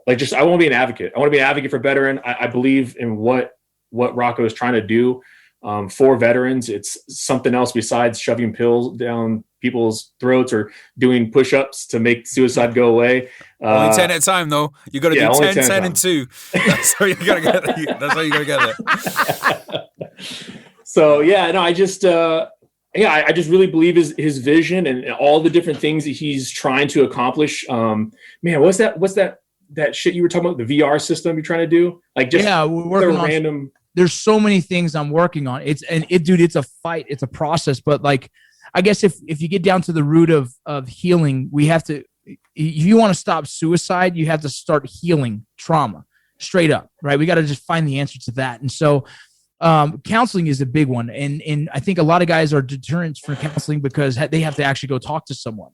to be an advocate. I want to be an advocate for Beteran. I believe in what Rocco is trying to do for veterans. It's something else besides shoving pills down people's throats or doing push-ups to make suicide go away. Only 10 at a time, though. You got to do 10, 10, and 2. That's how you got to get there. That's how you got to get there. So, yeah, no, I just really believe his vision and all the different things that he's trying to accomplish. Man, what's that shit you were talking about, the VR system you're trying to do? We're working on random. There's so many things I'm working on. It's a fight. It's a process. But I guess if you get down to the root of healing, we have to if you want to stop suicide, you have to start healing trauma straight up, right? We got to just find the answer to that. And so counseling is a big one. And I think a lot of guys are deterrents for counseling because they have to actually go talk to someone,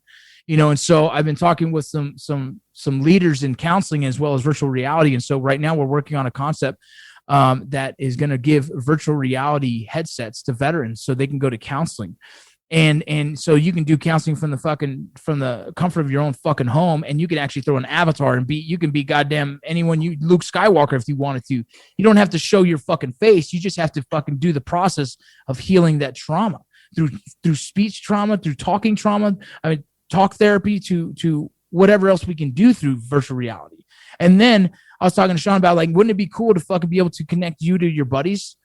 and so I've been talking with some leaders in counseling as well as virtual reality. And so right now we're working on a concept that is going to give virtual reality headsets to veterans so they can go to counseling. And so you can do counseling from the comfort of your own fucking home, and you can actually throw an avatar and you can be goddamn anyone Luke Skywalker if you wanted to. You don't have to show your fucking face. You just have to fucking do the process of healing that trauma through speech trauma, through talking trauma. I mean, talk therapy to whatever else we can do through virtual reality. And then I was talking to Sean about, like, wouldn't it be cool to fucking be able to connect you to your buddies?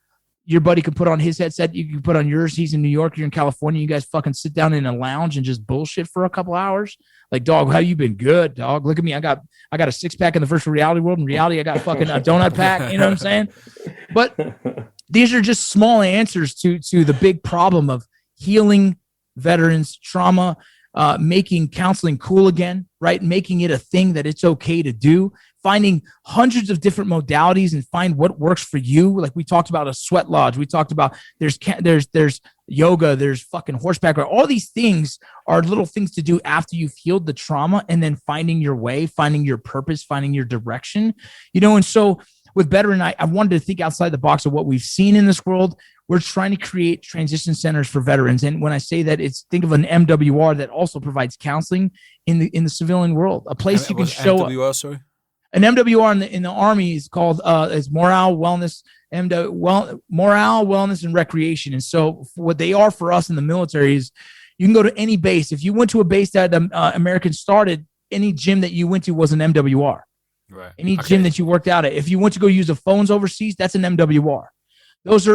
Your buddy could put on his headset. You can put on yours. He's in New York. You're in California. You guys fucking sit down in a lounge and just bullshit for a couple hours. Like, dog, how you been? Good, dog. Look at me. I got a 6-pack in the virtual reality world. In reality, I got fucking a donut pack. You know what I'm saying? But these are just small answers to the big problem of healing veterans trauma, making counseling cool again, right? Making it a thing that it's okay to do. Finding hundreds of different modalities and find what works for you. Like we talked about a sweat lodge. We talked about there's yoga, there's fucking horseback. All these things are little things to do after you've healed the trauma, and then finding your way, finding your purpose, finding your direction, And so with Beteran, I wanted to think outside the box of what we've seen in this world. We're trying to create transition centers for veterans. And when I say that, think of an MWR that also provides counseling in the civilian world, a place you can show MWR, sorry? An MWR in the Army is called is morale, wellness, morale, wellness, and recreation. And so what they are for us in the military is you can go to any base. If you went to a base that Americans started, any gym that you went to was an MWR. Right. Any gym that you worked out at. If you went to go use the phones overseas, that's an MWR. Those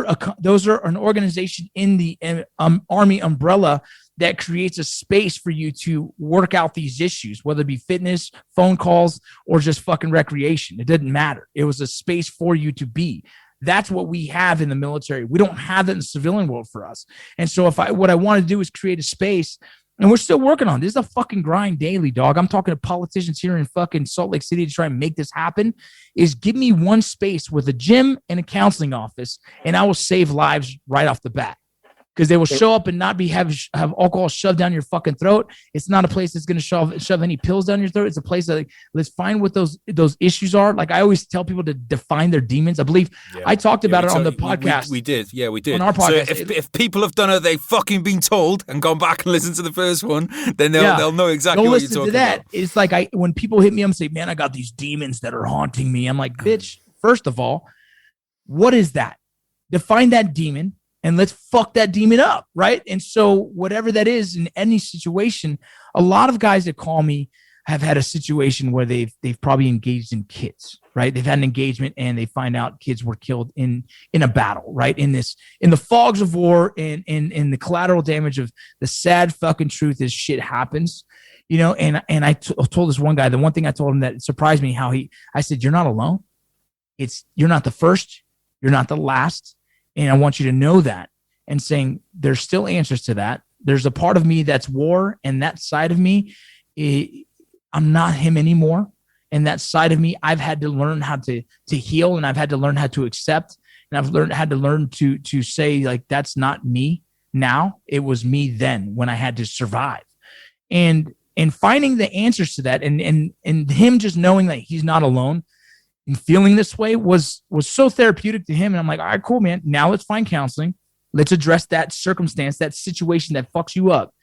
are an organization in the Army umbrella that creates a space for you to work out these issues, whether it be fitness, phone calls, or just fucking recreation. It didn't matter. It was a space for you to be. That's what we have in the military. We don't have that in the civilian world for us. And so what I want to do is create a space, and we're still working on this. This is a fucking grind daily, dog. I'm talking to politicians here in fucking Salt Lake City to try and make this happen. Is give me one space with a gym and a counseling office, and I will save lives right off the bat. Because they will show up and not have alcohol shoved down your fucking throat. It's not a place that's going to shove any pills down your throat. It's a place that, like, let's find what those issues are. Like I always tell people to define their demons. I believe I talked about it on the podcast. We did. Yeah, we did. On our podcast. So if people have done it, they've fucking been told and gone back and listened to the first one, then they'll know exactly what you're talking about. It's like when people hit me up and say, man, I got these demons that are haunting me. I'm like, bitch, first of all, what is that? Define that demon. And let's fuck that demon up, right? And so whatever that is in any situation, a lot of guys that call me have had a situation where they've probably engaged in kids, right? They've had an engagement and they find out kids were killed in a battle, right? In the fogs of war and in the collateral damage of the sad fucking truth is shit happens, And I told this one guy, the one thing I told him that surprised me, I said, you're not alone. You're not the first, you're not the last. And I want you to know that, and saying there's still answers to that. There's a part of me that's war, and that side of me, I'm not him anymore. And that side of me, I've had to learn how to heal, and I've had to learn how to accept, and I've had to learn to say, like, that's not me now. It was me then when I had to survive. And finding the answers to that, and him just knowing that he's not alone, and feeling this way was so therapeutic to him. And I'm like, all right, cool, man. Now let's find counseling. Let's address that circumstance, that situation that fucks you up.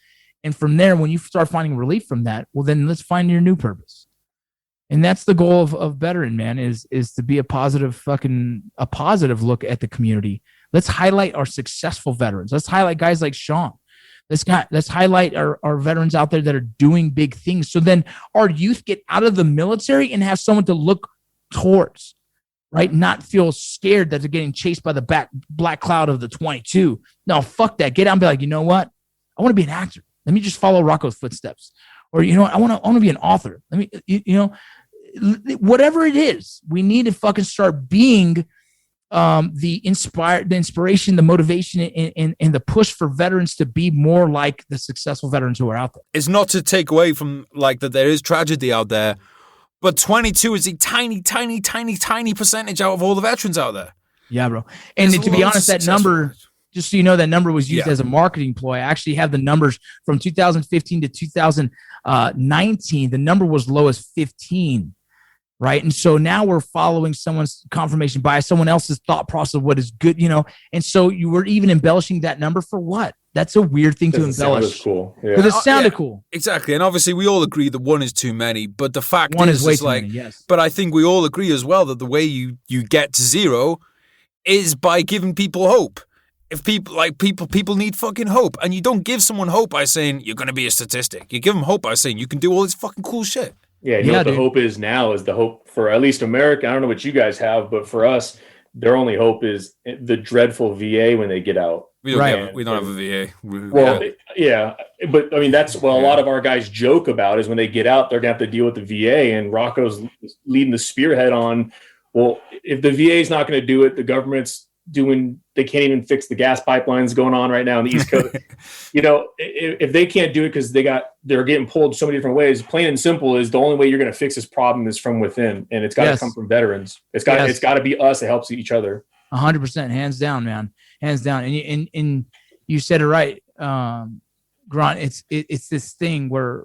And from there, when you start finding relief from that, well, then let's find your new purpose. And that's the goal of Beteran, man, is to be a positive look at the community. Let's highlight our successful veterans. Let's highlight guys like Sean. Let's highlight our veterans out there that are doing big things. So then our youth get out of the military and have someone to look towards, right? Not feel scared that they're getting chased by the black cloud of the 22. No, fuck that. Get out and be like, you know what? I want to be an actor. Let me just follow Rocco's footsteps. Or, I want to be an author. Let me, whatever it is, we need to fucking start being the inspiration, the motivation, and the push for veterans to be more like the successful veterans who are out there. It's not to take away from like that there is tragedy out there, but 22 is a tiny percentage out of all the veterans out there. Yeah, bro. And to be honest, that number, just so you know, that number was used as a marketing ploy. I actually have the numbers from 2015 to 2019. The number was low as 15. Right. And so now we're following someone's confirmation bias, someone else's thought process of what is good, you know. And so you were even embellishing that number for what? That's a weird thing to embellish. Cool. Because it sounded cool. Exactly. And obviously we all agree that one is too many, but the fact one is way too many, yes. But I think we all agree as well that the way you get to zero is by giving people hope. If people need fucking hope, and you don't give someone hope by saying you're going to be a statistic. You give them hope by saying you can do all this fucking cool shit. Yeah, you know what the hope is now is the hope for at least America. I don't know what you guys have, but for us, their only hope is the dreadful VA when they get out. We don't have a VA. But I mean, that's a lot of our guys joke about is when they get out, they're going to have to deal with the VA, and Rocco's leading the spearhead on, well, if the VA is not going to do it, the government's they can't even fix the gas pipelines going on right now in the East Coast. You know, if they can't do it because they're getting pulled so many different ways, plain and simple is the only way you're going to fix this problem is from within. And it's got to come from veterans. It's got to be us that helps each other. 100%, hands down, man. Hands down. And you said it right. Grant, it's this thing where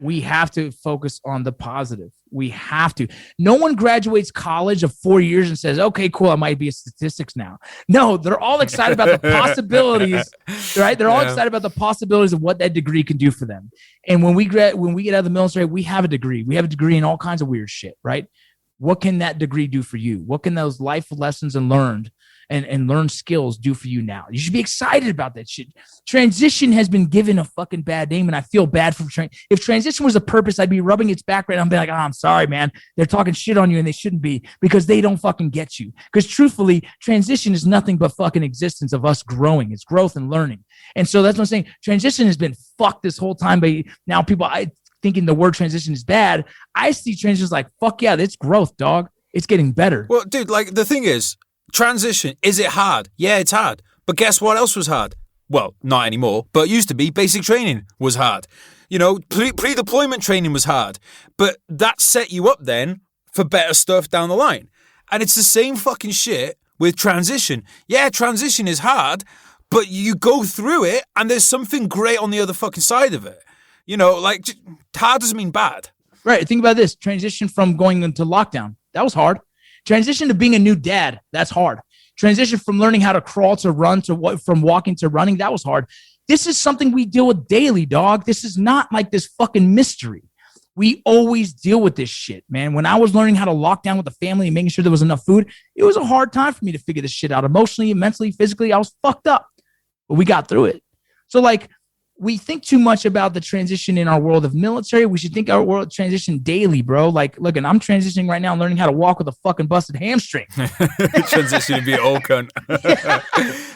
we have to focus on the positive. We have to. No one graduates college of 4 years and says, okay, cool, I might be a statistics now. No, they're all excited about the possibilities, right? They're all excited about the possibilities of what that degree can do for them. And when we get out of the military, we have a degree. We have a degree in all kinds of weird shit, right? What can that degree do for you? What can those life lessons and learned skills do for you now? You should be excited about that shit. Transition has been given a fucking bad name, and I feel bad for if transition was a purpose, I'd be rubbing its back right. I'm like, I'm sorry, man. They're talking shit on you, and they shouldn't be, because they don't fucking get you. Because truthfully, transition is nothing but fucking existence of us growing. It's growth and learning. And so that's what I'm saying. Transition has been fucked this whole time, but now people thinking the word transition is bad. I see transition as like, fuck yeah, it's growth, dog. It's getting better. Well, dude, like the thing is, transition, is it hard? Yeah, it's hard. But guess what else was hard? Well, not anymore, but it used to be. Basic training was hard. You know, pre-deployment training was hard. But that set you up then for better stuff down the line. And it's the same fucking shit with transition. Yeah, transition is hard, but you go through it and there's something great on the other fucking side of it. You know, like, hard doesn't mean bad. Right. Think about this. Transition from going into lockdown. That was hard. Transition to being a new dad, that's hard. Transition from learning how to crawl to run from walking to running, that was hard. This is something we deal with daily, dog. This is not like this fucking mystery. We always deal with this shit, man. When I was learning how to lock down with the family and making sure there was enough food, it was a hard time for me to figure this shit out. Emotionally, mentally, physically, I was fucked up. But we got through it. So, like, we think too much about the transition in our world of military. We should think our world transition daily, bro. Like, look, and I'm transitioning right now, learning how to walk with a fucking busted hamstring. Transition to be an old cunt.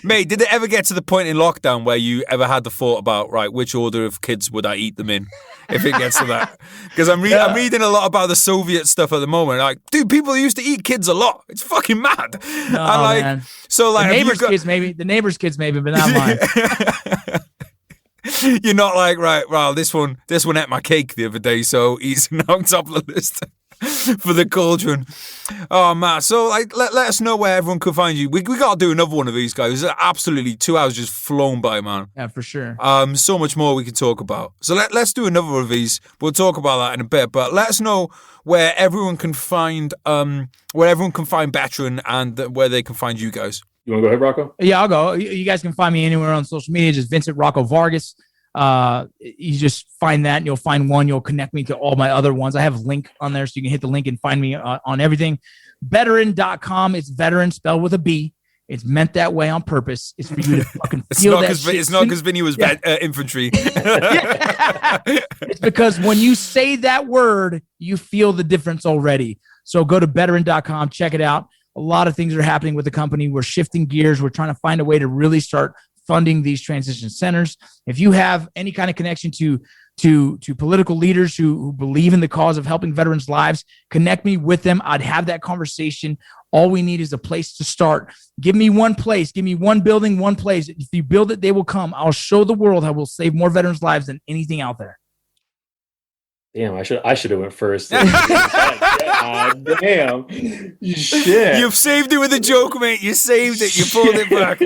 Mate, did it ever get to the point in lockdown where you ever had the thought about, right, which order of kids would I eat them in? If it gets to that. Because I'm reading a lot about the Soviet stuff at the moment. Like, dude, people used to eat kids a lot. It's fucking mad. No, and like, man. So like the neighbor's kids maybe, but not mine. You're not like, right, well, this one ate my cake the other day, so he's on top of the list for the cauldron. Oh, man. So, like, let us know where everyone can find you. We got to do another one of these, guys. Absolutely, 2 hours just flown by, man. Yeah, for sure. So much more we can talk about. So let's do another one of these. We'll talk about that in a bit. But let us know where everyone can find Beteran and where they can find you guys. You want to go ahead, Rocco? Yeah, I'll go. You guys can find me anywhere on social media. Just Vincent Rocco Vargas. You just find that and you'll find one. You'll connect me to all my other ones. I have a link on there so you can hit the link and find me on everything. Beteran.com. It's veteran spelled with a B. It's meant that way on purpose. It's for you to fucking feel that shit. It's not because Vinny was infantry. It's because when you say that word, you feel the difference already. So go to Beteran.com. Check it out. A lot of things are happening with the company. We're shifting gears. We're trying to find a way to really start funding these transition centers. If you have any kind of connection to political leaders who believe in the cause of helping veterans' lives, connect me with them. I'd have that conversation All we need is a place to start. Give me one place. Give me one building, one place. If you build it, they will come. I'll show the world how we'll save more veterans' lives than anything out there. Damn, I should have went first. God damn. Shit. You've saved it with a joke, mate. You saved it. You pulled it back.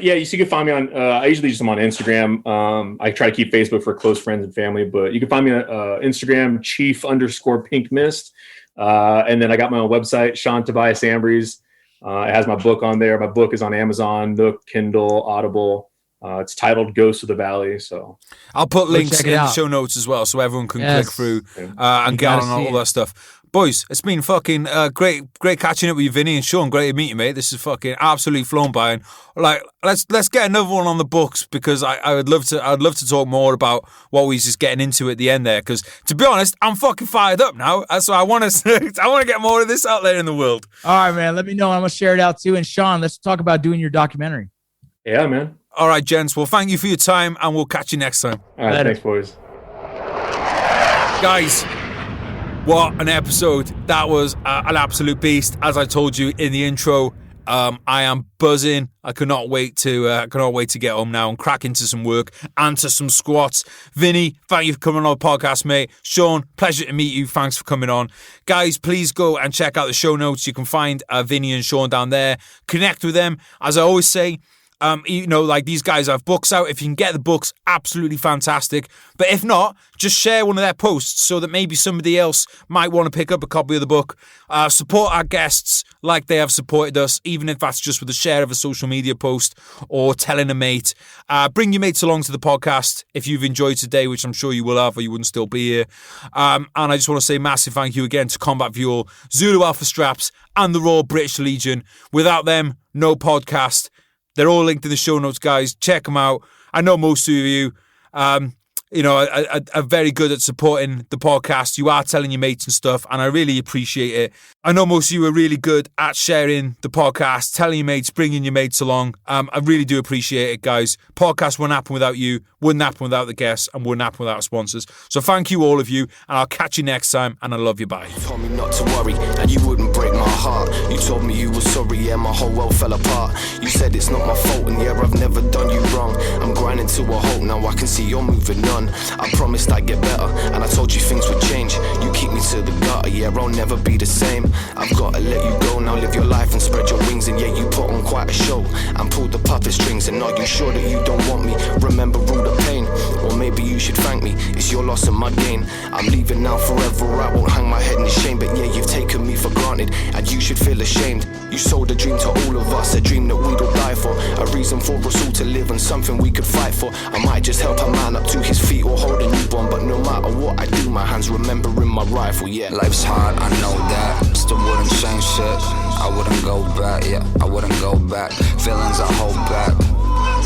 Yeah, you can find me on, I usually just am on Instagram. I try to keep Facebook for close friends and family, but you can find me on Instagram, chief_pinkmist. And then I got my own website, Sean Tobias Ambriz. It has my book on there. My book is on Amazon, Nook, Kindle, Audible. It's titled Ghosts of the Valley. So I'll put links in the show notes as well, so everyone can click through and get on all that stuff. Boys, it's been fucking great catching up with you, Vinny and Sean. Great to meet you, mate. This is fucking absolutely flown by, and like let's get another one on the books, because I'd love to talk more about what we just getting into at the end there. Because to be honest, I'm fucking fired up now. So I want to get more of this out there in the world. All right, man. Let me know. I'm gonna share it out too. And Sean, let's talk about doing your documentary. Yeah, man. All right, gents. Well, thank you for your time, and we'll catch you next time. All right, later. Thanks, boys. Guys, what an episode. That was an absolute beast. As I told you in the intro, I am buzzing. I cannot wait to get home now and crack into some work and to some squats. Vinny, thank you for coming on the podcast, mate. Sean, pleasure to meet you. Thanks for coming on. Guys, please go and check out the show notes. You can find Vinny and Sean down there. Connect with them. As I always say, like these guys have books out. If you can get the books, absolutely fantastic. But if not, just share one of their posts so that maybe somebody else might want to pick up a copy of the book. Support our guests like they have supported us, even if that's just with a share of a social media post or telling a mate. Bring your mates along to the podcast if you've enjoyed today, which I'm sure you will have, or you wouldn't still be here. And I just want to say massive thank you again to Combat Fuel, Zulu Alpha Straps, and the Royal British Legion. Without them, no podcast. They're all linked in the show notes, guys. Check them out. I know most of you, are very good at supporting the podcast. You are telling your mates and stuff, and I really appreciate it. I know most of you are really good at sharing the podcast, telling your mates, bringing your mates along. I really do appreciate it, guys. Podcast wouldn't happen without you, wouldn't happen without the guests, and wouldn't happen without our sponsors. So thank you, all of you, and I'll catch you next time, and I love you. Bye. You told me not to worry, and you wouldn't break my heart. You told me you were sorry, yeah, my whole world fell apart. You said it's not my fault, and yeah, I've never done you wrong. I'm grinding to a halt, now I can see you're moving on. I promised I'd get better, and I told you things would change. You keep me to the gutter, yeah, I'll never be the same. I've got to let you go, now live your life and spread your wings. And yeah, you put on quite a show and pulled the puppet strings. And are you sure that you don't want me? Remember all the pain, or maybe you should thank me. It's your loss and my gain. I'm leaving now forever, I won't hang my head in shame. But yeah, you've taken me for granted, and you should feel ashamed. You sold a dream to all of us, a dream that we'd all die for, a reason for us all to live and something we could fight for. I might just help a man up to his feet or hold a newborn, but no matter what I do, my hands remembering my rifle, yeah. Life's hard, I know that, still wouldn't change shit. I wouldn't go back, yeah, I wouldn't go back. Feelings I hold back,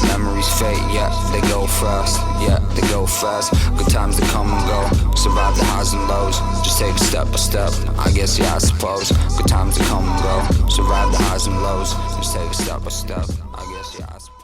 memories fade, yeah, they go fast, yeah, they go fast. Good times to come and go, survive the highs and lows, just take it step by step, I guess, yeah, I suppose. Good times to come and go, survive the highs and lows, just take it step by step, I guess, yeah, I suppose.